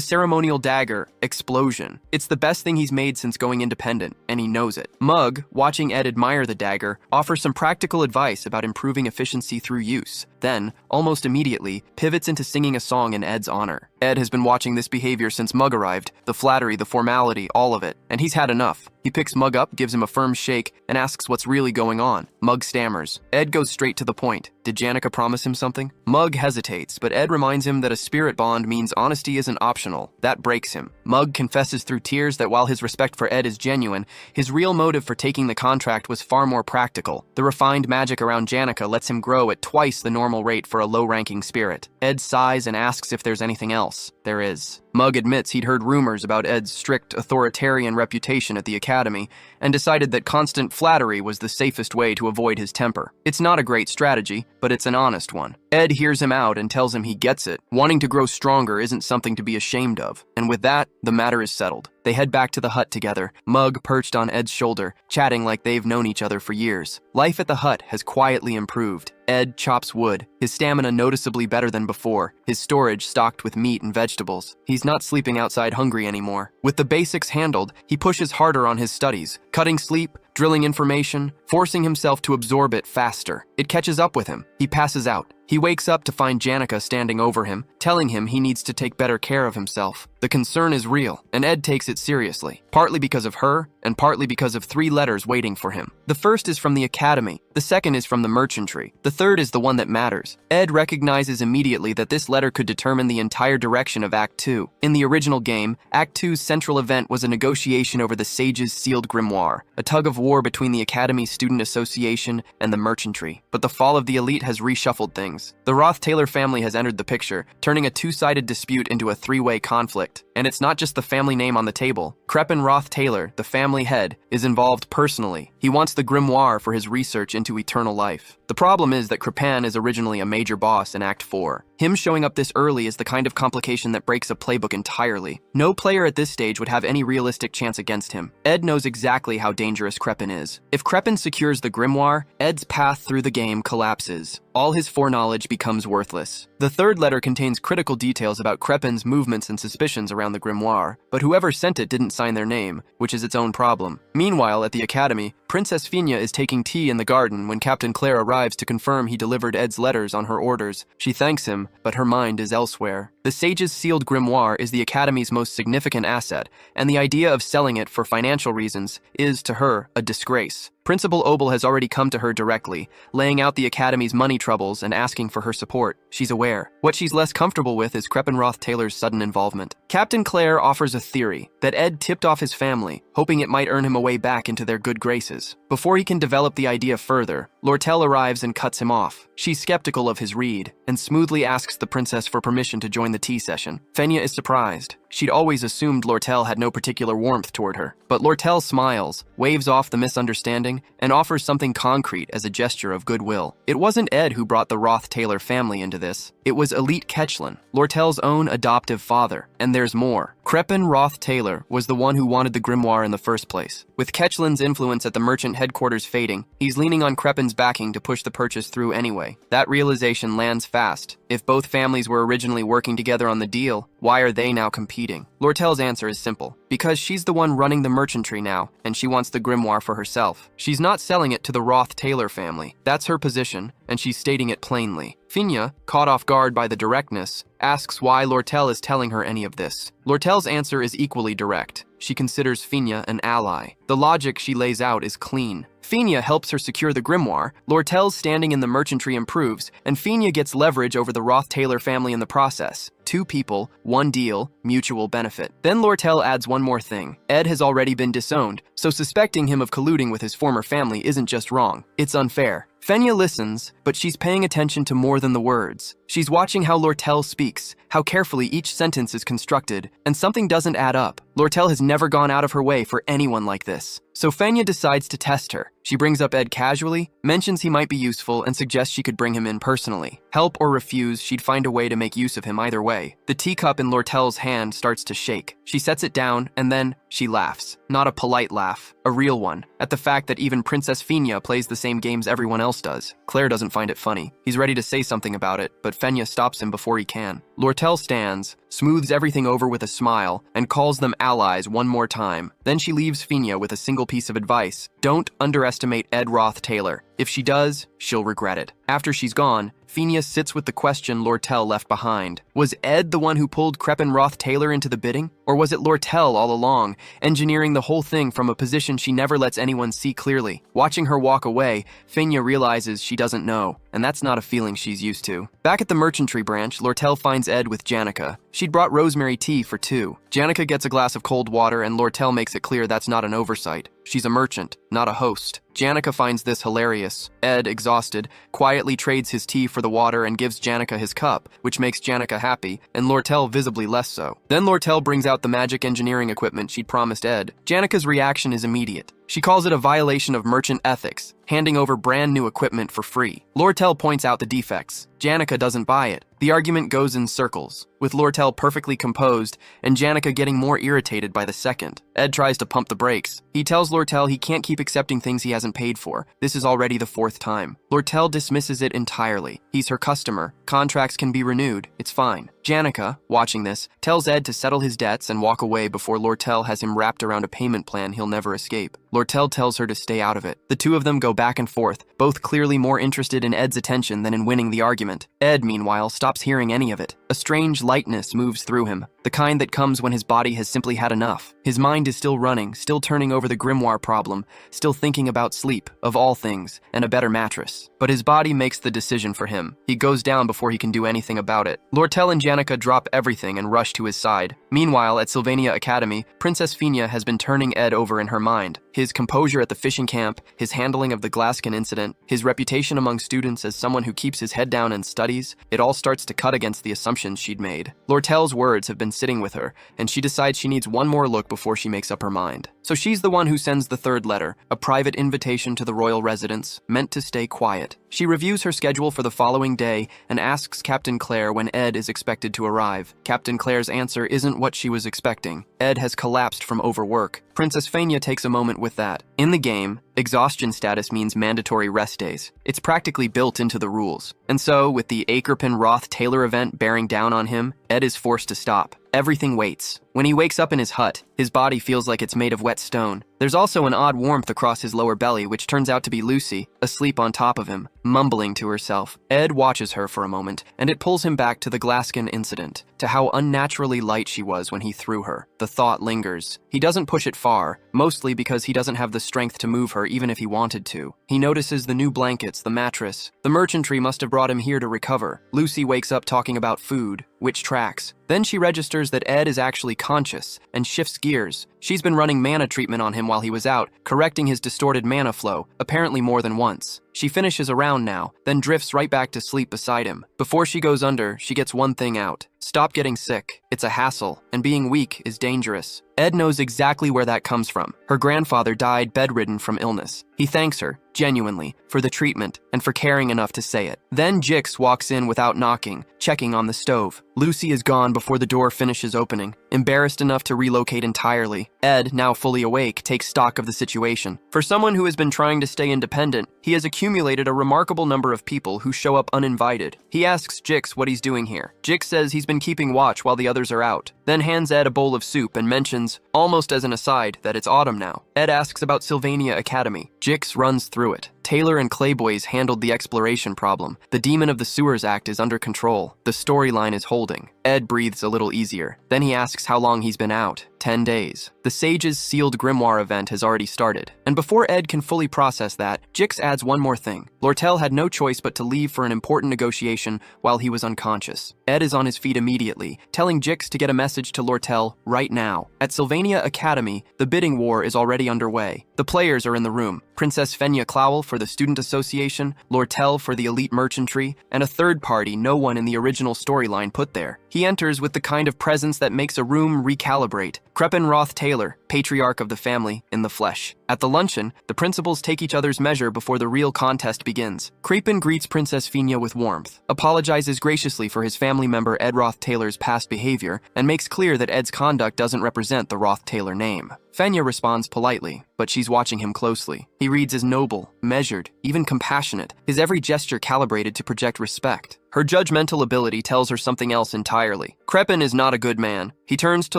ceremonial dagger. Explosion. It's the best thing he's made since going independent, and he knows it. Mug, watching Ed admire the dagger, offers some practical advice about improving efficiency through use. Then, almost immediately, pivots into singing a song in Ed's honor. Ed has been watching this behavior since Mug arrived, the flattery, the formality, all of it, and he's had enough. He picks Mug up, gives him a firm shake, and asks what's really going on. Mug stammers. Ed goes straight to the point. Did Janica promise him something? Mug hesitates, but Ed reminds him that a spirit bond means honesty isn't optional. That breaks him. Mug confesses through tears that while his respect for Ed is genuine, his real motive for taking the contract was far more practical. The refined magic around Janica lets him grow at twice the normal rate for a low-ranking spirit. Ed sighs and asks if there's anything else. There is. Mug admits he'd heard rumors about Ed's strict, authoritarian reputation at the academy and decided that constant flattery was the safest way to avoid his temper. It's not a great strategy, but it's an honest one. Ed hears him out and tells him he gets it. Wanting to grow stronger isn't something to be ashamed of. And with that, the matter is settled. They head back to the hut together, Mug perched on Ed's shoulder, chatting like they've known each other for years. Life at the hut has quietly improved. Ed chops wood, his stamina noticeably better than before, his storage stocked with meat and vegetables. He's not sleeping outside hungry anymore. With the basics handled, he pushes harder on his studies, cutting sleep, drilling information, forcing himself to absorb it faster. It catches up with him. He passes out. He wakes up to find Janica standing over him, telling him he needs to take better care of himself. The concern is real, and Ed takes it seriously, partly because of her, and partly because of 3 letters waiting for him. The first is from the academy, the second is from the merchantry, the third is the one that matters. Ed recognizes immediately that this letter could determine the entire direction of Act 2. In the original game, Act 2's central event was a negotiation over the Sage's sealed grimoire, a tug of war between the Academy Student Association and the merchantry. But the fall of the elite has reshuffled things. The Roth-Taylor family has entered the picture, turning a 2-sided dispute into a 3-way conflict. And it's not just the family name on the table. Crepin Roth-Taylor, the family head, is involved personally. He wants the grimoire for his research into eternal life. The problem is that Crepin is originally a major boss in Act 4. Him showing up this early is the kind of complication that breaks a playbook entirely. No player at this stage would have any realistic chance against him. Ed knows exactly how dangerous Crepin is. If Crepin secures the grimoire, Ed's path through the game collapses. All his foreknowledge becomes worthless. The third letter contains critical details about Crepin's movements and suspicions around the grimoire, but whoever sent it didn't sign their name, which is its own problem. Meanwhile, at the academy, Princess Finia is taking tea in the garden when Captain Claire arrives to confirm he delivered Ed's letters on her orders. She thanks him, but her mind is elsewhere. The Sage's sealed grimoire is the Academy's most significant asset, and the idea of selling it for financial reasons is, to her, a disgrace. Principal Obel has already come to her directly, laying out the Academy's money troubles and asking for her support. She's aware. What she's less comfortable with is Crepin Roth-Taylor's sudden involvement. Captain Claire offers a theory that Ed tipped off his family, hoping it might earn him a way back into their good graces. Before he can develop the idea further, Lortel arrives and cuts him off. She's skeptical of his read, and smoothly asks the princess for permission to join the tea session. Fenya is surprised. She'd always assumed Lortel had no particular warmth toward her. But Lortel smiles, waves off the misunderstanding, and offers something concrete as a gesture of goodwill. It wasn't Ed who brought the Roth-Taylor family into this. It was Elite Ketchlin, Lortel's own adoptive father. And there's more. Crepin Roth-Taylor was the one who wanted the grimoire in the first place. With Ketchlin's influence at the merchant headquarters fading, he's leaning on Crepin's backing to push the purchase through anyway. That realization lands fast. If both families were originally working together on the deal, why are they now competing? Lortel's answer is simple. Because she's the one running the merchantry now, and she wants the grimoire for herself. She's not selling it to the Roth-Taylor family. That's her position, and she's stating it plainly. Finia, caught off guard by the directness, asks why Lortel is telling her any of this. Lortel's answer is equally direct. She considers Finia an ally. The logic she lays out is clean. Finia helps her secure the grimoire, Lortel's standing in the merchantry improves, and Finia gets leverage over the Roth-Taylor family in the process. 2 people, 1 deal, mutual benefit. Then Lortel adds one more thing. Ed has already been disowned, so suspecting him of colluding with his former family isn't just wrong. It's unfair. Fenya listens, but she's paying attention to more than the words. She's watching how Lortel speaks, how carefully each sentence is constructed, and something doesn't add up. Lortel has never gone out of her way for anyone like this. So Fenya decides to test her. She brings up Ed casually, mentions he might be useful, and suggests she could bring him in personally. Help or refuse, she'd find a way to make use of him either way. The teacup in Lortel's hand starts to shake. She sets it down, and then she laughs. Not a polite laugh, a real one, at the fact that even Princess Fenya plays the same games everyone else does. Claire doesn't find it funny. He's ready to say something about it, but Fenya stops him before he can. Lortel stands, smooths everything over with a smile, and calls them allies one more time. Then she leaves Fenya with a single piece of advice. Don't underestimate Ed Roth Taylor. If she does, she'll regret it. After she's gone, Fenya sits with the question Lortel left behind. Was Ed the one who pulled Crepin Roth Taylor into the bidding? Or was it Lortel all along, engineering the whole thing from a position she never lets anyone see clearly? Watching her walk away, Fenya realizes she doesn't know, and that's not a feeling she's used to. Back at the merchantry branch, Lortel finds Ed with Janica. She'd brought rosemary tea for two. Janica gets a glass of cold water, and Lortel makes it clear that's not an oversight. She's a merchant, not a host. Janica finds this hilarious. Ed, exhausted, quietly trades his tea for the water and gives Janica his cup, which makes Janica happy, and Lortel visibly less so. Then Lortel brings out the magic engineering equipment she'd promised Ed. Janica's reaction is immediate. She calls it a violation of merchant ethics, handing over brand new equipment for free. Lortel points out the defects. Janica doesn't buy it. The argument goes in circles, with Lortel perfectly composed and Janica getting more irritated by the second. Ed tries to pump the brakes. He tells Lortel he can't keep accepting things he hasn't paid for. This is already the fourth time. Lortel dismisses it entirely. He's her customer. Contracts can be renewed. It's fine. Janica, watching this, tells Ed to settle his debts and walk away before Lortel has him wrapped around a payment plan he'll never escape. Lortel tells her to stay out of it. The two of them go back and forth, both clearly more interested in Ed's attention than in winning the argument. Ed, meanwhile, stops hearing any of it. A strange lightness moves through him, the kind that comes when his body has simply had enough. His mind is still running, still turning over the grimoire problem, still thinking about sleep, of all things, and a better mattress. But his body makes the decision for him. He goes down before he can do anything about it. Lortel and Janica drop everything and rush to his side. Meanwhile, at Sylvania Academy, Princess Fenya has been turning Ed over in her mind. His composure at the fishing camp, his handling of the Glaskin incident, his reputation among students as someone who keeps his head down and studies, it all starts to cut against the assumptions she'd made. Lortel's words have been sitting with her, and she decides she needs one more look before she makes up her mind. So she's the one who sends the third letter, a private invitation to the royal residence, meant to stay quiet. She reviews her schedule for the following day and asks Captain Claire when Ed is expected to arrive. Captain Claire's answer isn't what she was expecting. Ed has collapsed from overwork. Princess Fenya takes a moment with that. In the game, exhaustion status means mandatory rest days. It's practically built into the rules. And so, with the Akerpin Roth Taylor event bearing down on him, Ed is forced to stop. Everything waits. When he wakes up in his hut, his body feels like it's made of wet stone. There's also an odd warmth across his lower belly, which turns out to be Lucy, asleep on top of him, mumbling to herself. Ed watches her for a moment, and it pulls him back to the Glaskin incident, to how unnaturally light she was when he threw her. The thought lingers. He doesn't push it far, mostly because he doesn't have the strength to move her even if he wanted to. He notices the new blankets, the mattress. The merchantry must have brought him here to recover. Lucy wakes up talking about food, which tracks. Then she registers that Ed is actually conscious and shifts gears. She's been running mana treatment on him while he was out, correcting his distorted mana flow, apparently more than once. She finishes a round now, then drifts right back to sleep beside him. Before she goes under, she gets one thing out. Stop getting sick. It's a hassle, and being weak is dangerous. Ed knows exactly where that comes from. Her grandfather died bedridden from illness. He thanks her, genuinely, for the treatment and for caring enough to say it. Then Jix walks in without knocking, checking on the stove. Lucy is gone before the door finishes opening, embarrassed enough to relocate entirely. Ed, now fully awake, takes stock of the situation. For someone who has been trying to stay independent, he has accumulated a remarkable number of people who show up uninvited. He asks Jix what he's doing here. Jix says he's been keeping watch while the others are out, then hands Ed a bowl of soup and mentions, almost as an aside, that it's autumn now. Ed asks about Sylvania Academy. Jix runs through it. Taylor and Clayboys handled the exploration problem. The Demon of the Sewers Act is under control. The storyline is holding. Ed breathes a little easier. Then he asks how long he's been out. 10 days. The Sage's sealed grimoire event has already started. And before Ed can fully process that, Jix adds one more thing. Lortel had no choice but to leave for an important negotiation while he was unconscious. Ed is on his feet immediately, telling Jix to get a message to Lortel right now. At Sylvania Academy, the bidding war is already underway. The players are in the room. Princess Fenya Clowell for the Student Association, Lortel for the Elite Merchantry, and a third party no one in the original storyline put there. He enters with the kind of presence that makes a room recalibrate. Crepin Roth Taylor, patriarch of the family, in the flesh. At the luncheon, the principals take each other's measure before the real contest begins. Crepin greets Princess Fenya with warmth, apologizes graciously for his family member Ed Roth Taylor's past behavior, and makes clear that Ed's conduct doesn't represent the Roth Taylor name. Fenya responds politely, but she's watching him closely. He reads as noble, measured, even compassionate, his every gesture calibrated to project respect. Her judgmental ability tells her something else entirely. Crepin is not a good man. He turns to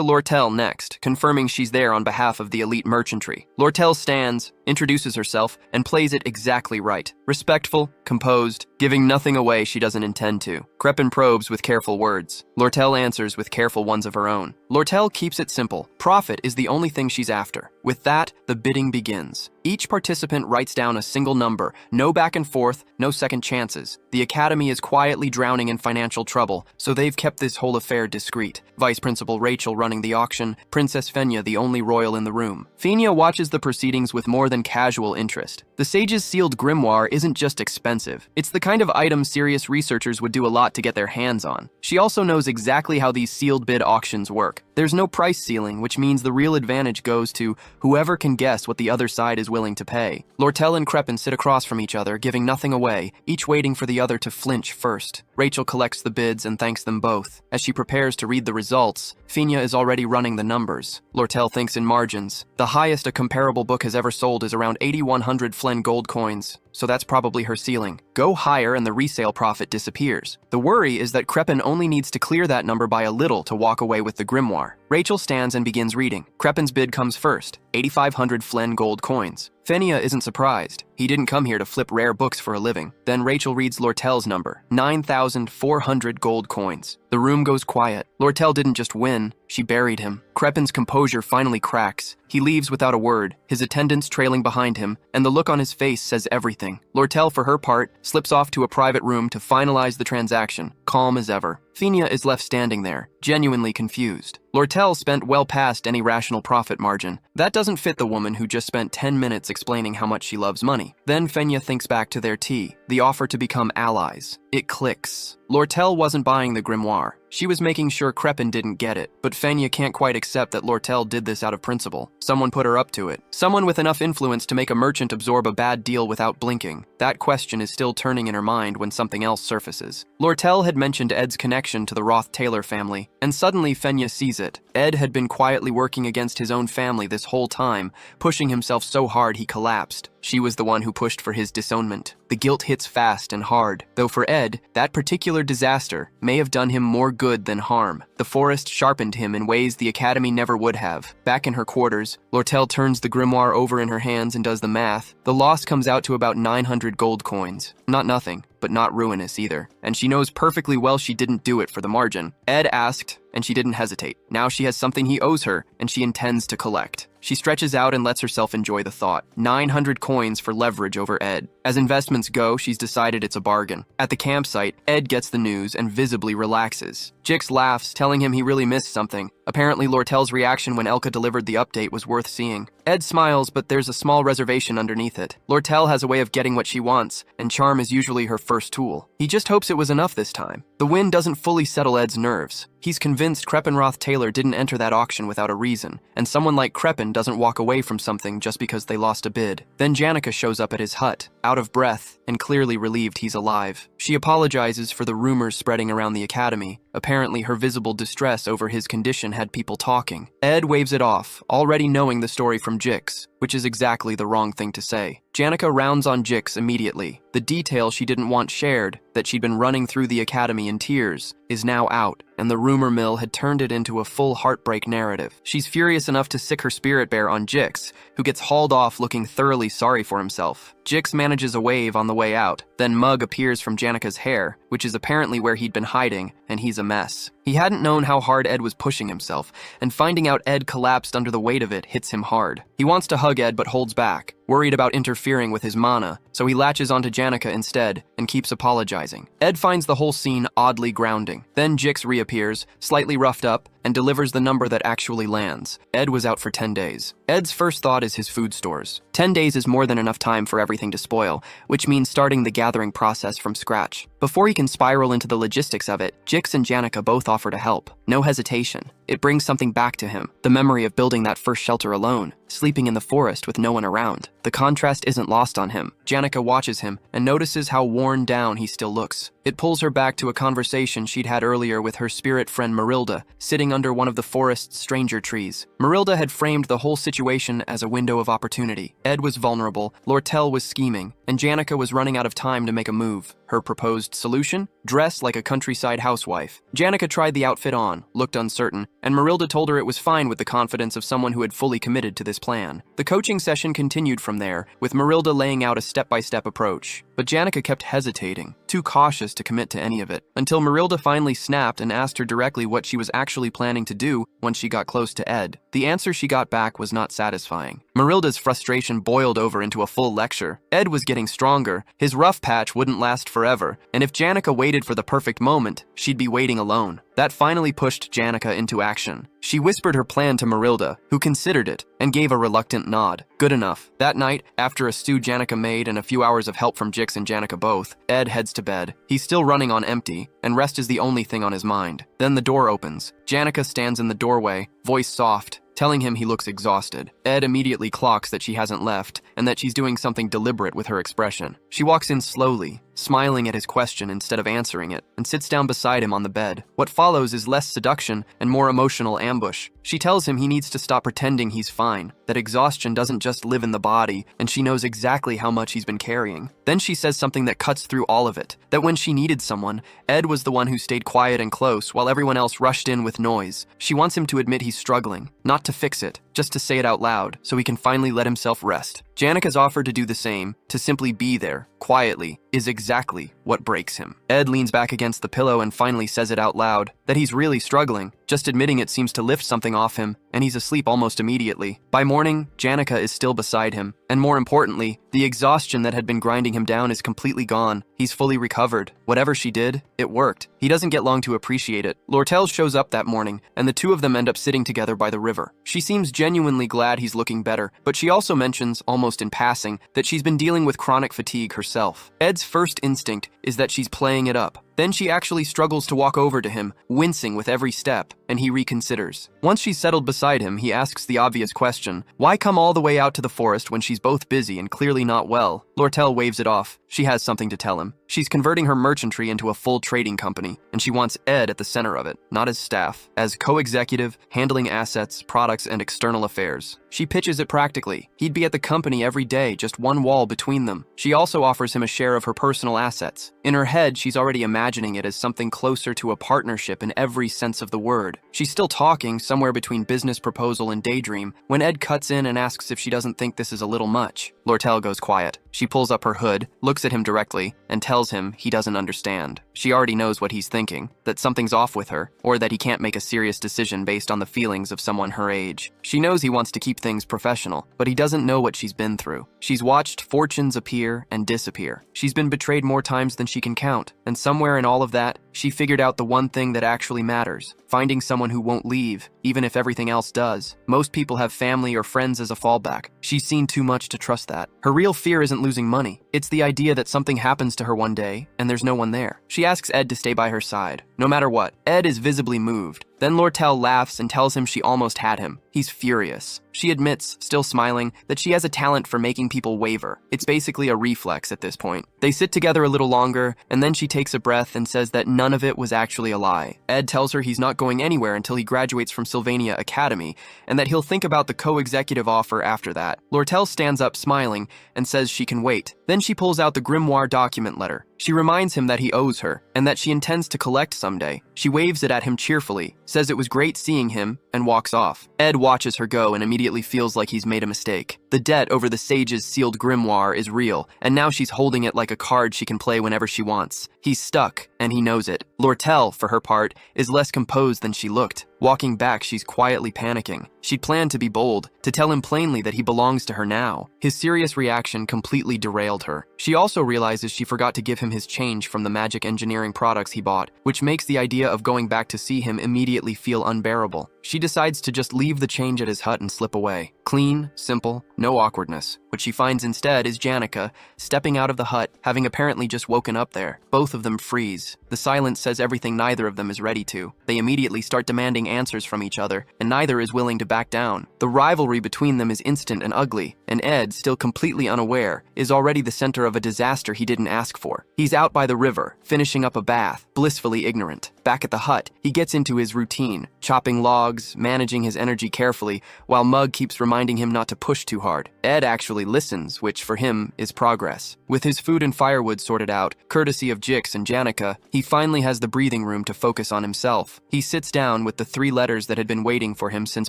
Lortel next, confirming she's there on behalf of the elite merchantry. Lortel stands, introduces herself, and plays it exactly right. Respectful, composed, giving nothing away she doesn't intend to. Crepin probes with careful words. Lortel answers with careful ones of her own. Lortel keeps it simple. Profit is the only thing she's after. With that, the bidding begins. Each participant writes down a single number, no back and forth, no second chances. The academy is quietly drowning in financial trouble, so they've kept this whole affair discreet. Vice Principal Rachel running the auction, Princess Fenya the only royal in the room. Fenya watches the proceedings with more than casual interest. The sage's sealed grimoire isn't just expensive. It's the kind of item serious researchers would do a lot to get their hands on. She also knows exactly how these sealed bid auctions work. There's no price ceiling, which means the real advantage goes to whoever can guess what the other side is willing to pay. Lortel and Crepin sit across from each other, giving nothing away, each waiting for the other to flinch first. Rachel collects the bids and thanks them both. As she prepares to read the results, Fenya is already running the numbers. Lortel thinks in margins. The highest a comparable book has ever sold is around 8,100 Flen gold coins, so that's probably her ceiling. Go higher and the resale profit disappears. The worry is that Crepin only needs to clear that number by a little to walk away with the grimoire. Rachel stands and begins reading. Crepin's bid comes first, 8,500 Flen gold coins. Fenya isn't surprised. He didn't come here to flip rare books for a living. Then Rachel reads Lortel's number, 9,400 gold coins. The room goes quiet. Lortel didn't just win, she buried him. Crepin's composure finally cracks. He leaves without a word, his attendants trailing behind him, and the look on his face says everything. Lortel, for her part, slips off to a private room to finalize the transaction, calm as ever. Fenya is left standing there, genuinely confused. Lortel spent well past any rational profit margin. That doesn't fit the woman who just spent 10 minutes explaining how much she loves money. Then Fenya thinks back to their tea, the offer to become allies. It clicks. Lortel wasn't buying the grimoire. She was making sure Crepin didn't get it, but Fenya can't quite accept that Lortel did this out of principle. Someone put her up to it. Someone with enough influence to make a merchant absorb a bad deal without blinking. That question is still turning in her mind when something else surfaces. Lortel had mentioned Ed's connection to the Roth Taylor family, and suddenly Fenya sees it. Ed had been quietly working against his own family this whole time, pushing himself so hard he collapsed. She was the one who pushed for his disownment. The guilt hits fast and hard, though for Ed, that particular disaster may have done him more good than harm. The forest sharpened him in ways the Academy never would have. Back in her quarters, Lortel turns the grimoire over in her hands and does the math. The loss comes out to about 900 gold coins. Not nothing, but not ruinous either. And she knows perfectly well she didn't do it for the margin. Ed asked, and she didn't hesitate. Now she has something he owes her, and she intends to collect. She stretches out and lets herself enjoy the thought. 900 coins for leverage over Ed. As investments go, she's decided it's a bargain. At the campsite, Ed gets the news and visibly relaxes. Jix laughs, telling him he really missed something. Apparently, Lortel's reaction when Elka delivered the update was worth seeing. Ed smiles, but there's a small reservation underneath it. Lortel has a way of getting what she wants, and charm is usually her first tool. He just hopes it was enough this time. The win doesn't fully settle Ed's nerves. He's convinced Crepin Roth Taylor didn't enter that auction without a reason, and someone like Crepin doesn't walk away from something just because they lost a bid. Then Janica shows up at his hut, out of breath, and clearly relieved he's alive. She apologizes for the rumors spreading around the academy. Apparently, her visible distress over his condition had people talking. Ed waves it off, already knowing the story from Jix, which is exactly the wrong thing to say. Janica rounds on Jix immediately. The detail she didn't want shared, that she'd been running through the academy in tears, is now out, and the rumor mill had turned it into a full heartbreak narrative. She's furious enough to sick her spirit bear on Jix, who gets hauled off looking thoroughly sorry for himself. Jix manages a wave on the way out. Then Mug appears from Janica's hair, which is apparently where he'd been hiding, and he's a mess. He hadn't known how hard Ed was pushing himself, and finding out Ed collapsed under the weight of it hits him hard. He wants to hug Ed but holds back, worried about interfering with his mana, so he latches onto Janica instead and keeps apologizing. Ed finds the whole scene oddly grounding. Then Jix reappears, slightly roughed up, and delivers the number that actually lands. Ed was out for 10 days. Ed's first thought is his food stores. 10 days is more than enough time for everything to spoil, which means starting the gathering process from scratch. Before he can spiral into the logistics of it, Jix and Janica both offer to help. No hesitation. It brings something back to him, the memory of building that first shelter alone, sleeping in the forest with no one around. The contrast isn't lost on him. Janica watches him and notices how worn down he still looks. It pulls her back to a conversation she'd had earlier with her spirit friend Marilda, sitting under one of the forest's stranger trees. Marilda had framed the whole situation as a window of opportunity. Ed was vulnerable, Lortel was scheming, and Janica was running out of time to make a move. Her proposed solution? Dress like a countryside housewife. Janica tried the outfit on, looked uncertain, and Marilda told her it was fine with the confidence of someone who had fully committed to this plan. The coaching session continued from there, with Marilda laying out a step-by-step approach. But Janica kept hesitating, too cautious to commit to any of it, until Marilda finally snapped and asked her directly what she was actually planning to do once she got close to Ed. The answer she got back was not satisfying. Marilda's frustration boiled over into a full lecture. Ed was getting stronger, his rough patch wouldn't last forever, and if Janica waited for the perfect moment, she'd be waiting alone. That finally pushed Janica into action. She whispered her plan to Marilda, who considered it, and gave a reluctant nod. Good enough. That night, after a stew Janica made and a few hours of help from Jix and Janica both, Ed heads to bed. He's still running on empty, and rest is the only thing on his mind. Then the door opens. Janica stands in the doorway, voice soft, telling him he looks exhausted. Ed immediately clocks that she hasn't left, and that she's doing something deliberate with her expression. She walks in slowly, smiling at his question instead of answering it, and sits down beside him on the bed. What follows is less seduction and more emotional ambush. She tells him he needs to stop pretending he's fine, that exhaustion doesn't just live in the body, and she knows exactly how much he's been carrying. Then she says something that cuts through all of it, that when she needed someone, Ed was the one who stayed quiet and close while everyone else rushed in with noise. She wants him to admit he's struggling, not to fix it, just to say it out loud, so he can finally let himself rest. Janica's offer to do the same, to simply be there, quietly, is exactly what breaks him. Ed leans back against the pillow and finally says it out loud, that he's really struggling. Just admitting it seems to lift something off him, and he's asleep almost immediately. By morning, Janica is still beside him, and more importantly, the exhaustion that had been grinding him down is completely gone. He's fully recovered. Whatever she did, it worked. He doesn't get long to appreciate it. Lortel shows up that morning, and the two of them end up sitting together by the river. She seems genuinely glad he's looking better, but she also mentions, almost in passing, that she's been dealing with chronic fatigue herself. Ed's first instinct is that she's playing it up. Then she actually struggles to walk over to him, wincing with every step, and he reconsiders. Once she's settled beside him, he asks the obvious question, why come all the way out to the forest when she's both busy and clearly not well? Lortel waves it off. She has something to tell him. She's converting her merchantry into a full trading company, and she wants Ed at the center of it, not as staff, as co-executive, handling assets, products, and external affairs. She pitches it practically. He'd be at the company every day, just one wall between them. She also offers him a share of her personal assets. In her head, she's already imagining it as something closer to a partnership in every sense of the word. She's still talking, somewhere between business proposal and daydream, when Ed cuts in and asks if she doesn't think this is a little much. Lortel goes quiet. She pulls up her hood, looks at him directly, and tells him he doesn't understand. She already knows what he's thinking, that something's off with her, or that he can't make a serious decision based on the feelings of someone her age. She knows he wants to keep things professional, but he doesn't know what she's been through. She's watched fortunes appear and disappear. She's been betrayed more times than she can count, and somewhere in all of that, she figured out the one thing that actually matters, finding someone who won't leave, even if everything else does. Most people have family or friends as a fallback. She's seen too much to trust that. Her real fear isn't losing money. It's the idea that something happens to her one day, and there's no one there. She asks Ed to stay by her side, no matter what. Ed is visibly moved. Then Lortel laughs and tells him she almost had him. He's furious. She admits, still smiling, that she has a talent for making people waver. It's basically a reflex at this point. They sit together a little longer, and then she takes a breath and says that none of it was actually a lie. Ed tells her he's not going anywhere until he graduates from Sylvania Academy, and that he'll think about the co-executive offer after that. Lortel stands up smiling and says she can wait. Then she pulls out the grimoire document letter. She reminds him that he owes her, and that she intends to collect someday. She waves it at him cheerfully, says it was great seeing him, and walks off. Ed watches her go and immediately feels like he's made a mistake. The debt over the sage's sealed grimoire is real, and now she's holding it like a card she can play whenever she wants. He's stuck, and he knows it. Lortel, for her part, is less composed than she looked. Walking back, she's quietly panicking. She'd planned to be bold, to tell him plainly that he belongs to her now. His serious reaction completely derailed her. She also realizes she forgot to give him his change from the magic engineering products he bought, which makes the idea of going back to see him immediately feel unbearable. She decides to just leave the change at his hut and slip away. Clean, simple, no awkwardness. What she finds instead is Janica, stepping out of the hut, having apparently just woken up there. Both of them freeze. The silence says everything neither of them is ready to. They immediately start demanding answers from each other, and neither is willing to back down. The rivalry between them is instant and ugly, and Ed, still completely unaware, is already the center of a disaster he didn't ask for. He's out by the river, finishing up a bath, blissfully ignorant. Back at the hut, he gets into his routine, chopping logs, managing his energy carefully, while Mug keeps reminding him not to push too hard. Ed actually listens, which for him is progress. With his food and firewood sorted out, courtesy of Jix and Janica, he finally has the breathing room to focus on himself. He sits down with the 3 letters that had been waiting for him since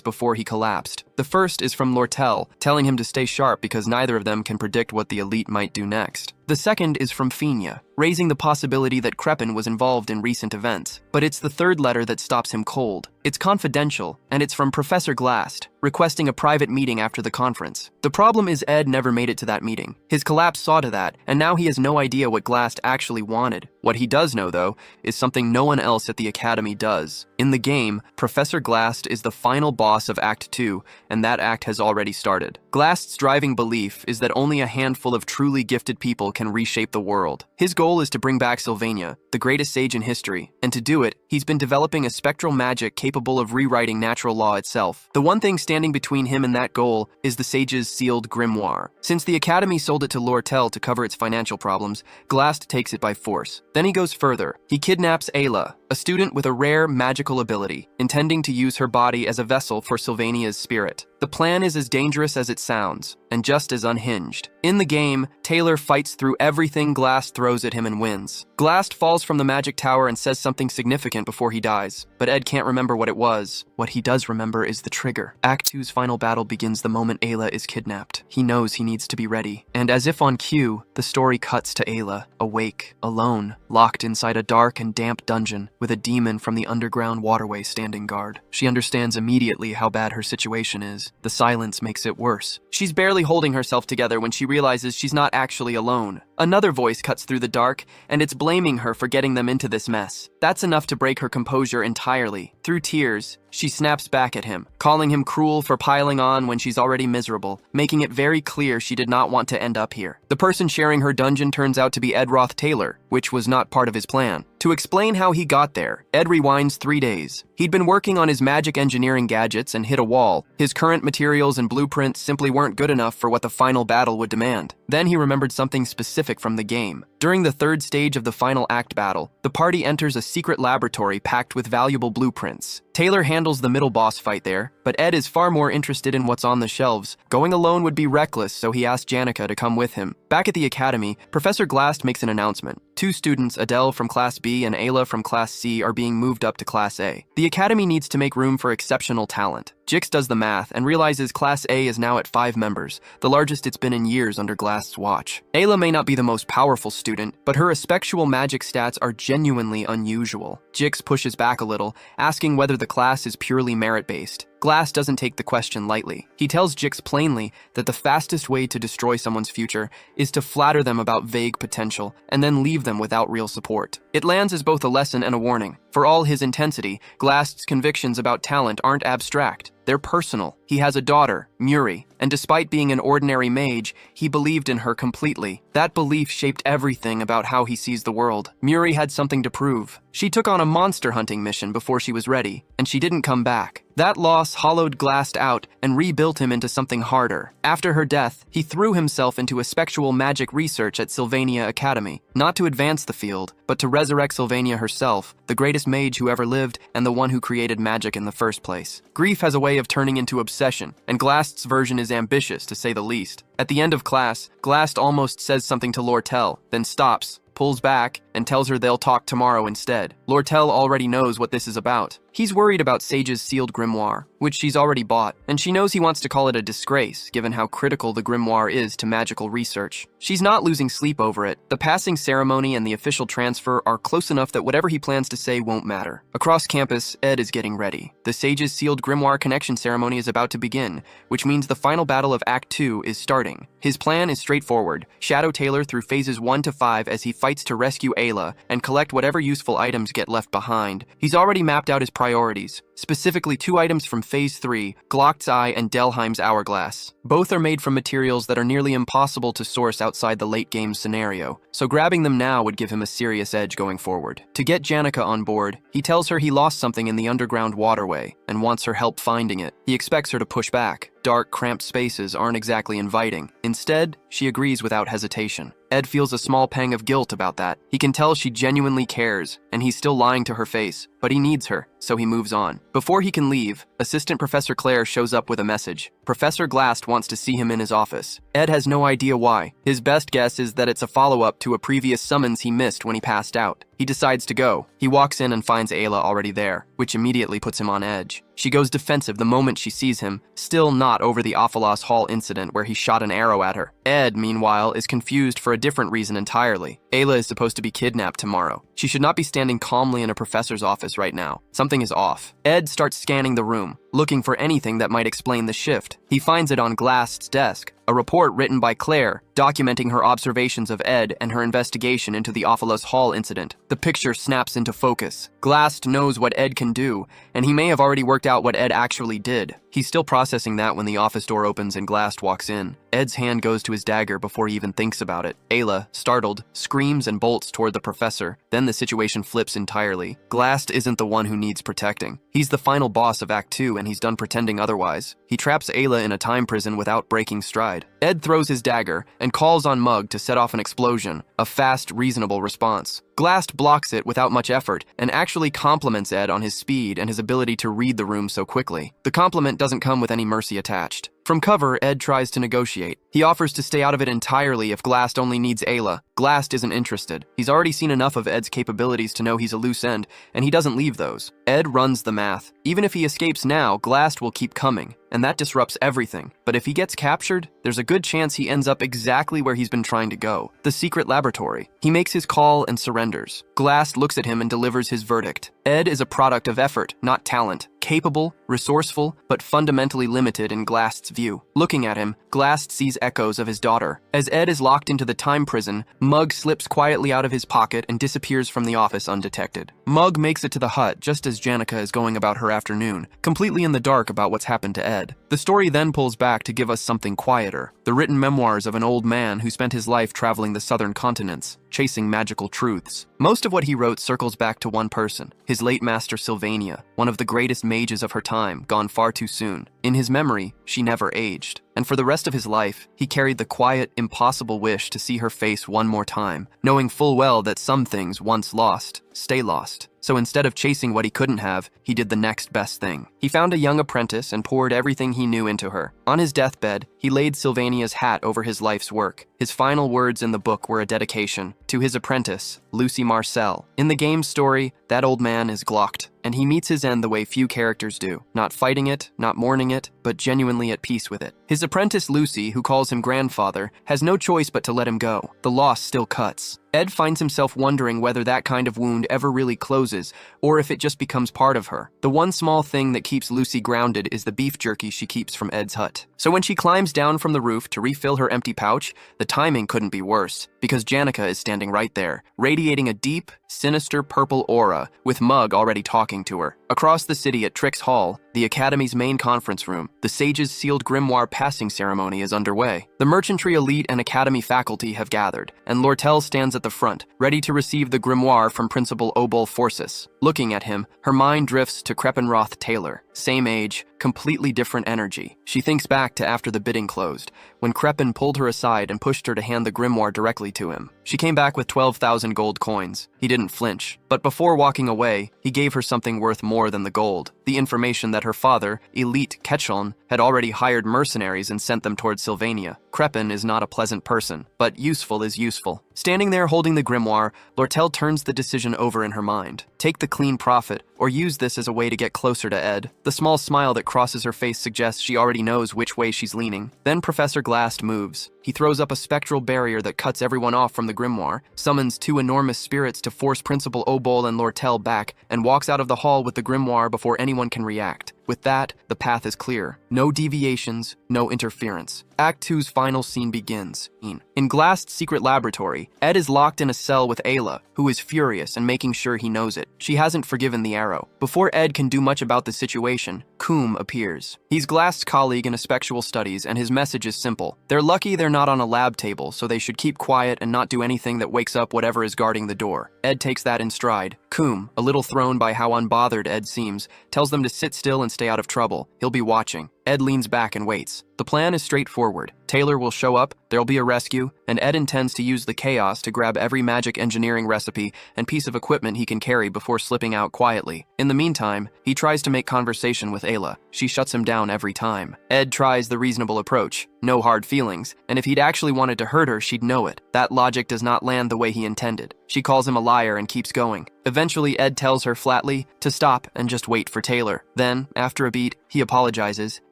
before he collapsed. The first is from Lortel, telling him to stay sharp because neither of them can predict what the elite might do next. The second is from Fina, raising the possibility that Crepin was involved in recent events. But it's the 3rd letter that stops him cold. It's confidential, and it's from Professor Glast, requesting a private meeting after the conference. The problem is Ed never made it to that meeting. His collapse saw to that, and now he has no idea what Glast actually wanted. What he does know, though, is something no one else at the Academy does. In the game, Professor Glast is the final boss of Act 2, and that act has already started. Glast's driving belief is that only a handful of truly gifted people can reshape the world. His goal is to bring back Sylvania, the greatest sage in history, and to do it, he's been developing a spectral magic capable of rewriting natural law itself. The one thing standing between him and that goal is the sage's sealed grimoire. Since the Academy sold it to Lortel to cover its financial problems, Glast takes it by force. Then he goes further. He kidnaps Ayla, a student with a rare magical ability, intending to use her body as a vessel for Sylvania's spirit. The plan is as dangerous as it sounds, and just as unhinged. In the game, Taylor fights through everything Glast throws at him and wins. Glast falls from the magic tower and says something significant before he dies, but Ed can't remember what it was. What he does remember is the trigger. Act 2's final battle begins the moment Ayla is kidnapped. He knows he needs to be ready, and as if on cue, the story cuts to Ayla, awake, alone, locked inside a dark and damp dungeon, with a demon from the underground waterway standing guard. She understands immediately how bad her situation is. The silence makes it worse. She's barely holding herself together when she realizes she's not actually alone. Another voice cuts through the dark, and it's blaming her for getting them into this mess. That's enough to break her composure entirely. Through tears, she snaps back at him, calling him cruel for piling on when she's already miserable, making it very clear she did not want to end up here. The person sharing her dungeon turns out to be Ed Roth Taylor, which was not part of his plan. To explain how he got there, Ed rewinds 3 days. He'd been working on his magic engineering gadgets and hit a wall. His current materials and blueprints simply weren't good enough for what the final battle would demand. Then he remembered something specific from the game. During the 3rd stage of the final act battle, the party enters a secret laboratory packed with valuable blueprints. Taylor handles the middle boss fight there, but Ed is far more interested in what's on the shelves. Going alone would be reckless, so he asks Janica to come with him. Back at the Academy, Professor Glast makes an announcement. 2 students, Adele from Class B and Ayla from Class C, are being moved up to Class A. The Academy needs to make room for exceptional talent. Jix does the math and realizes Class A is now at 5 members, the largest it's been in years under Glast's watch. Ayla may not be the most powerful student, but her effectual magic stats are genuinely unusual. Jix pushes back a little, asking whether the class is purely merit-based. Glast doesn't take the question lightly. He tells Jix plainly that the fastest way to destroy someone's future is to flatter them about vague potential and then leave them without real support. It lands as both a lesson and a warning. For all his intensity, Glast's convictions about talent aren't abstract. They're personal. He has a daughter, Muri, and despite being an ordinary mage, he believed in her completely. That belief shaped everything about how he sees the world. Muri had something to prove. She took on a monster hunting mission before she was ready, and she didn't come back. That loss hollowed Glast out and rebuilt him into something harder. After her death, he threw himself into effectual magic research at Sylvania Academy, not to advance the field, but to resurrect Sylvania herself, the greatest mage who ever lived and the one who created magic in the first place. Grief has a way of turning into obsession, and Glast's version is ambitious, to say the least. At the end of class, Glast almost says something to Lortel, then stops, pulls back, and tells her they'll talk tomorrow instead. Lortel already knows what this is about. He's worried about Sage's sealed grimoire, which she's already bought, and she knows he wants to call it a disgrace, given how critical the grimoire is to magical research. She's not losing sleep over it. The passing ceremony and the official transfer are close enough that whatever he plans to say won't matter. Across campus, Ed is getting ready. The Sage's sealed grimoire connection ceremony is about to begin, which means the final battle of Act 2 is starting. His plan is straightforward. Shadow Taylor through phases 1 to 5 as he fights to rescue Ayla and collect whatever useful items get left behind. He's already mapped out his priorities, specifically 2 items from Phase 3, Glock's Eye and Delheim's Hourglass. Both are made from materials that are nearly impossible to source outside the late-game scenario, so grabbing them now would give him a serious edge going forward. To get Janica on board, he tells her he lost something in the underground waterway and wants her help finding it. He expects her to push back. Dark, cramped spaces aren't exactly inviting. Instead, she agrees without hesitation. Ed feels a small pang of guilt about that. He can tell she genuinely cares, and he's still lying to her face, but he needs her, so he moves on. Before he can leave, Assistant Professor Claire shows up with a message. Professor Glast wants to see him in his office. Ed has no idea why. His best guess is that it's a follow-up to a previous summons he missed when he passed out. He decides to go. He walks in and finds Ayla already there, which immediately puts him on edge. She goes defensive the moment she sees him, still not over the Ophalos Hall incident where he shot an arrow at her. Ed, meanwhile, is confused for a different reason entirely. Ayla is supposed to be kidnapped tomorrow. She should not be standing calmly in a professor's office right now. Something is off. Ed starts scanning the room, looking for anything that might explain the shift. He finds it on Glast's desk, a report written by Claire documenting her observations of Ed and her investigation into the Ophalos Hall incident. The picture snaps into focus. Glast knows what Ed can do, and he may have already worked out what Ed actually did. He's still processing that when the office door opens and Glast walks in. Ed's hand goes to his dagger before he even thinks about it. Ayla, startled, screams and bolts toward the professor. Then the situation flips entirely. Glast isn't the one who needs protecting. He's the final boss of Act 2 and he's done pretending otherwise. He traps Ayla in a time prison without breaking stride. Ed throws his dagger and calls on Mug to set off an explosion, a fast, reasonable response. Glast blocks it without much effort and actually compliments Ed on his speed and his ability to read the room so quickly. The compliment doesn't come with any mercy attached. From cover, Ed tries to negotiate. He offers to stay out of it entirely if Glast only needs Ayla. Glast isn't interested. He's already seen enough of Ed's capabilities to know he's a loose end, and he doesn't leave those. Ed runs the math. Even if he escapes now, Glast will keep coming, and that disrupts everything. But if he gets captured, there's a good chance he ends up exactly where he's been trying to go, the secret laboratory. He makes his call and surrenders. Glast looks at him and delivers his verdict. Ed is a product of effort, not talent. Capable, resourceful, but fundamentally limited in Glast's view. Looking at him, Glast sees echoes of his daughter. As Ed is locked into the time prison, Mug slips quietly out of his pocket and disappears from the office undetected. Mug makes it to the hut just as Janica is going about her afternoon, completely in the dark about what's happened to Ed. The story then pulls back to give us something quieter, the written memoirs of an old man who spent his life traveling the southern continents, chasing magical truths. Most of what he wrote circles back to one person, his late master Sylvania, one of the greatest mages of her time, gone far too soon. In his memory, she never aged. And for the rest of his life, he carried the quiet, impossible wish to see her face one more time, knowing full well that some things once lost stay lost. So instead of chasing what he couldn't have, he did the next best thing. He found a young apprentice and poured everything he knew into her. On his deathbed, he laid Sylvania's hat over his life's work. His final words in the book were a dedication to his apprentice, Lucy Marcel. In the game's story, that old man is Glocked, and he meets his end the way few characters do, not fighting it, not mourning it, but genuinely at peace with it. His apprentice Lucy, who calls him grandfather, has no choice but to let him go. The loss still cuts. Ed finds himself wondering whether that kind of wound ever really closes, or if it just becomes part of her. The one small thing that keeps Lucy grounded is the beef jerky she keeps from Ed's hut. So when she climbs down from the roof to refill her empty pouch, the timing couldn't be worse, because Janica is standing right there, radiating a deep, sinister purple aura, with Mug already talking to her. Across the city at Trix Hall, the Academy's main conference room, the Sage's sealed grimoire passing ceremony is underway. The Merchantry elite and Academy faculty have gathered, and Lortel stands at the front, ready to receive the grimoire from Principal Obol Forsis. Looking at him, her mind drifts to Kreppenroth Taylor. Same age, completely different energy. She thinks back to after the bidding closed, when Kreppen pulled her aside and pushed her to hand the grimoire directly to him. She came back with 12,000 gold coins. He didn't flinch, but before walking away, he gave her something worth more than the gold, the information that her father, Elite Ketchon, had already hired mercenaries and sent them towards Sylvania. Kreppen is not a pleasant person, but useful is useful. Standing there holding the grimoire, Lortel turns the decision over in her mind. Take the clean profit, or use this as a way to get closer to Ed. The small smile that crosses her face suggests she already knows which way she's leaning. Then Professor Glast moves. He throws up a spectral barrier that cuts everyone off from the grimoire, summons 2 enormous spirits to force Principal Obol and Lortel back, and walks out of the hall with the grimoire before anyone can react. With that, the path is clear. No deviations, no interference. Act 2's final scene begins. In Glast's secret laboratory, Ed is locked in a cell with Ayla, who is furious and making sure he knows it. She hasn't forgiven the arrow. Before Ed can do much about the situation, Coom appears. He's Glast's colleague in spectral studies, and his message is simple. They're lucky they're not on a lab table, so they should keep quiet and not do anything that wakes up whatever is guarding the door. Ed takes that in stride. Coom, a little thrown by how unbothered Ed seems, tells them to sit still and stay out of trouble. He'll be watching. Ed leans back and waits. The plan is straightforward. Taylor will show up, there'll be a rescue, and Ed intends to use the chaos to grab every magic engineering recipe and piece of equipment he can carry before slipping out quietly. In the meantime, he tries to make conversation with Ayla. She shuts him down every time. Ed tries the reasonable approach. No hard feelings, and if he'd actually wanted to hurt her, she'd know it. That logic does not land the way he intended. She calls him a liar and keeps going. Eventually, Ed tells her flatly to stop and just wait for Taylor. Then, after a beat, he apologizes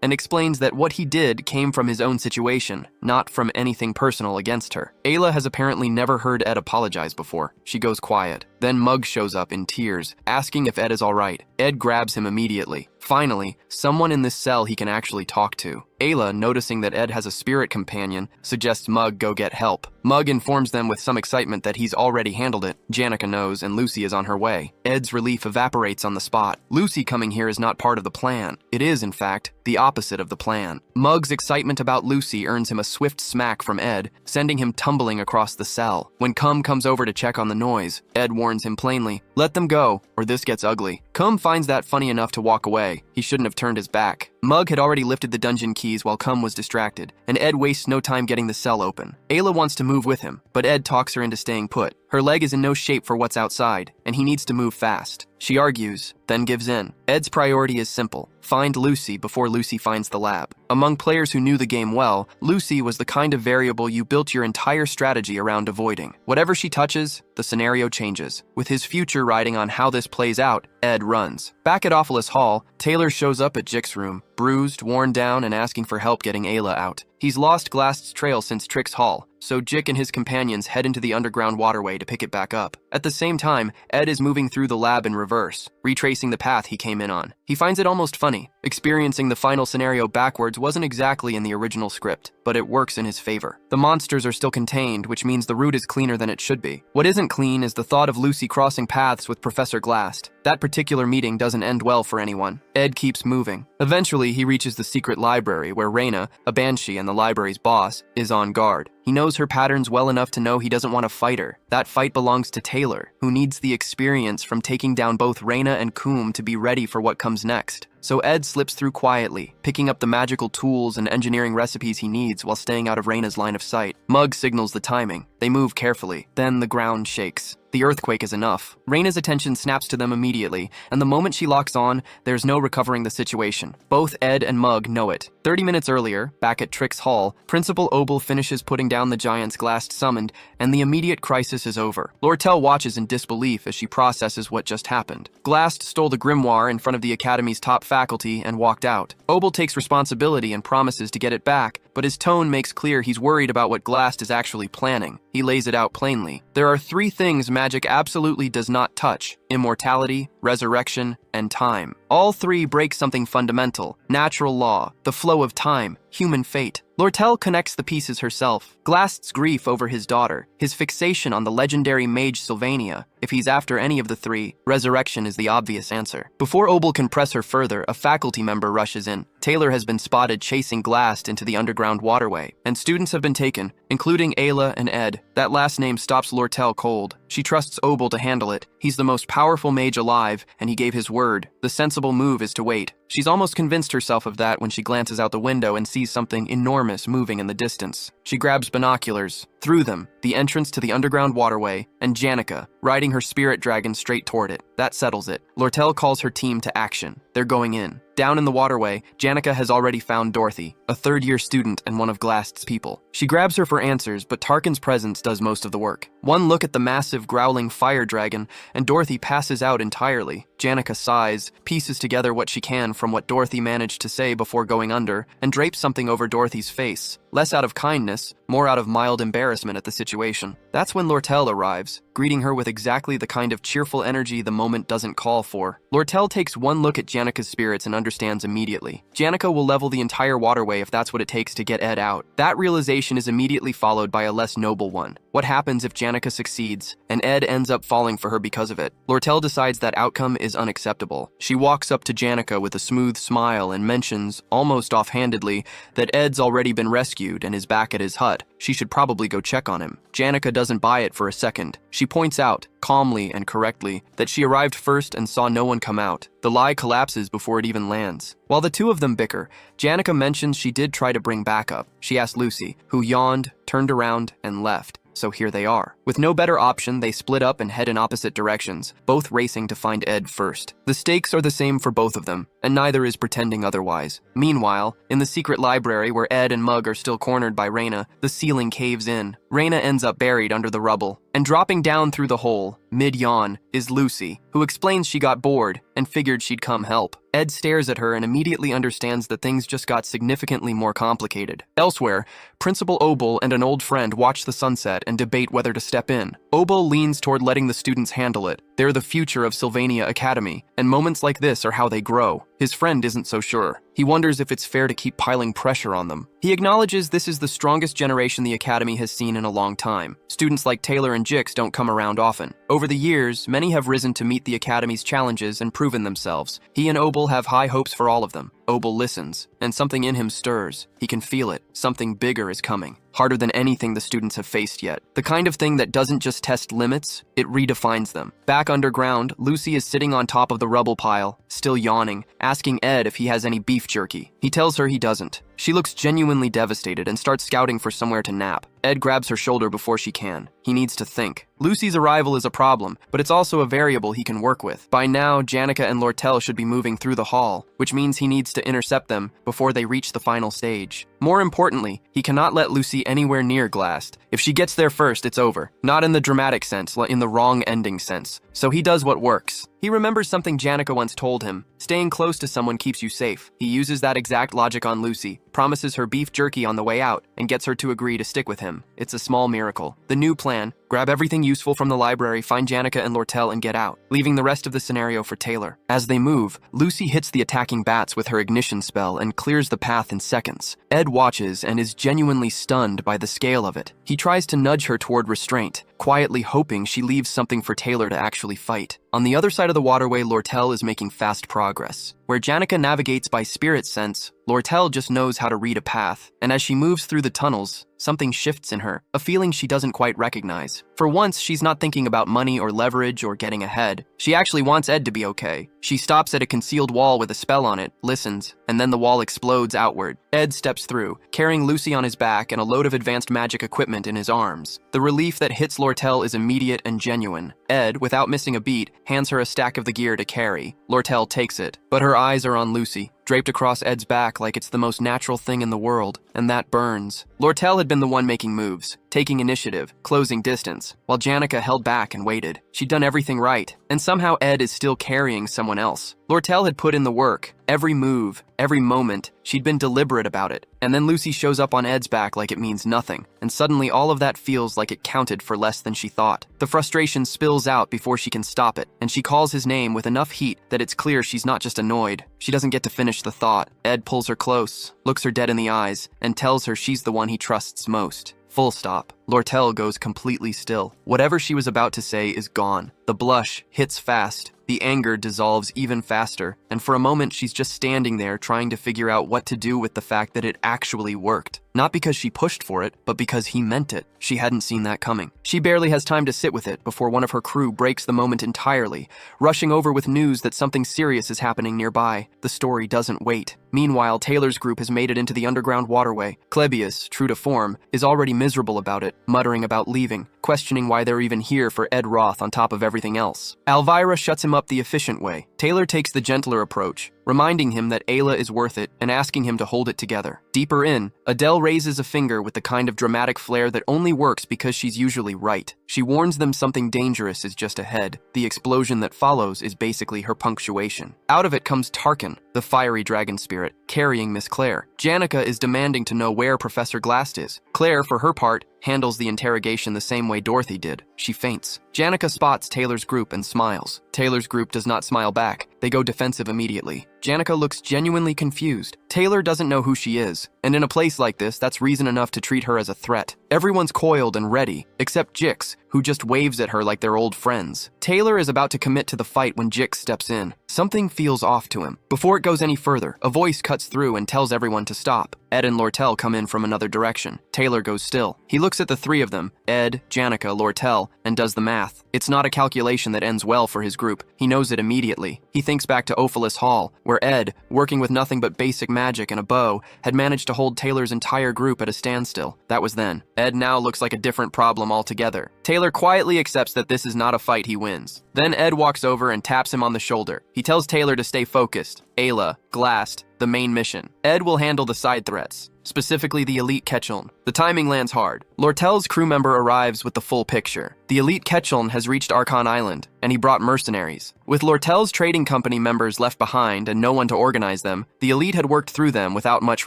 and explains that what he did came from his own situation, not from anything personal against her. Ayla has apparently never heard Ed apologize before. She goes quiet. Then Mug shows up in tears, asking if Ed is alright. Ed grabs him immediately. Finally, someone in this cell he can actually talk to. Ayla, noticing that Ed has a spirit companion, suggests Mug go get help. Mug informs them with some excitement that he's already handled it. Janica knows, and Lucy is on her way. Ed's relief evaporates on the spot. Lucy coming here is not part of the plan. It is, in fact, the opposite of the plan. Mug's excitement about Lucy earns him a swift smack from Ed, sending him tumbling across the cell. When Cum comes over to check on the noise, Ed warns him plainly, "Let them go, or this gets ugly." Cum finds that funny enough to walk away. He shouldn't have turned his back. Mug had already lifted the dungeon keys while Cum was distracted, and Ed wastes no time getting the cell open. Ayla wants to move with him, but Ed talks her into staying put. Her leg is in no shape for what's outside, and he needs to move fast. She argues, then gives in. Ed's priority is simple: find Lucy before Lucy finds the lab. Among players who knew the game well, Lucy was the kind of variable you built your entire strategy around avoiding. Whatever she touches, the scenario changes. With his future riding on how this plays out, Ed runs. Back at Ophilus Hall, Taylor shows up at Jick's room, bruised, worn down, and asking for help getting Ayla out. He's lost Glast's trail since Trick's Hall, so Jick and his companions head into the underground waterway to pick it back up. At the same time, Ed is moving through the lab in reverse, retracing the path he came in on. He finds it almost funny. Experiencing the final scenario backwards wasn't exactly in the original script, but it works in his favor. The monsters are still contained, which means the route is cleaner than it should be. What isn't clean is the thought of Lucy crossing paths with Professor Glast. That particular meeting doesn't end well for anyone. Ed keeps moving. Eventually, he reaches the secret library where Reyna, a banshee and the library's boss, is on guard. He knows her patterns well enough to know he doesn't want to fight her. That fight belongs to Taylor, who needs the experience from taking down both Reyna and Coom to be ready for what comes next. So Ed slips through quietly, picking up the magical tools and engineering recipes he needs while staying out of Reyna's line of sight. Mug signals the timing. They move carefully. Then the ground shakes. The earthquake is enough. Reyna's attention snaps to them immediately, and the moment she locks on, there's no recovering the situation. Both Ed and Mug know it. 30 minutes earlier, back at Trick's Hall, Principal Obel finishes putting down the giants Glast summoned, and the immediate crisis is over. Lortel watches in disbelief as she processes what just happened. Glast stole the grimoire in front of the Academy's top faculty and walked out. Obel takes responsibility and promises to get it back, but his tone makes clear he's worried about what Glast is actually planning. He lays it out plainly. There are 3 things magic absolutely does not touch: immortality, resurrection, and time. All 3 break something fundamental: natural law, the flow of time, human fate. Lortel connects the pieces herself. Glast's grief over his daughter, his fixation on the legendary mage Sylvania. If he's after any of the 3, resurrection is the obvious answer. Before Obel can press her further, a faculty member rushes in. Taylor has been spotted chasing Glast into the underground waterway, and students have been taken, including Ayla and Ed. That last name stops Lortel cold. She trusts Obel to handle it. He's the most powerful mage alive, and he gave his word. The sensible move is to wait. She's almost convinced herself of that when she glances out the window and sees something enormous moving in the distance. She grabs binoculars. Through them, the entrance to the underground waterway, and Janica, riding her spirit dragon straight toward it. That settles it. Lortel calls her team to action. They're going in. Down in the waterway, Janica has already found Dorothy, a third-year student and one of Glast's people. She grabs her for answers, but Tarkin's presence does most of the work. One look at the massive, growling fire dragon, and Dorothy passes out entirely. Janica sighs, pieces together what she can from what Dorothy managed to say before going under, and drapes something over Dorothy's face. Less out of kindness, more out of mild embarrassment at the situation. That's when Lortel arrives. greeting her with exactly the kind of cheerful energy the moment doesn't call for. Lortel takes one look at Janica's spirits and understands immediately. Janica will level the entire waterway if that's what it takes to get Ed out. That realization is immediately followed by a less noble one. What happens if Janica succeeds, and Ed ends up falling for her because of it? Lortel decides that outcome is unacceptable. She walks up to Janica with a smooth smile and mentions, almost offhandedly, that Ed's already been rescued and is back at his hut. She should probably go check on him. Janica doesn't buy it for a second. She points out, calmly and correctly, that she arrived first and saw no one come out. The lie collapses before it even lands. While the two of them bicker, Janica mentions she did try to bring backup. She asked Lucy, who yawned, turned around, and left. So here they are. With no better option, they split up and head in opposite directions, both racing to find Ed first. The stakes are the same for both of them, and neither is pretending otherwise. Meanwhile, in the secret library where Ed and Mug are still cornered by Raina, the ceiling caves in. Raina ends up buried under the rubble, and dropping down through the hole, mid-yawn, is Lucy, who explains she got bored and figured she'd come help. Ed stares at her and immediately understands that things just got significantly more complicated. Elsewhere, Principal Obel and an old friend watch the sunset and debate whether to step in. Obel leans toward letting the students handle it. They're the future of Sylvania Academy, and moments like this are how they grow. His friend isn't so sure. He wonders if it's fair to keep piling pressure on them. He acknowledges this is the strongest generation the Academy has seen in a long time. Students like Taylor and Jix don't come around often. Over the years, many have risen to meet the Academy's challenges and proven themselves. He and Obel have high hopes for all of them. Obel listens, and something in him stirs. He can feel it. Something bigger is coming. Harder than anything the students have faced yet. The kind of thing that doesn't just test limits, it redefines them. Back underground, Lucy is sitting on top of the rubble pile, still yawning, asking Ed if he has any beef jerky. He tells her he doesn't. She looks genuinely devastated and starts scouting for somewhere to nap. Ed grabs her shoulder before she can. He needs to think. Lucy's arrival is a problem, but it's also a variable he can work with. By now, Janica and Lortel should be moving through the hall, which means he needs to intercept them before they reach the final stage. More importantly, he cannot let Lucy anywhere near Glassed. If she gets there first, it's over. Not in the dramatic sense, in the wrong ending sense. So he does what works. He remembers something Janica once told him. Staying close to someone keeps you safe. He uses that exact logic on Lucy, promises her beef jerky on the way out, and gets her to agree to stick with him. It's a small miracle. The new plan: grab everything useful from the library, find Janica and Lortel, and get out, leaving the rest of the scenario for Taylor. As they move, Lucy hits the attacking bats with her ignition spell and clears the path in seconds. Ed watches and is genuinely stunned by the scale of it. He tries to nudge her toward restraint, quietly hoping she leaves something for Taylor to actually fight. On the other side of the waterway, Lortel is making fast progress. Where Janica navigates by spirit sense, Lortel just knows how to read a path, and as she moves through the tunnels, something shifts in her, a feeling she doesn't quite recognize. For once, she's not thinking about money or leverage or getting ahead. She actually wants Ed to be okay. She stops at a concealed wall with a spell on it, listens, and then the wall explodes outward. Ed steps through, carrying Lucy on his back and a load of advanced magic equipment in his arms. The relief that hits Lortel is immediate and genuine. Ed, without missing a beat, hands her a stack of the gear to carry. Lortel takes it, but her eyes are on Lucy, draped across Ed's back like it's the most natural thing in the world, and that burns. Lortel had been the one making moves, taking initiative, closing distance, while Janica held back and waited. She'd done everything right, and somehow Ed is still carrying someone else. Lortel had put in the work. Every move, every moment, she'd been deliberate about it. And then Lucy shows up on Ed's back like it means nothing, and suddenly all of that feels like it counted for less than she thought. The frustration spills out before she can stop it, and she calls his name with enough heat that it's clear she's not just annoyed. She doesn't get to finish the thought. Ed pulls her close, looks her dead in the eyes, and tells her she's the one he trusts most. Full stop. Lortel goes completely still. Whatever she was about to say is gone. The blush hits fast. The anger dissolves even faster, and for a moment she's just standing there trying to figure out what to do with the fact that it actually worked. Not because she pushed for it, but because he meant it. She hadn't seen that coming. She barely has time to sit with it before one of her crew breaks the moment entirely, rushing over with news that something serious is happening nearby. The story doesn't wait. Meanwhile, Taylor's group has made it into the underground waterway. Klebius, true to form, is already miserable about it, muttering about leaving, questioning why they're even here for Ed Roth on top of everything else. Elvira shuts him up the efficient way. Taylor takes the gentler approach, reminding him that Ayla is worth it and asking him to hold it together. Deeper in, Adele raises a finger with the kind of dramatic flair that only works because she's usually right. She warns them something dangerous is just ahead. The explosion that follows is basically her punctuation. Out of it comes Tarkin, the fiery dragon spirit, carrying Miss Claire. Janica is demanding to know where Professor Glast is. Claire, for her part, handles the interrogation the same way Dorothy did. She faints. Janica spots Taylor's group and smiles. Taylor's group does not smile back. They go defensive immediately. Janica looks genuinely confused. Taylor doesn't know who she is, and in a place like this, that's reason enough to treat her as a threat. Everyone's coiled and ready, except Jix, who just waves at her like they're old friends. Taylor is about to commit to the fight when Jix steps in. Something feels off to him. Before it goes any further, a voice cuts through and tells everyone to stop. Ed and Lortel come in from another direction. Taylor goes still. He looks at the three of them, Ed, Janica, Lortel, and does the math. It's not a calculation that ends well for his group. He knows it immediately. He thinks back to Ophelis Hall, where Ed, working with nothing but basic magic and a bow, had managed to hold Taylor's entire group at a standstill. That was then. Ed now looks like a different problem altogether. Taylor quietly accepts that this is not a fight he wins. Then Ed walks over and taps him on the shoulder. He tells Taylor to stay focused. Ayla, Glast, the main mission. Ed will handle the side threats, specifically the elite Ketchuln. The timing lands hard. Lortel's crew member arrives with the full picture. The elite Ketchuln has reached Archon Island, and he brought mercenaries. With Lortel's trading company members left behind and no one to organize them, the elite had worked through them without much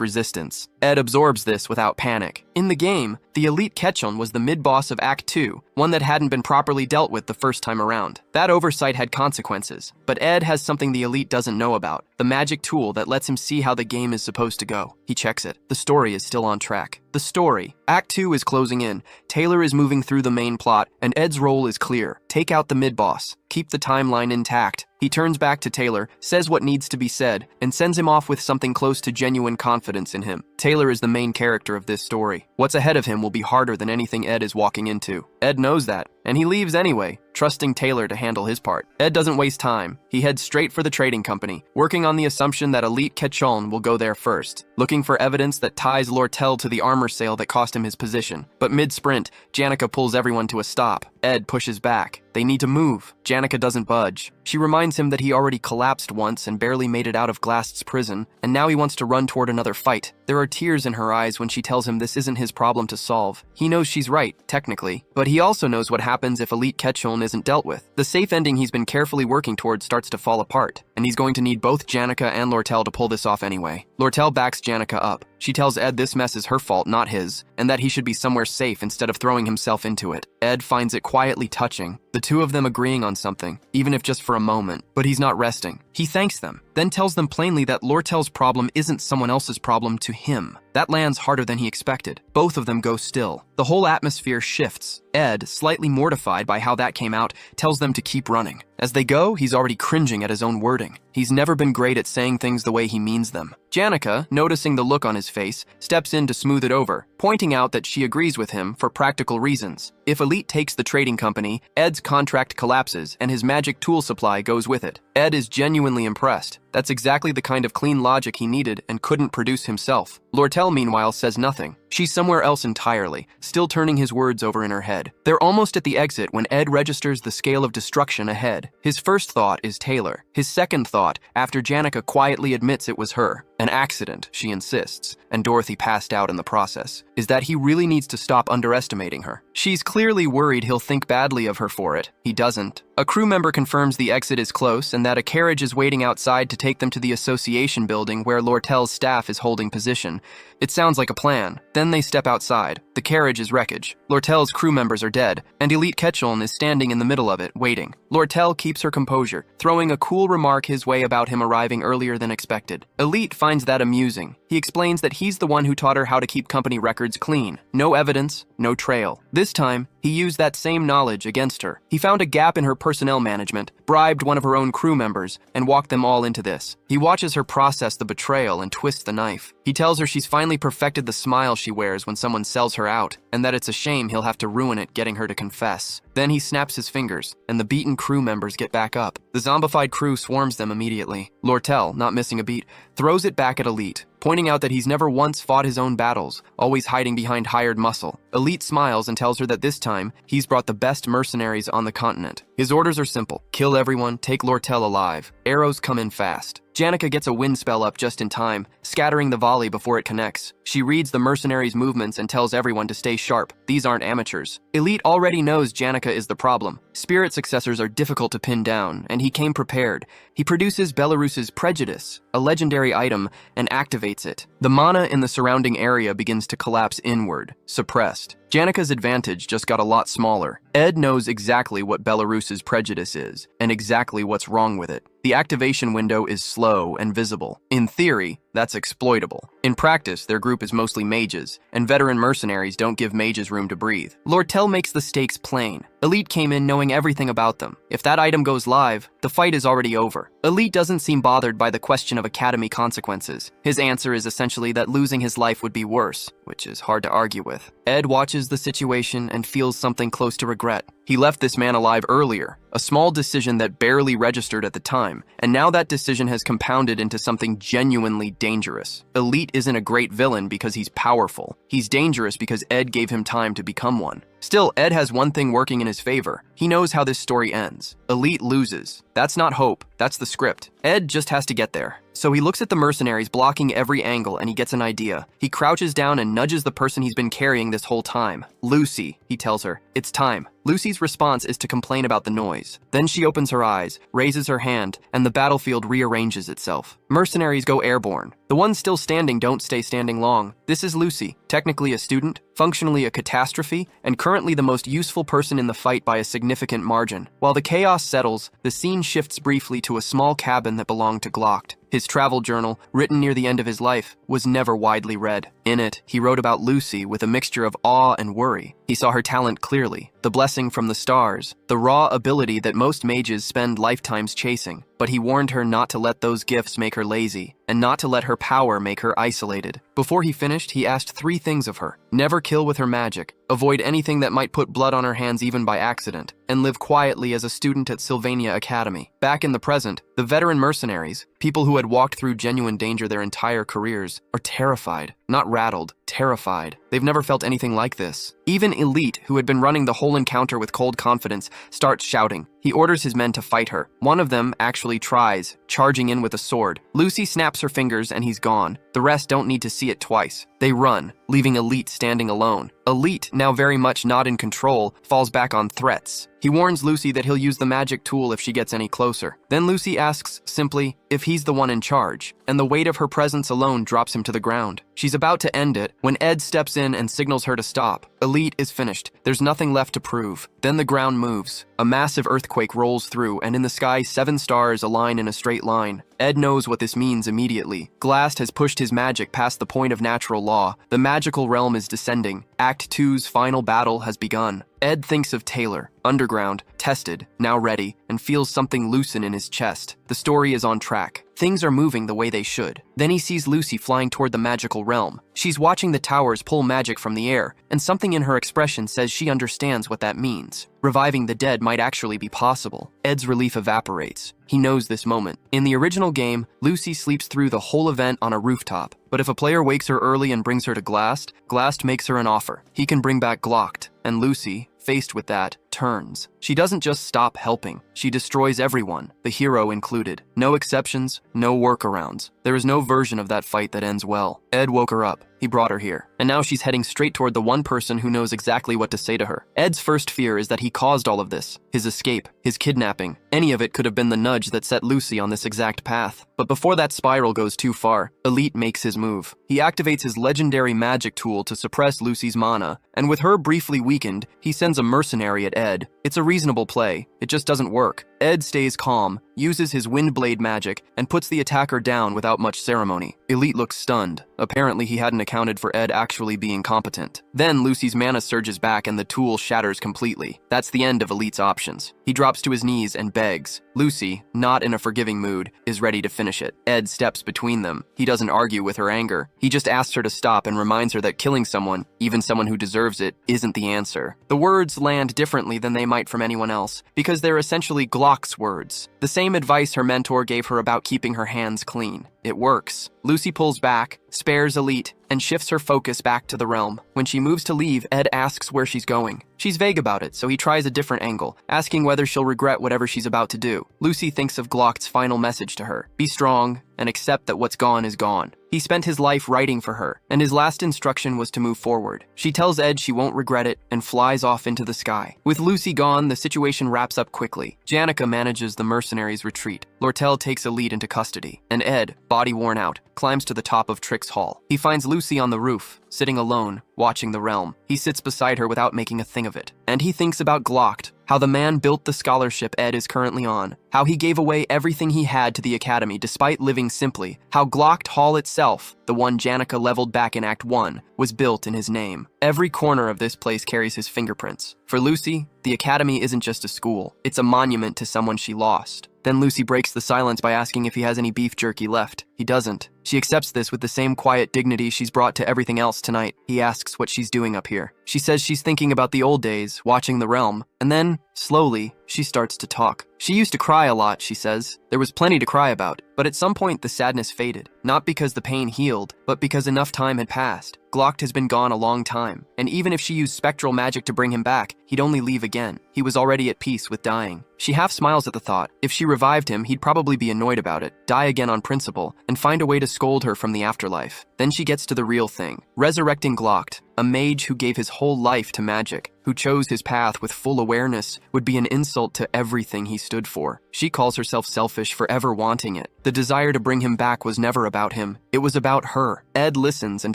resistance. Ed absorbs this without panic. In the game, the elite Ketchuln was the mid-boss of Act 2, one that hadn't been properly dealt with the first time around. That oversight had consequences, but Ed has something the elite doesn't know about, the magic tool that lets him see how the game is supposed to go. He checks it. The story is still on track. The story. Act 2 is closing in. Taylor is moving through the main plot, and Ed's role is clear. Take out the mid-boss. Keep the timeline intact. He turns back to Taylor, says what needs to be said, and sends him off with something close to genuine confidence in him. Taylor is the main character of this story. What's ahead of him will be harder than anything Ed is walking into. Ed knows that, and he leaves anyway, trusting Taylor to handle his part. Ed doesn't waste time. He heads straight for the trading company, working on the assumption that elite Ketchuln will go there first, looking for evidence that ties Lortel to the armor sale that cost him his position. But mid-sprint, Janica pulls everyone to a stop. Ed pushes back. They need to move. Janica doesn't budge. She reminds him that he already collapsed once and barely made it out of Glast's prison, and now he wants to run toward another fight. There are tears in her eyes when she tells him this isn't his problem to solve. He knows she's right, technically, but he also knows what happens if elite Ketchuln isn't dealt with. The safe ending he's been carefully working toward starts to fall apart, and he's going to need both Janica and Lortel to pull this off anyway. Lortel backs Janica up. She tells Ed this mess is her fault, not his, and that he should be somewhere safe instead of throwing himself into it. Ed finds it quietly touching, the two of them agreeing on something, even if just for a moment, but he's not resting. He thanks them, then tells them plainly that Lortel's problem isn't someone else's problem to him. That lands harder than he expected. Both of them go still. The whole atmosphere shifts. Ed, slightly mortified by how that came out, tells them to keep running. As they go, he's already cringing at his own wording. He's never been great at saying things the way he means them. Janica, noticing the look on his face, steps in to smooth it over, pointing out that she agrees with him for practical reasons. If Elite takes the trading company, Ed's contract collapses and his magic tool supply goes with it. Ed is genuinely impressed. That's exactly the kind of clean logic he needed and couldn't produce himself. Lortel, meanwhile, says nothing. She's somewhere else entirely, still turning his words over in her head. They're almost at the exit when Ed registers the scale of destruction ahead. His first thought is Taylor. His second thought, after Janica quietly admits it was her, an accident, she insists, and Dorothy passed out in the process, is that he really needs to stop underestimating her. She's clearly worried he'll think badly of her for it. He doesn't. A crew member confirms the exit is close and that a carriage is waiting outside to take them to the association building where Lortel's staff is holding position. It sounds like a plan. Then they step outside. The carriage is wreckage. Lortel's crew members are dead, and Elite Ketchuln is standing in the middle of it, waiting. Lortel keeps her composure, throwing a cool remark his way about him arriving earlier than expected. Elite finds that amusing. He explains that he's the one who taught her how to keep company records clean. No evidence, no trail. This time, he used that same knowledge against her. He found a gap in her personnel management, bribed one of her own crew members, and walked them all into this. He watches her process the betrayal and twist the knife. He tells her she's finally perfected the smile she wears when someone sells her out, and that it's a shame he'll have to ruin it getting her to confess. Then he snaps his fingers, and the beaten crew members get back up. The zombified crew swarms them immediately. Lortel, not missing a beat, throws it back at Elite, pointing out that he's never once fought his own battles, always hiding behind hired muscle. Elite smiles and tells her that this time, he's brought the best mercenaries on the continent. His orders are simple. Kill everyone, take Lortel alive. Arrows come in fast. Janica gets a wind spell up just in time, scattering the volley before it connects. She reads the mercenaries' movements and tells everyone to stay sharp. These aren't amateurs. Elite already knows Janica is the problem. Spirit successors are difficult to pin down, and he came prepared. He produces Belarus's Prejudice, a legendary item, and activates it. The mana in the surrounding area begins to collapse inward, suppressed. Janika's advantage just got a lot smaller. Ed knows exactly what Belarus's prejudice is, and exactly what's wrong with it. The activation window is slow and visible. In theory, that's exploitable. In practice, their group is mostly mages, and veteran mercenaries don't give mages room to breathe. Lord Tell makes the stakes plain. Elite came in knowing everything about them. If that item goes live, the fight is already over. Elite doesn't seem bothered by the question of Academy consequences. His answer is essentially that losing his life would be worse, which is hard to argue with. Ed watches the situation and feels something close to regret. He left this man alive earlier, a small decision that barely registered at the time, and now that decision has compounded into something genuinely dangerous. Elite isn't a great villain because he's powerful. He's dangerous because Ed gave him time to become one. Still, Ed has one thing working in his favor. He knows how this story ends. Elite loses. That's not hope, that's the script. Ed just has to get there. So he looks at the mercenaries blocking every angle and he gets an idea. He crouches down and nudges the person he's been carrying this whole time. Lucy, he tells her, it's time. Lucy's response is to complain about the noise. Then she opens her eyes, raises her hand, and the battlefield rearranges itself. Mercenaries go airborne. The ones still standing don't stay standing long. This is Lucy, technically a student, functionally a catastrophe, and currently the most useful person in the fight by a significant margin. While the chaos settles, the scene shifts briefly to a small cabin that belonged to Glock. His travel journal, written near the end of his life, was never widely read. In it, he wrote about Lucy with a mixture of awe and worry. He saw her talent clearly, the blessing from the stars, the raw ability that most mages spend lifetimes chasing. But he warned her not to let those gifts make her lazy, and not to let her power make her isolated. Before he finished, he asked 3 things of her. Never kill with her magic, avoid anything that might put blood on her hands even by accident, and live quietly as a student at Sylvania Academy. Back in the present, the veteran mercenaries, people who had walked through genuine danger their entire careers, are terrified. Not rattled, terrified. They've never felt anything like this. Even Elite, who had been running the whole encounter with cold confidence, starts shouting. He orders his men to fight her. One of them actually tries, charging in with a sword. Lucy snaps her fingers and he's gone. The rest don't need to see it twice. They run, leaving Elite standing alone. Elite, now very much not in control, falls back on threats. He warns Lucy that he'll use the magic tool if she gets any closer. Then Lucy asks, simply, if he's the one in charge, and the weight of her presence alone drops him to the ground. She's about to end it when Ed steps in and signals her to stop. Elite is finished. There's nothing left to prove. Then the ground moves. A massive earthquake rolls through, and in the sky, 7 stars align in a straight line. Ed knows what this means immediately. Glast has pushed his magic past the point of natural law. The magical realm is descending. Act 2's final battle has begun. Ed thinks of Taylor, underground, tested, now ready, and feels something loosen in his chest. The story is on track. Things are moving the way they should. Then he sees Lucy flying toward the magical realm. She's watching the towers pull magic from the air, and something in her expression says she understands what that means. Reviving the dead might actually be possible. Ed's relief evaporates. He knows this moment. In the original game, Lucy sleeps through the whole event on a rooftop. But if a player wakes her early and brings her to Glast, Glast makes her an offer. He can bring back Glocked, and Lucy, faced with that, turns. She doesn't just stop helping. She destroys everyone, the hero included. No exceptions, no workarounds. There is no version of that fight that ends well. Ed woke her up. He brought her here. And now she's heading straight toward the one person who knows exactly what to say to her. Ed's first fear is that he caused all of this. His escape, his kidnapping. Any of it could have been the nudge that set Lucy on this exact path. But before that spiral goes too far, Elite makes his move. He activates his legendary magic tool to suppress Lucy's mana, and with her briefly weakened, he sends a mercenary at Ed. It's a reasonable play. It just doesn't work. Ed stays calm, uses his Windblade magic, and puts the attacker down without much ceremony. Elite looks stunned. Apparently he hadn't accounted for Ed actually being competent. Then Lucy's mana surges back and the tool shatters completely. That's the end of Elite's options. He drops to his knees and begs. Lucy, not in a forgiving mood, is ready to finish it. Ed steps between them. He doesn't argue with her anger. He just asks her to stop and reminds her that killing someone, even someone who deserves it, isn't the answer. The words land differently than they might from anyone else, because they're essentially Glock's words. The same advice her mentor gave her about keeping her hands clean. It works. Lucy pulls back, spares Elite, and shifts her focus back to the realm. When she moves to leave, Ed asks where she's going. She's vague about it, so he tries a different angle, asking whether she'll regret whatever she's about to do. Lucy thinks of Glock's final message to her. Be strong, and accept that what's gone is gone. He spent his life writing for her, and his last instruction was to move forward. She tells Ed she won't regret it and flies off into the sky. With Lucy gone, the situation wraps up quickly. Janica manages the mercenaries' retreat. Lortel takes Elite into custody, and Ed, body worn out, climbs to the top of Trick's hall. He finds Lucy on the roof, sitting alone, watching the realm. He sits beside her without making a thing of it. And he thinks about Glocked, how the man built the scholarship Ed is currently on, how he gave away everything he had to the academy despite living simply, how Glocked Hall itself, the one Janica leveled back in Act 1, was built in his name. Every corner of this place carries his fingerprints. For Lucy, the academy isn't just a school, it's a monument to someone she lost. Then Lucy breaks the silence by asking if he has any beef jerky left. He doesn't. She accepts this with the same quiet dignity she's brought to everything else tonight. He asks what she's doing up here. She says she's thinking about the old days, watching the realm, and then, slowly, she starts to talk. She used to cry a lot, she says. There was plenty to cry about, but at some point the sadness faded. Not because the pain healed, but because enough time had passed. Glocked has been gone a long time, and even if she used spectral magic to bring him back, he'd only leave again. He was already at peace with dying. She half smiles at the thought. If she revived him, he'd probably be annoyed about it, die again on principle, and find a way to scold her from the afterlife. Then she gets to the real thing. Resurrecting Glocked, a mage who gave his whole life to magic, who chose his path with full awareness, would be an insult to everything he stood for. She calls herself selfish for ever wanting it. The desire to bring him back was never about him. It was about her. Ed listens and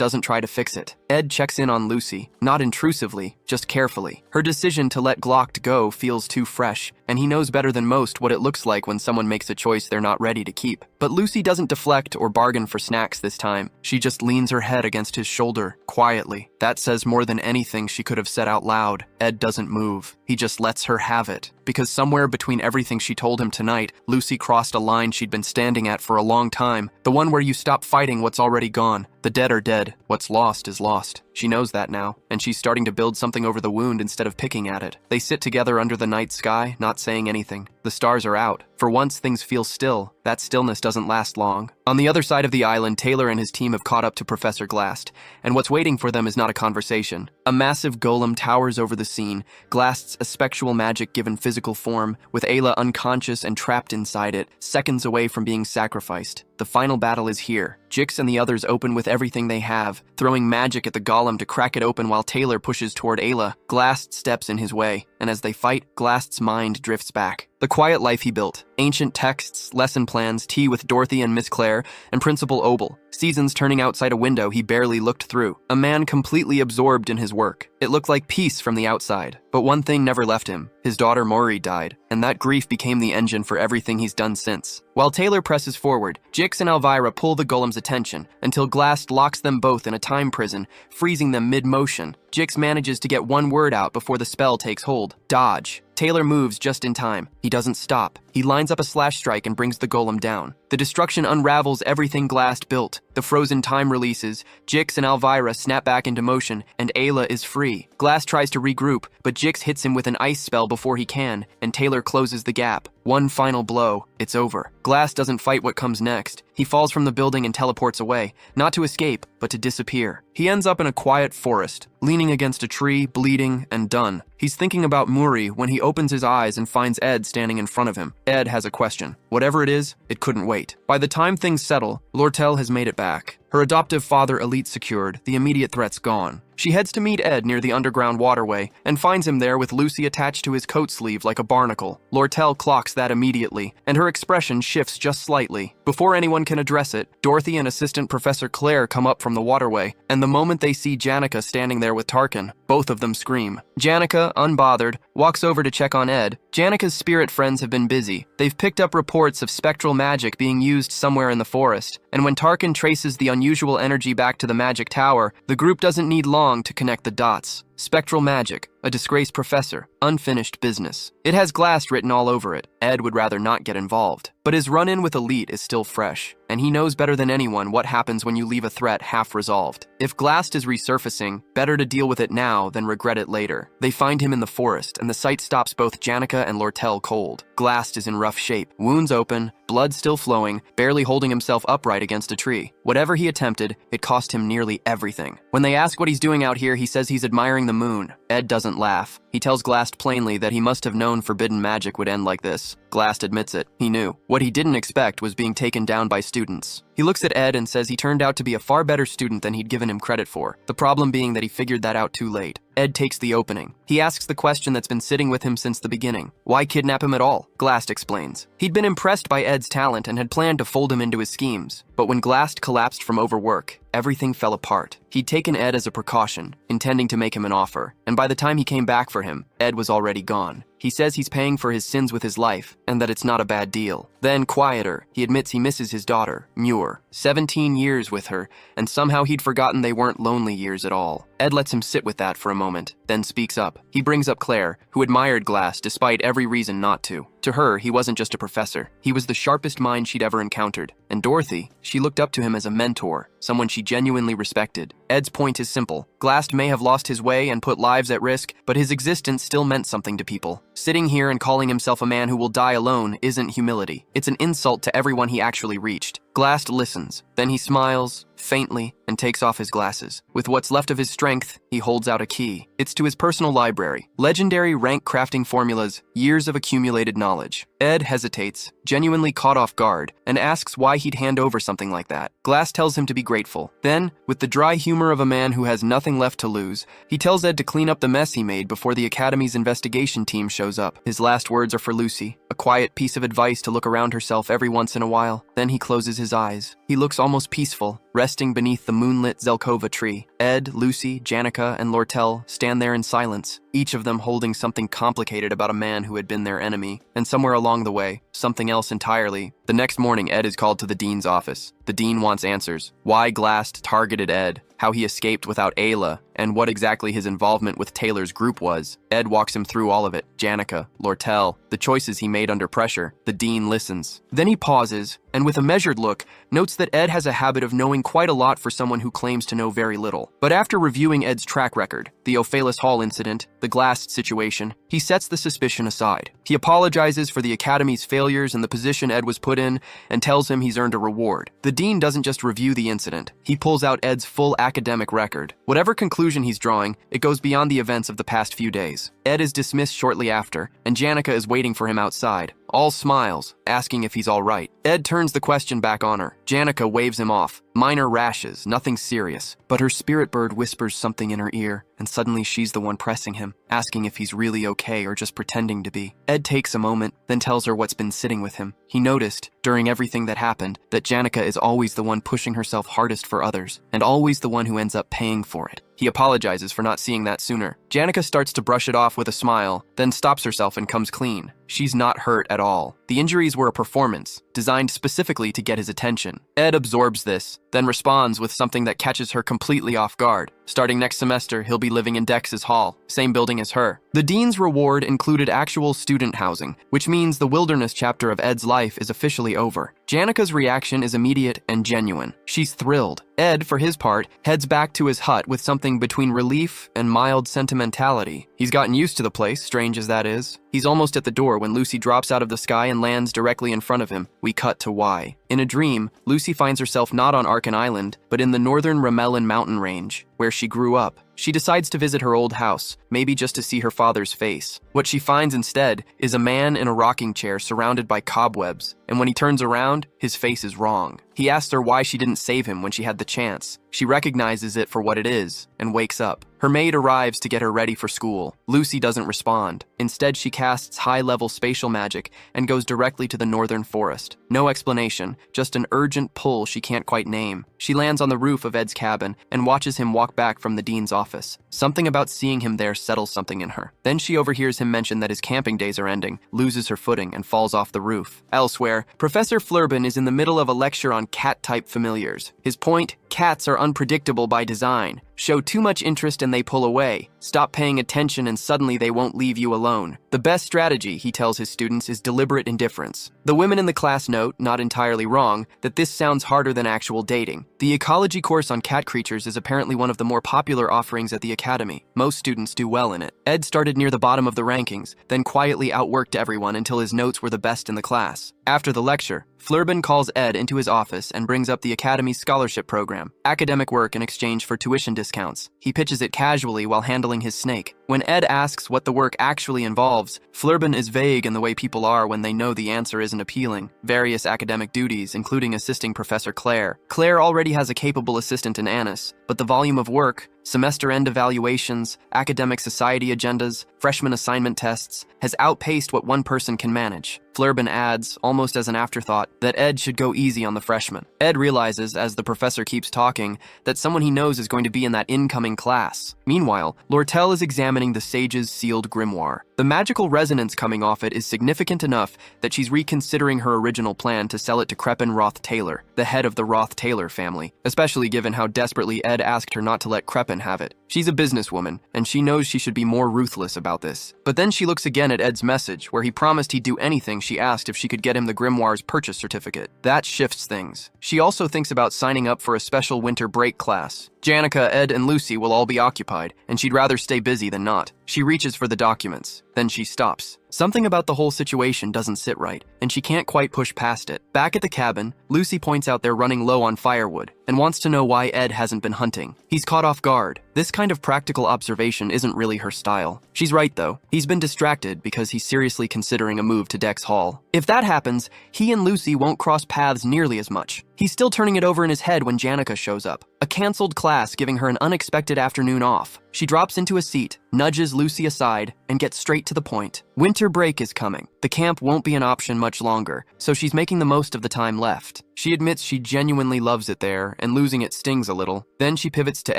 doesn't try to fix it. Ed checks in on Lucy, not intrusively, just carefully. Her decision to let Glocked go feels too fresh, and he knows better than most what it looks like when someone makes a choice they're not ready to keep. But Lucy doesn't deflect or bargain for snacks this time. She just leans her head against his shoulder, quietly. That says more than anything she could have said out loud. Ed doesn't move. He just lets her have it. Because somewhere between everything she told him tonight, Lucy crossed a line she'd been standing at for a long time. The one where you stop fighting what's already gone. The dead are dead. What's lost is lost. She knows that now, and she's starting to build something over the wound instead of picking at it. They sit together under the night sky, not saying anything. The stars are out. For once, things feel still. That stillness doesn't last long. On the other side of the island, Taylor and his team have caught up to Professor Glast, and what's waiting for them is not a conversation. A massive golem towers over the scene. Glast's a spectral magic given physical form, with Ayla unconscious and trapped inside it, seconds away from being sacrificed. The final battle is here. Jix and the others open with everything they have, throwing magic at the golem to crack it open while Taylor pushes toward Ayla. Glast steps in his way, and as they fight, Glast's mind drifts back. The quiet life he built. Ancient texts, lesson plans, tea with Dorothy and Miss Claire, and Principal Obel. Seasons turning outside a window he barely looked through. A man completely absorbed in his work. It looked like peace from the outside. But one thing never left him. His daughter Maury died, and that grief became the engine for everything he's done since. While Taylor presses forward, Jix and Elvira pull the golem's attention until Glast locks them both in a time prison, freezing them mid-motion. Jix manages to get one word out before the spell takes hold. Dodge. Taylor moves just in time. He doesn't stop. He lines up a slash strike and brings the golem down. The destruction unravels everything Glast built. The frozen time releases, Jix and Elvira snap back into motion, and Ayla is free. Glast tries to regroup, but Jix hits him with an ice spell before he can, and Taylor closes the gap. One final blow. It's over. Glast doesn't fight what comes next. He falls from the building and teleports away, not to escape, but to disappear. He ends up in a quiet forest, leaning against a tree, bleeding, and done. He's thinking about Muri when he opens his eyes and finds Ed standing in front of him. Ed has a question. Whatever it is, it couldn't wait. By the time things settle, Lortel has made it back. Her adoptive father Elite secured, the immediate threat's gone. She heads to meet Ed near the underground waterway and finds him there with Lucy attached to his coat sleeve like a barnacle. Lortel clocks that immediately, and her expression shifts just slightly. Before anyone can address it, Dorothy and Assistant Professor Claire come up from the waterway, and the moment they see Janica standing there with Tarkin, both of them scream. Janica, unbothered, walks over to check on Ed. Janica's spirit friends have been busy. They've picked up reports of spectral magic being used somewhere in the forest, and when Tarkin traces the unusual energy back to the magic tower, the group doesn't need long to connect the dots. Spectral magic, a disgraced professor, unfinished business. It has Glast written all over it. Ed would rather not get involved. But his run-in with Elite is still fresh, and he knows better than anyone what happens when you leave a threat half-resolved. If Glast is resurfacing, better to deal with it now than regret it later. They find him in the forest, and the sight stops both Janica and Lortel cold. Glast is in rough shape, wounds open, blood still flowing, barely holding himself upright against a tree. Whatever he attempted, it cost him nearly everything. When they ask what he's doing out here, he says he's admiring the moon. Ed doesn't laugh. He tells Glast plainly that he must have known forbidden magic would end like this. Glast admits it. He knew. What he didn't expect was being taken down by students. He looks at Ed and says he turned out to be a far better student than he'd given him credit for. The problem being that he figured that out too late. Ed takes the opening. He asks the question that's been sitting with him since the beginning. Why kidnap him at all? Glast explains. He'd been impressed by Ed's talent and had planned to fold him into his schemes. But when Glast collapsed from overwork, everything fell apart. He'd taken Ed as a precaution, intending to make him an offer. And by the time he came back for him, Ed was already gone. He says he's paying for his sins with his life, and that it's not a bad deal. Then, quieter, he admits he misses his daughter, Muir. 17 years with her, and somehow he'd forgotten they weren't lonely years at all. Ed lets him sit with that for a moment, then speaks up. He brings up Claire, who admired Glast despite every reason not to. To her, he wasn't just a professor. He was the sharpest mind she'd ever encountered. And Dorothy, she looked up to him as a mentor, someone she genuinely respected. Ed's point is simple. Glast may have lost his way and put lives at risk, but his existence still meant something to people. Sitting here and calling himself a man who will die alone isn't humility. It's an insult to everyone he actually reached. Glast listens. Then he smiles, faintly, and takes off his glasses. With what's left of his strength, he holds out a key. It's to his personal library. Legendary rank crafting formulas, years of accumulated knowledge. Ed hesitates, genuinely caught off guard, and asks why he'd hand over something like that. Glast tells him to be grateful. Then, with the dry humor of a man who has nothing left to lose, he tells Ed to clean up the mess he made before the Academy's investigation team shows up. His last words are for Lucy, a quiet piece of advice to look around herself every once in a while. Then he closes his eyes. He looks almost peaceful, resting beneath the moonlit Zelkova tree. Ed, Lucy, Janica, and Lortel stand there in silence, each of them holding something complicated about a man who had been their enemy. And somewhere along the way, something else entirely. The next morning, Ed is called to the dean's office. The dean wants answers. Why Glast targeted Ed, how he escaped without Ayla, and what exactly his involvement with Taylor's group was. Ed walks him through all of it. Janica, Lortel, the choices he made under pressure. The dean listens. Then he pauses, and with a measured look, notes that Ed has a habit of knowing quite a lot for someone who claims to know very little. But after reviewing Ed's track record, the Ophalis Hall incident, the Glast situation, he sets the suspicion aside. He apologizes for the Academy's failures and the position Ed was put in, and tells him he's earned a reward. The dean doesn't just review the incident. He pulls out Ed's full academic record. Whatever conclusion he's drawing, it goes beyond the events of the past few days. Ed is dismissed shortly after, and Janica is waiting for him outside. All smiles, asking if he's all right. Ed turns the question back on her. Janica waves him off. Minor rashes, nothing serious. But her spirit bird whispers something in her ear, and suddenly she's the one pressing him, asking if he's really okay or just pretending to be. Ed takes a moment, then tells her what's been sitting with him. He noticed, during everything that happened, that Janica is always the one pushing herself hardest for others, and always the one who ends up paying for it. He apologizes for not seeing that sooner. Janica starts to brush it off with a smile, then stops herself and comes clean. She's not hurt at all. The injuries were a performance, designed specifically to get his attention. Ed absorbs this, then responds with something that catches her completely off guard. Starting next semester, he'll be living in Dex's hall, same building as her. The dean's reward included actual student housing, which means the wilderness chapter of Ed's life is officially over. Janica's reaction is immediate and genuine. She's thrilled. Ed, for his part, heads back to his hut with something between relief and mild sentimentality. He's gotten used to the place, strange as that is. He's almost at the door when Lucy drops out of the sky and lands directly in front of him. We cut to Y. In a dream, Lucy finds herself not on Arkan Island, but in the northern Ramelin mountain range, where she grew up. She decides to visit her old house, maybe just to see her father's face. What she finds instead is a man in a rocking chair surrounded by cobwebs, and when he turns around, his face is wrong. He asks her why she didn't save him when she had the chance. She recognizes it for what it is, and wakes up. Her maid arrives to get her ready for school. Lucy doesn't respond. Instead, she casts high-level spatial magic and goes directly to the northern forest. No explanation, just an urgent pull she can't quite name. She lands on the roof of Ed's cabin and watches him walk back from the dean's office. Something about seeing him there settles something in her. Then she overhears him mention that his camping days are ending, loses her footing, and falls off the roof. Elsewhere, Professor Flurbin is in the middle of a lecture on cat-type familiars. His point, cats are unpredictable by design. Show too much interest and they pull away. Stop paying attention and suddenly they won't leave you alone. The best strategy, he tells his students, is deliberate indifference. The women in the class note, not entirely wrong, that this sounds harder than actual dating. The ecology course on cat creatures is apparently one of the more popular offerings at the academy. Most students do well in it. Ed started near the bottom of the rankings, then quietly outworked everyone until his notes were the best in the class. After the lecture, Flurbin calls Ed into his office and brings up the Academy's scholarship program, academic work in exchange for tuition discounts. He pitches it casually while handling his snake. When Ed asks what the work actually involves, Flurban is vague in the way people are when they know the answer isn't appealing. Various academic duties, including assisting Professor Claire. Claire already has a capable assistant in Annis, but the volume of work, semester-end evaluations, academic society agendas, freshman assignment tests, has outpaced what one person can manage. Flurban adds, almost as an afterthought, that Ed should go easy on the freshman. Ed realizes, as the professor keeps talking, that someone he knows is going to be in that incoming class. Meanwhile, Lortel is examining the sage's sealed grimoire. The magical resonance coming off it is significant enough that she's reconsidering her original plan to sell it to Crepin Roth-Taylor, the head of the Roth-Taylor family, especially given how desperately Ed asked her not to let Crepin have it. She's a businesswoman, and she knows she should be more ruthless about this. But then she looks again at Ed's message, where he promised he'd do anything she asked if she could get him the grimoire's purchase certificate. That shifts things. She also thinks about signing up for a special winter break class. Janica, Ed, and Lucy will all be occupied, and she'd rather stay busy than not. She reaches for the documents. Then she stops. Something about the whole situation doesn't sit right, and she can't quite push past it. Back at the cabin, Lucy points out they're running low on firewood, and wants to know why Ed hasn't been hunting. He's caught off guard. This kind of practical observation isn't really her style. She's right, though. He's been distracted because he's seriously considering a move to Dex Hall. If that happens, he and Lucy won't cross paths nearly as much. He's still turning it over in his head when Janica shows up. A canceled class giving her an unexpected afternoon off. She drops into a seat, nudges Lucy aside, and gets straight to the point. Winter break is coming. The camp won't be an option much longer, so she's making the most of the time left. She admits she genuinely loves it there, and losing it stings a little. Then she pivots to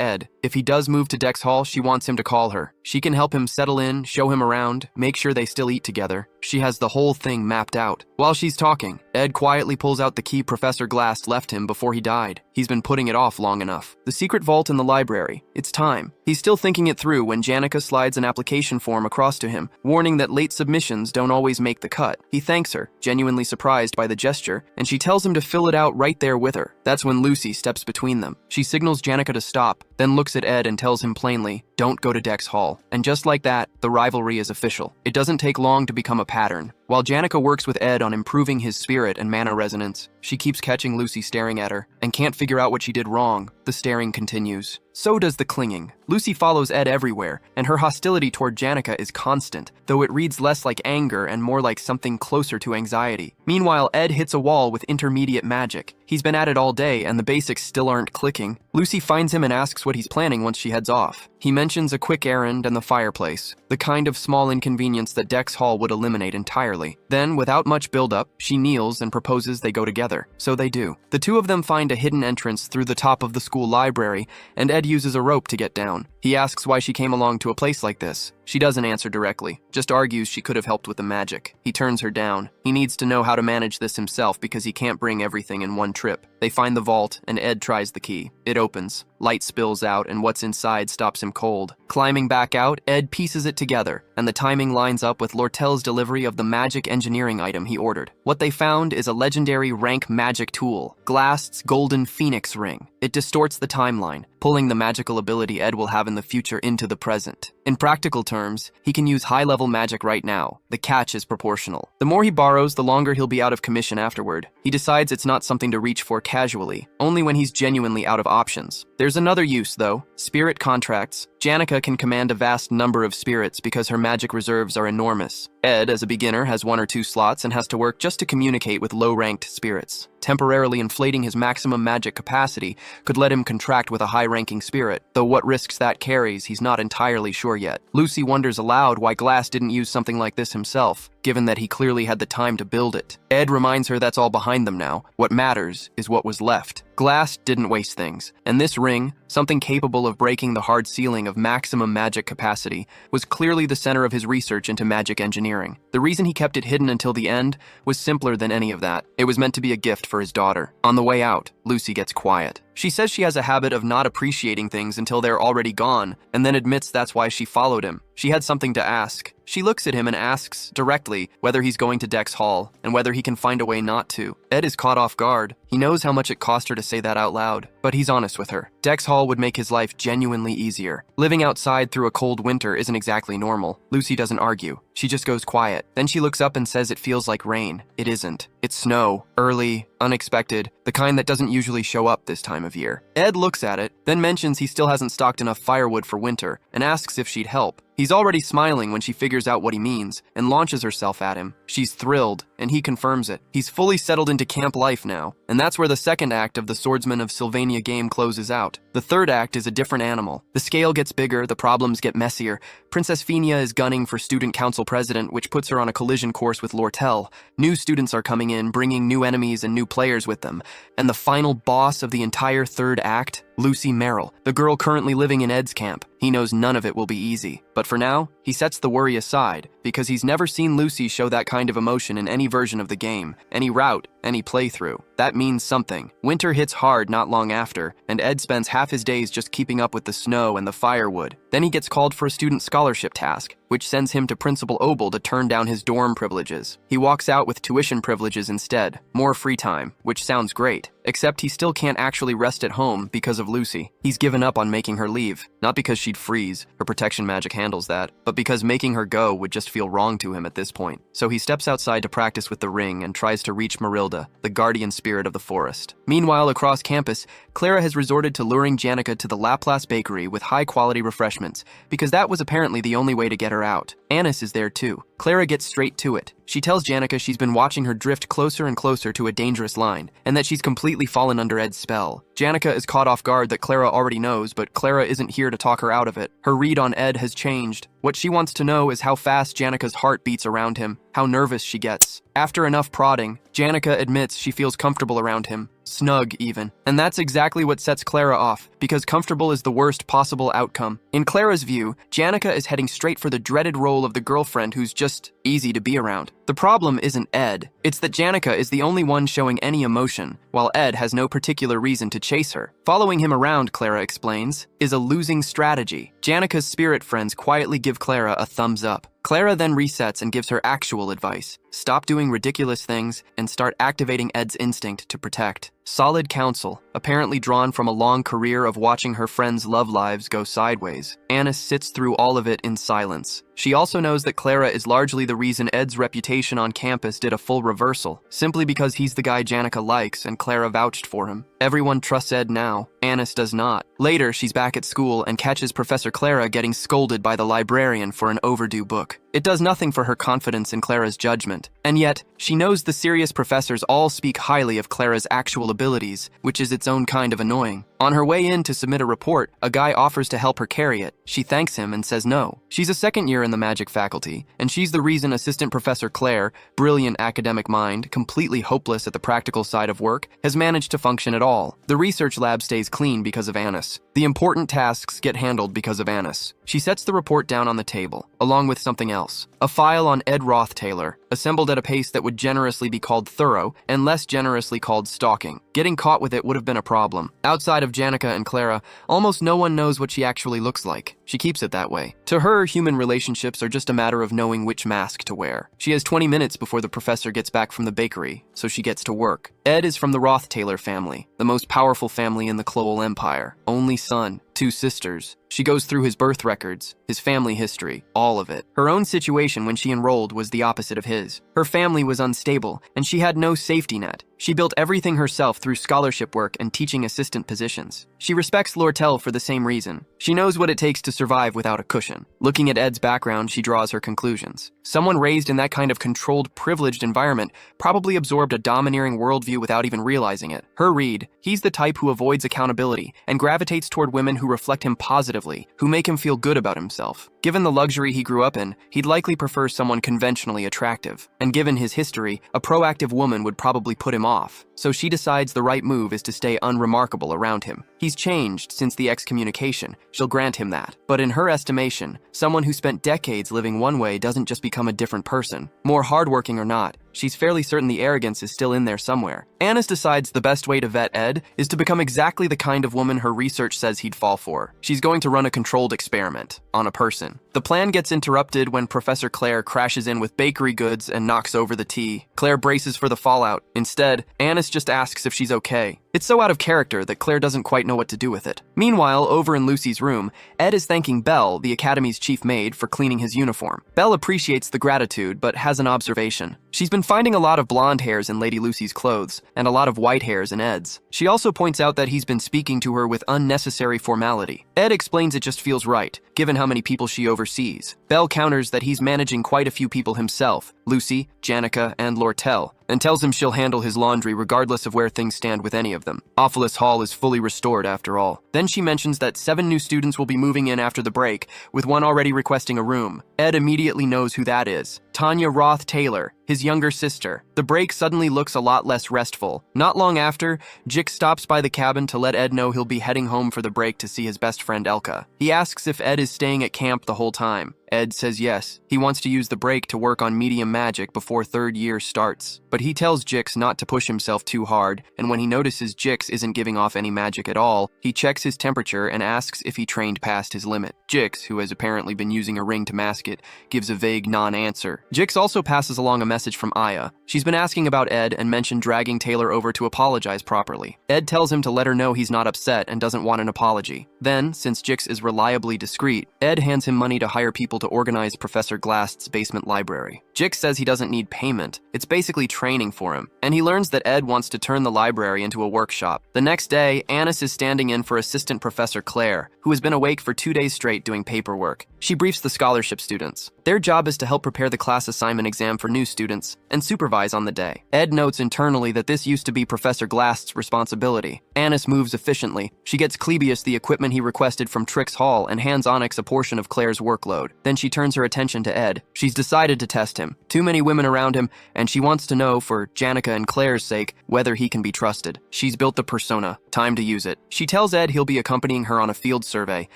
Ed. If he does move to Dex Hall, she wants him to call her. She can help him settle in, show him around, make sure they still eat together. She has the whole thing mapped out. While she's talking, Ed quietly pulls out the key Professor Glass left him before he died. He's been putting it off long enough. The secret vault in the library. It's time. He's still thinking it through when Janica slides an application form across to him, warning that late submissions don't always make the cut. He thanks her, genuinely surprised by the gesture, and she tells him to fill it out right there with her. That's when Lucy steps between them. She signals Janica to stop, then looks at Ed and tells him plainly, "Don't go to Dex Hall." And just like that, the rivalry is official. It doesn't take long to become a pattern. While Janica works with Ed on improving his spirit and mana resonance, she keeps catching Lucy staring at her and can't figure out what she did wrong. The staring continues. So does the clinging. Lucy follows Ed everywhere, and her hostility toward Janica is constant, though it reads less like anger and more like something closer to anxiety. Meanwhile, Ed hits a wall with intermediate magic. He's been at it all day, and the basics still aren't clicking. Lucy finds him and asks what he's planning once she heads off. He mentions a quick errand and the fireplace, the kind of small inconvenience that Dex Hall would eliminate entirely. Then, without much build-up, she kneels and proposes they go together. So they do. The two of them find a hidden entrance through the top of the school library, and Ed uses a rope to get down. He asks why she came along to a place like this. She doesn't answer directly, just argues she could have helped with the magic. He turns her down. He needs to know how to manage this himself because he can't bring everything in one trip. They find the vault, and Ed tries the key. It opens. Light spills out, and what's inside stops him cold. Climbing back out, Ed pieces it together, and the timing lines up with Lortel's delivery of the magic engineering item he ordered. What they found is a legendary rank magic tool, Glast's Golden Phoenix Ring. It distorts the timeline, pulling the magical ability Ed will have in the future into the present. In practical terms, he can use high-level magic right now. The catch is proportional. The more he borrows, the longer he'll be out of commission afterward. He decides it's not something to reach for casually, only when he's genuinely out of options. There's another use, though. Spirit contracts. Janica can command a vast number of spirits because her magic reserves are enormous. Ed, as a beginner, has 1 or 2 slots and has to work just to communicate with low-ranked spirits. Temporarily inflating his maximum magic capacity could let him contract with a high-ranking spirit, though what risks that carries, he's not entirely sure yet. Lucy wonders aloud why Glass didn't use something like this himself, given that he clearly had the time to build it. Ed reminds her that's all behind them now. What matters is what was left. Glass didn't waste things, and this ring, something capable of breaking the hard ceiling of maximum magic capacity, was clearly the center of his research into magic engineering. The reason he kept it hidden until the end was simpler than any of that. It was meant to be a gift for his daughter. On the way out, Lucy gets quiet. She says she has a habit of not appreciating things until they're already gone, and then admits that's why she followed him. She had something to ask. She looks at him and asks, directly, whether he's going to Dex Hall, and whether he can find a way not to. Ed is caught off guard. He knows how much it cost her to say that out loud, but he's honest with her. Dex Hall would make his life genuinely easier. Living outside through a cold winter isn't exactly normal. Lucy doesn't argue. She just goes quiet. Then she looks up and says it feels like rain. It isn't. It's snow. Early, unexpected, the kind that doesn't usually show up this time of year. Ed looks at it, then mentions he still hasn't stocked enough firewood for winter, and asks if she'd help. He's already smiling when she figures out what he means and launches herself at him. She's thrilled, and he confirms it. He's fully settled into camp life now, and that's where the second act of the Swordsman of Sylvania game closes out. The third act is a different animal. The scale gets bigger, the problems get messier. Princess Fenia is gunning for student council president, which puts her on a collision course with Lortel. New students are coming in, bringing new enemies and new players with them. And the final boss of the entire third act, Lucy Merrill, the girl currently living in Ed's camp. He knows none of it will be easy. But for now, he sets the worry aside, because he's never seen Lucy show that kind of emotion in any version of the game, any route, any playthrough. That means something. Winter hits hard not long after, and Ed spends half his days just keeping up with the snow and the firewood. Then he gets called for a student scholarship task, which sends him to Principal Obel to turn down his dorm privileges. He walks out with tuition privileges instead, more free time, which sounds great, except he still can't actually rest at home because of Lucy. He's given up on making her leave, not because she'd freeze, her protection magic handles that, but because making her go would just feel wrong to him at this point. So he steps outside to practice with the ring and tries to reach Marilda, the guardian spirit of the forest. Meanwhile, across campus, Clara has resorted to luring Janica to the Laplace bakery with high-quality refreshments, because that was apparently the only way to get her out. Annis is there too. Clara gets straight to it. She tells Janica she's been watching her drift closer and closer to a dangerous line, and that she's completely fallen under Ed's spell. Janica is caught off guard that Clara already knows, but Clara isn't here to talk her out of it. Her read on Ed has changed. What she wants to know is how fast Janica's heart beats around him, how nervous she gets. After enough prodding, Janica admits she feels comfortable around him, snug even. And that's exactly what sets Clara off, because comfortable is the worst possible outcome. In Clara's view, Janica is heading straight for the dreaded role of the girlfriend who's just easy to be around. The problem isn't Ed, it's that Janica is the only one showing any emotion, while Ed has no particular reason to chase her. Following him around, Clara explains, is a losing strategy. Janica's spirit friends quietly give Clara a thumbs up. Clara then resets and gives her actual advice. Stop doing ridiculous things and start activating Ed's instinct to protect. Solid counsel, apparently drawn from a long career of watching her friends' love lives go sideways. Annis sits through all of it in silence. She also knows that Clara is largely the reason Ed's reputation on campus did a full reversal, simply because he's the guy Janica likes and Clara vouched for him. Everyone trusts Ed now. Annis does not. Later, she's back at school and catches Professor Clara getting scolded by the librarian for an overdue book. It does nothing for her confidence in Clara's judgment. And yet, she knows the serious professors all speak highly of Clara's actual abilities, which is its own kind of annoying. On her way in to submit a report, a guy offers to help her carry it. She thanks him and says no. She's a second year in the magic faculty, and she's the reason Assistant Professor Claire, brilliant academic mind, completely hopeless at the practical side of work, has managed to function at all. The research lab stays clean because of Annis. The important tasks get handled because of Annis. She sets the report down on the table, along with something else. A file on Ed Roth Taylor, assembled at a pace that would generously be called thorough and less generously called stalking. Getting caught with it would have been a problem. Outside of Janica and Clara, almost no one knows what she actually looks like. She keeps it that way. To her, human relationships are just a matter of knowing which mask to wear. She has 20 minutes before the professor gets back from the bakery, so she gets to work. Ed is from the Roth Taylor family, the most powerful family in the Clowell Empire. Only son, 2 sisters. She goes through his birth records, his family history, all of it. Her own situation when she enrolled was the opposite of his. Her family was unstable, and she had no safety net. She built everything herself through scholarship work and teaching assistant positions. She respects Lortel for the same reason. She knows what it takes to survive without a cushion. Looking at Ed's background, she draws her conclusions. Someone raised in that kind of controlled, privileged environment probably absorbed a domineering worldview without even realizing it. Her read, he's the type who avoids accountability and gravitates toward women who reflect him positively, who make him feel good about himself. Given the luxury he grew up in, he'd likely prefer someone conventionally attractive. And given his history, a proactive woman would probably put him off. So she decides the right move is to stay unremarkable around him. He's changed since the excommunication. She'll grant him that. But in her estimation, someone who spent decades living one way doesn't just become a different person. More hardworking or not, she's fairly certain the arrogance is still in there somewhere. Annis decides the best way to vet Ed is to become exactly the kind of woman her research says he'd fall for. She's going to run a controlled experiment on a person. The plan gets interrupted when Professor Claire crashes in with bakery goods and knocks over the tea. Claire braces for the fallout. Instead, Annis just asks if she's okay. It's so out of character that Claire doesn't quite know what to do with it. Meanwhile, over in Lucy's room, Ed is thanking Belle, the Academy's chief maid, for cleaning his uniform. Belle appreciates the gratitude, but has an observation. She's been finding a lot of blonde hairs in Lady Lucy's clothes, and a lot of white hairs in Ed's. She also points out that he's been speaking to her with unnecessary formality. Ed explains it just feels right, given how many people she oversees. Belle counters that he's managing quite a few people himself, Lucy, Janica, and Lortel, and tells him she'll handle his laundry regardless of where things stand with any of them. Ophilus Hall is fully restored after all. Then she mentions that 7 new students will be moving in after the break, with one already requesting a room. Ed immediately knows who that is. Tanya Roth Taylor, his younger sister. The break suddenly looks a lot less restful. Not long after, Jick stops by the cabin to let Ed know he'll be heading home for the break to see his best friend Elka. He asks if Ed is staying at camp the whole time. Ed says yes. He wants to use the break to work on medium magic before 3rd year starts. But he tells Jix not to push himself too hard, and when he notices Jix isn't giving off any magic at all, he checks his temperature and asks if he trained past his limit. Jix, who has apparently been using a ring to mask it, gives a vague non-answer. Jix also passes along a message from Aya. She's been asking about Ed and mentioned dragging Taylor over to apologize properly. Ed tells him to let her know he's not upset and doesn't want an apology. Then, since Jix is reliably discreet, Ed hands him money to hire people to organize Professor Glast's basement library. Jix says he doesn't need payment. It's basically training for him. And he learns that Ed wants to turn the library into a workshop. The next day, Annis is standing in for Assistant Professor Claire, who has been awake for 2 days straight doing paperwork. She briefs the scholarship students. Their job is to help prepare the class assignment exam for new students and supervise on the day. Ed notes internally that this used to be Professor Glast's responsibility. Annis moves efficiently. She gets Clebius the equipment he requested from Trix Hall and hands Onyx a portion of Claire's workload. Then she turns her attention to Ed. She's decided to test him. Too many women around him, and she wants to know, for Janica and Claire's sake, whether he can be trusted. She's built the persona. Time to use it. She tells Ed he'll be accompanying her on a field survey,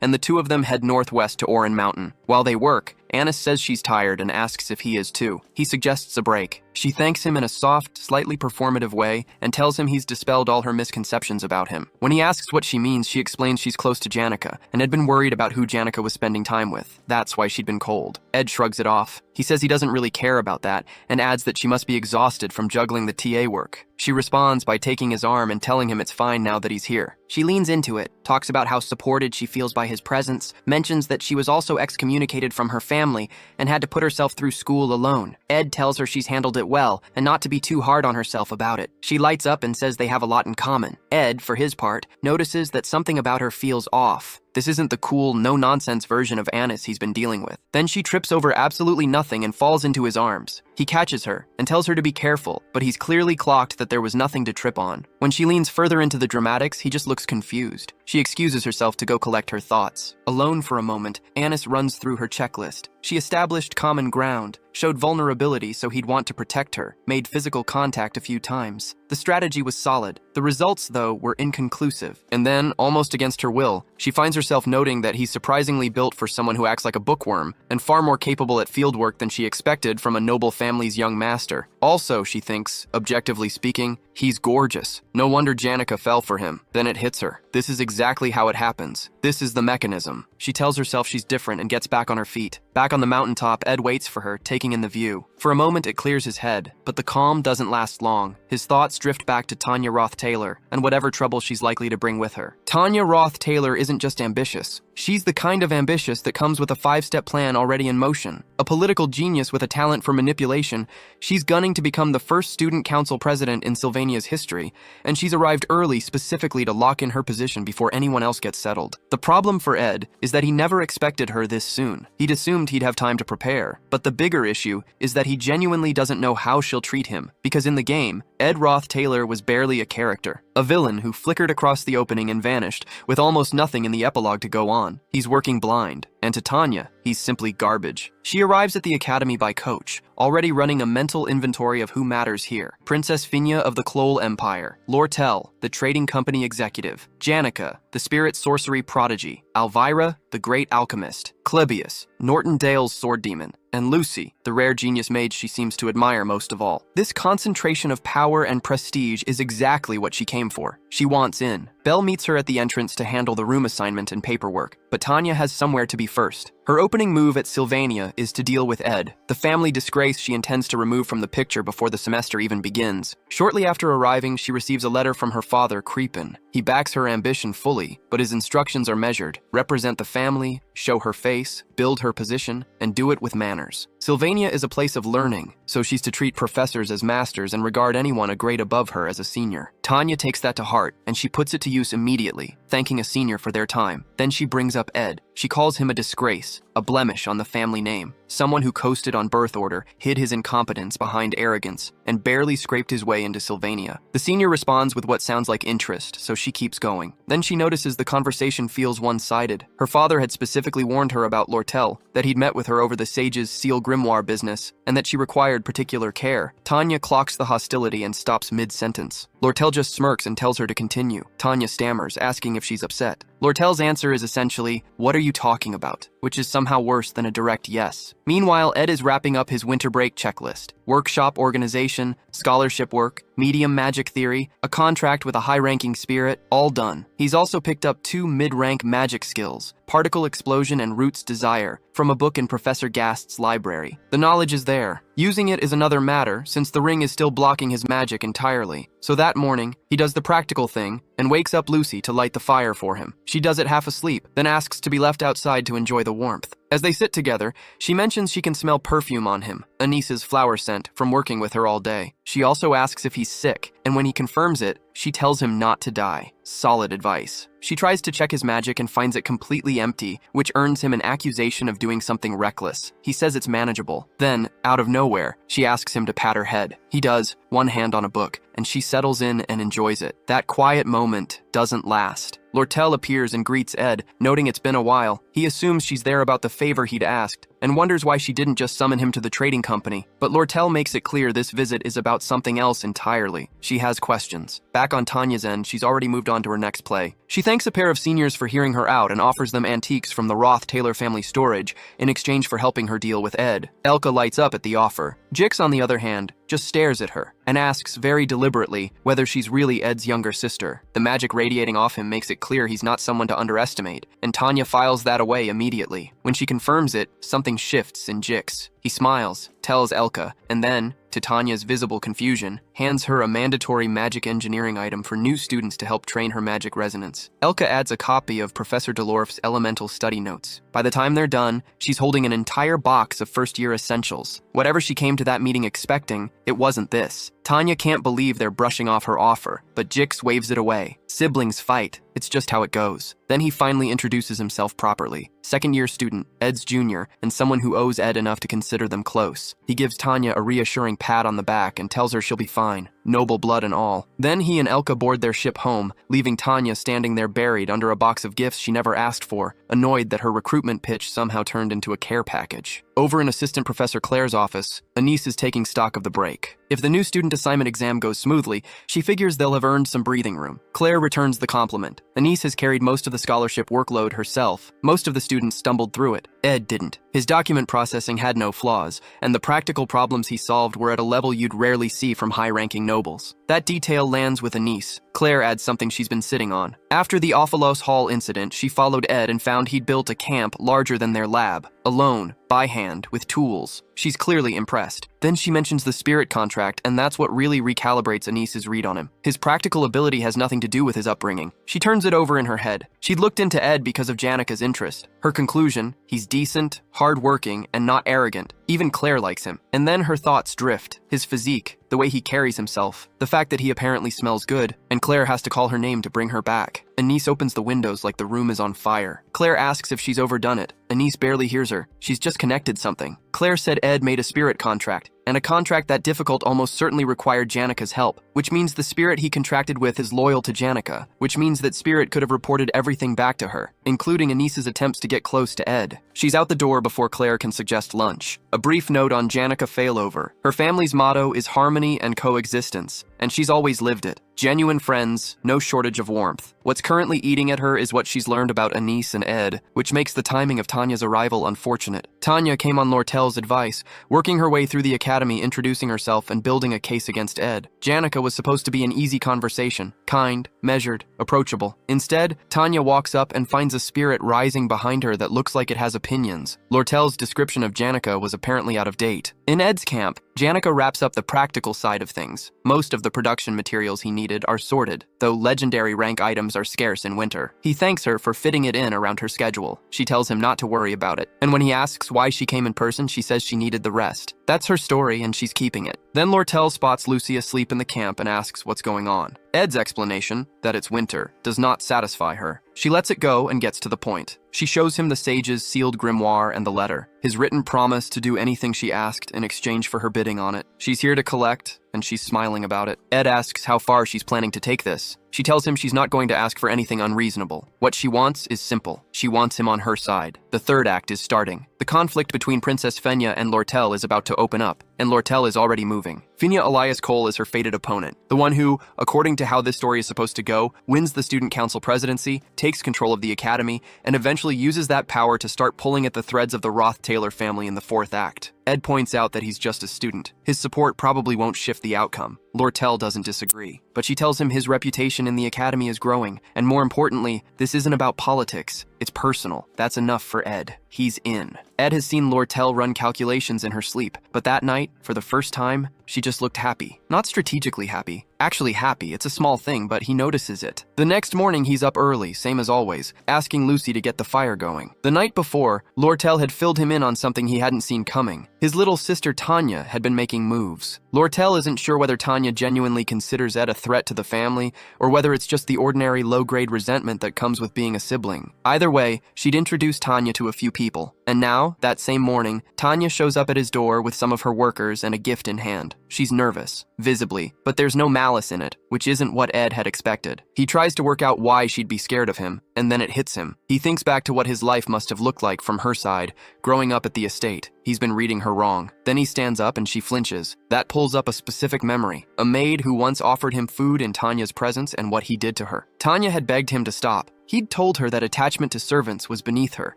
and the two of them head northwest to Orin Mountain. While they work, Annis says she's tired and asks if he is too. He suggests a break. She thanks him in a soft, slightly performative way and tells him he's dispelled all her misconceptions about him. When he asks what she means, she explains she's close to Janica and had been worried about who Janica was spending time with. That's why she'd been cold. Ed shrugs it off. He says he doesn't really care about that and adds that she must be exhausted from juggling the TA work. She responds by taking his arm and telling him it's fine now that he's here. She leans into it, talks about how supported she feels by his presence, mentions that she was also excommunicated from her family and had to put herself through school alone. Ed tells her she's handled it well and not to be too hard on herself about it. She lights up and says they have a lot in common. Ed, for his part, notices that something about her feels off. This isn't the cool, no-nonsense version of Annis he's been dealing with. Then she trips over absolutely nothing and falls into his arms. He catches her and tells her to be careful, but he's clearly clocked that there was nothing to trip on. When she leans further into the dramatics, he just looks confused. She excuses herself to go collect her thoughts. Alone for a moment, Annis runs through her checklist. She established common ground, showed vulnerability so he'd want to protect her, made physical contact a few times. The strategy was solid. The results, though, were inconclusive. And then, almost against her will, she finds herself noting that he's surprisingly built for someone who acts like a bookworm, and far more capable at fieldwork than she expected from a noble family's young master. Also, she thinks, objectively speaking, he's gorgeous. No wonder Janica fell for him. Then it hits her. This is exactly how it happens. This is the mechanism. She tells herself she's different and gets back on her feet. Back on the mountaintop, Ed waits for her, taking in the view. For a moment, it clears his head, but the calm doesn't last long. His thoughts drift back to Tanya Roth Taylor and whatever trouble she's likely to bring with her. Tanya Roth Taylor isn't just ambitious. She's the kind of ambitious that comes with a 5-step plan already in motion. A political genius with a talent for manipulation, she's gunning to become the first student council president in Sylvania's history, and she's arrived early specifically to lock in her position before anyone else gets settled. The problem for Ed is that he never expected her this soon. He'd assumed he'd have time to prepare, but the bigger issue is that he genuinely doesn't know how she'll treat him, because in the game, Ed Roth Taylor was barely a character, a villain who flickered across the opening and vanished, with almost nothing in the epilogue to go on. He's working blind, and to Tanya, he's simply garbage. She arrives at the academy by coach, already running a mental inventory of who matters here. Princess Finia of the Clole Empire, Lortel, the trading company executive, Janica, the spirit sorcery prodigy, Alvira, the great alchemist, Clebius, Norton Dale's sword demon, and Lucy, the rare genius mage she seems to admire most of all. This concentration of power and prestige is exactly what she came for. She wants in. Belle meets her at the entrance to handle the room assignment and paperwork, but Tanya has somewhere to be first. Her opening move at Sylvania is to deal with Ed, the family disgrace she intends to remove from the picture before the semester even begins. Shortly after arriving, she receives a letter from her father, Creepin. He backs her ambition fully, but his instructions are measured: represent the family, show her face, build her position, and do it with manners. Sylvania is a place of learning, so she's to treat professors as masters and regard anyone a grade above her as a senior. Tanya takes that to heart, and she puts it to use immediately, thanking a senior for their time. Then she brings up Ed. She calls him a disgrace, a blemish on the family name, someone who coasted on birth order, hid his incompetence behind arrogance, and barely scraped his way into Sylvania. The senior responds with what sounds like interest, so she keeps going. Then she notices the conversation feels one-sided. Her father had specifically warned her about Lortel, that he'd met with her over the sage's seal grimoire business, and that she required particular care. Tanya clocks the hostility and stops mid-sentence. Lortel just smirks and tells her to continue. Tanya stammers, asking if she's upset. Lortel's answer is essentially, "What are you talking about?" which is somehow worse than a direct yes. Meanwhile, Ed is wrapping up his winter break checklist: workshop organization, scholarship work, medium magic theory, a contract with a high-ranking spirit, all done. He's also picked up 2 mid-rank magic skills, particle explosion and Root's desire, from a book in Professor Gast's library. The knowledge is there. Using it is another matter, since the ring is still blocking his magic entirely. So that morning, he does the practical thing and wakes up Lucy to light the fire for him. She does it half asleep, then asks to be left outside to enjoy the warmth. As they sit together, she mentions she can smell perfume on him, Anis's flower scent, from working with her all day. She also asks if he's sick, and when he confirms it, she tells him not to die. Solid advice. She tries to check his magic and finds it completely empty, which earns him an accusation of doing something reckless. He says it's manageable. Then, out of nowhere, she asks him to pat her head. He does, one hand on a book, and she settles in and enjoys it. That quiet moment doesn't last. Lortel appears and greets Ed, noting it's been a while. He assumes she's there about the favor he'd asked, and wonders why she didn't just summon him to the trading company. But Lortel makes it clear this visit is about something else entirely. She has questions. Back on Tanya's end, she's already moved on to her next play. She thanks a pair of seniors for hearing her out and offers them antiques from the Roth-Taylor family storage in exchange for helping her deal with Ed. Elka lights up at the offer. Jix, on the other hand, just stares at her and asks very deliberately whether she's really Ed's younger sister. The magic radiating off him makes it clear he's not someone to underestimate, and Tanya files that away immediately. When she confirms it, something shifts in Jix. He smiles, tells Elka, and then, to Tanya's visible confusion, hands her a mandatory magic engineering item for new students to help train her magic resonance. Elka adds a copy of Professor Delorf's elemental study notes. By the time they're done, she's holding an entire box of first-year essentials. Whatever she came to that meeting expecting, it wasn't this. Tanya can't believe they're brushing off her offer, but Jix waves it away. Siblings fight. It's just how it goes. Then he finally introduces himself properly. Second-year student, Ed's junior, and someone who owes Ed enough to consider them close. He gives Tanya a reassuring pat on the back and tells her she'll be fine, noble blood and all. Then he and Elka board their ship home, leaving Tanya standing there buried under a box of gifts she never asked for, annoyed that her recruitment pitch somehow turned into a care package. Over in Assistant Professor Claire's office, Anis is taking stock of the break. If the new student assignment exam goes smoothly, she figures they'll have earned some breathing room. Claire returns the compliment. Anis has carried most of the scholarship workload herself. Most of the students stumbled through it. Ed didn't. His document processing had no flaws, and the practical problems he solved were at a level you'd rarely see from high-ranking nobles. That detail lands with Anis. Claire adds something she's been sitting on. After the Ophalos Hall incident, she followed Ed and found he'd built a camp larger than their lab, alone, by hand, with tools. She's clearly impressed. Then she mentions the spirit contract, and that's what really recalibrates Anis's read on him. His practical ability has nothing to do with his upbringing. She turns it over in her head. She'd looked into Ed because of Janika's interest. Her conclusion, he's decent, hardworking, and not arrogant. Even Claire likes him. And then her thoughts drift. His physique, the way he carries himself, the fact that he apparently smells good, and Claire has to call her name to bring her back. Anis opens the windows like the room is on fire. Claire asks if she's overdone it. Anis barely hears her. She's just connected something. Claire said Ed made a spirit contract, and a contract that difficult almost certainly required Janika's help, which means the spirit he contracted with is loyal to Janika, which means that spirit could have reported everything back to her, including Anis's attempts to get close to Ed. She's out the door before Claire can suggest lunch. A brief note on Janika failover. Her family's motto is harmony and coexistence. and she's always lived it. Genuine friends, no shortage of warmth. What's currently eating at her is what she's learned about Anise and Ed, which makes the timing of Tanya's arrival unfortunate. Tanya came on Lortel's advice, working her way through the academy, introducing herself and building a case against Ed. Janica was supposed to be an easy conversation, kind, measured, approachable. Instead, Tanya walks up and finds a spirit rising behind her that looks like it has opinions. Lortel's description of Janica was apparently out of date. In Ed's camp, Janica wraps up the practical side of things. Most of the production materials he needed are sorted, though legendary rank items are scarce in winter. He thanks her for fitting it in around her schedule. She tells him not to worry about it, and when he asks why she came in person, she says she needed the rest. That's her story, and she's keeping it. Then Lortel spots Lucy asleep in the camp and asks what's going on. Ed's explanation, that it's winter, does not satisfy her. She lets it go and gets to the point. She shows him the sage's sealed grimoire and the letter, his written promise to do anything she asked in exchange for her bidding on it. She's here to collect, and she's smiling about it. Ed asks how far she's planning to take this. She tells him she's not going to ask for anything unreasonable. What she wants is simple. She wants him on her side. The third act is starting. The conflict between Princess Fenya and Lortel is about to open up, and Lortel is already moving. Fenya Elias Cole is her fated opponent, the one who, according to how this story is supposed to go, wins the student council presidency, takes control of the academy, and eventually uses that power to start pulling at the threads of the Roth-Taylor family in the fourth act. Ed points out that he's just a student. His support probably won't shift the outcome. Lortel doesn't disagree, but she tells him his reputation in the academy is growing, and more importantly, this isn't about politics. It's personal. That's enough for Ed. He's in. Ed has seen Lortel run calculations in her sleep, but that night, for the first time, she just looked happy. Not strategically happy. Actually happy. It's a small thing, but he notices it. The next morning, he's up early, same as always, asking Lucy to get the fire going. The night before, Lortel had filled him in on something he hadn't seen coming. His little sister Tanya had been making moves. Lortel isn't sure whether Tanya genuinely considers Ed a threat to the family, or whether it's just the ordinary low-grade resentment that comes with being a sibling. Either way, she'd introduced Tanya to a few people. And now, that same morning, Tanya shows up at his door with some of her workers and a gift in hand. She's nervous, visibly, but there's no malice in it, which isn't what Ed had expected. He tries to work out why she'd be scared of him, and then it hits him. He thinks back to what his life must have looked like from her side, growing up at the estate. He's been reading her wrong. Then he stands up and she flinches. That pulls up a specific memory. A maid who once offered him food in Tanya's presence and what he did to her. Tanya had begged him to stop. He'd told her that attachment to servants was beneath her.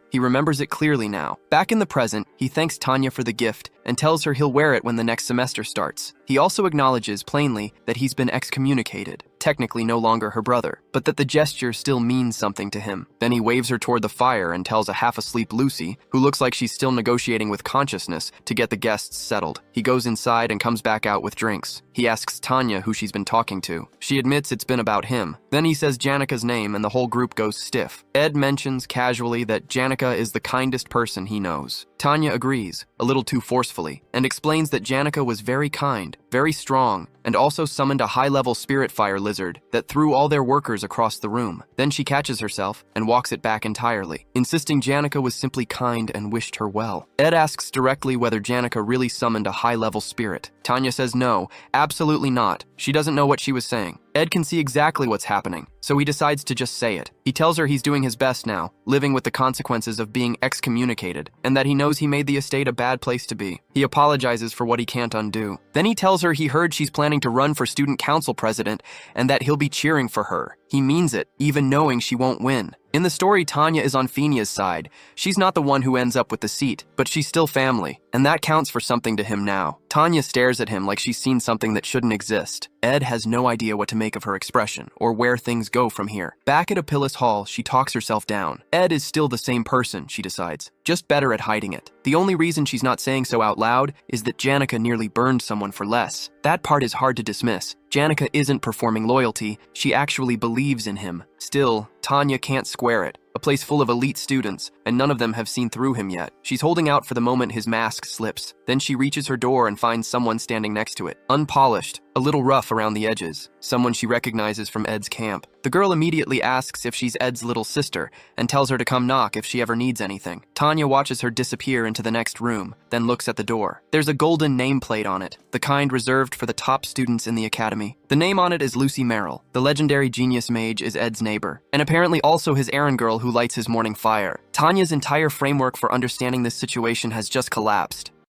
He remembers it clearly now. Back in the present, he thanks Tanya for the gift and tells her he'll wear it when the next semester starts. He also acknowledges plainly that he's been excommunicated, technically no longer her brother, but that the gesture still means something to him. Then he waves her toward the fire and tells a half-asleep Lucy, who looks like she's still negotiating with consciousness, to get the guests settled. He goes inside and comes back out with drinks. He asks Tanya who she's been talking to. She admits it's been about him. Then he says Janica's name and the whole group goes stiff. Ed mentions casually that Janica is the kindest person he knows. Tanya agrees, a little too forcefully, and explains that Janica was very kind, very strong, and also summoned a high-level spirit fire lizard that threw all their workers across the room. Then she catches herself and walks it back entirely, insisting Janica was simply kind and wished her well. Ed asks directly whether Janica really summoned a high-level spirit. Tanya says no, absolutely not. She doesn't know what she was saying. Ed can see exactly what's happening, so he decides to just say it. He tells her he's doing his best now, living with the consequences of being excommunicated, and that he knows he made the estate a bad place to be. He apologizes for what he can't undo. Then he tells her he heard she's planning to run for student council president and that he'll be cheering for her. He means it, even knowing she won't win. In the story, Tanya is on Fenya's side. She's not the one who ends up with the seat, but she's still family, and that counts for something to him now. Tanya stares at him like she's seen something that shouldn't exist. Ed has no idea what to make of her expression, or where things go from here. Back at Apilles Hall, she talks herself down. Ed is still the same person, she decides, just better at hiding it. The only reason she's not saying so out loud is that Janica nearly burned someone for less. That part is hard to dismiss. Janica isn't performing loyalty, she actually believes in him. Still, Tanya can't square it. A place full of elite students, and none of them have seen through him yet. She's holding out for the moment his mask slips. Then she reaches her door and finds someone standing next to it. Unpolished, a little rough around the edges. Someone she recognizes from Ed's camp. The girl immediately asks if she's Ed's little sister, and tells her to come knock if she ever needs anything. Tanya watches her disappear into the next room, then looks at the door. There's a golden nameplate on it, the kind reserved for the top students in the academy. The name on it is Lucy Merrill. The legendary genius mage is Ed's neighbor, and apparently also his errand girl who lights his morning fire. Tanya's entire framework for understanding this situation has just collapsed.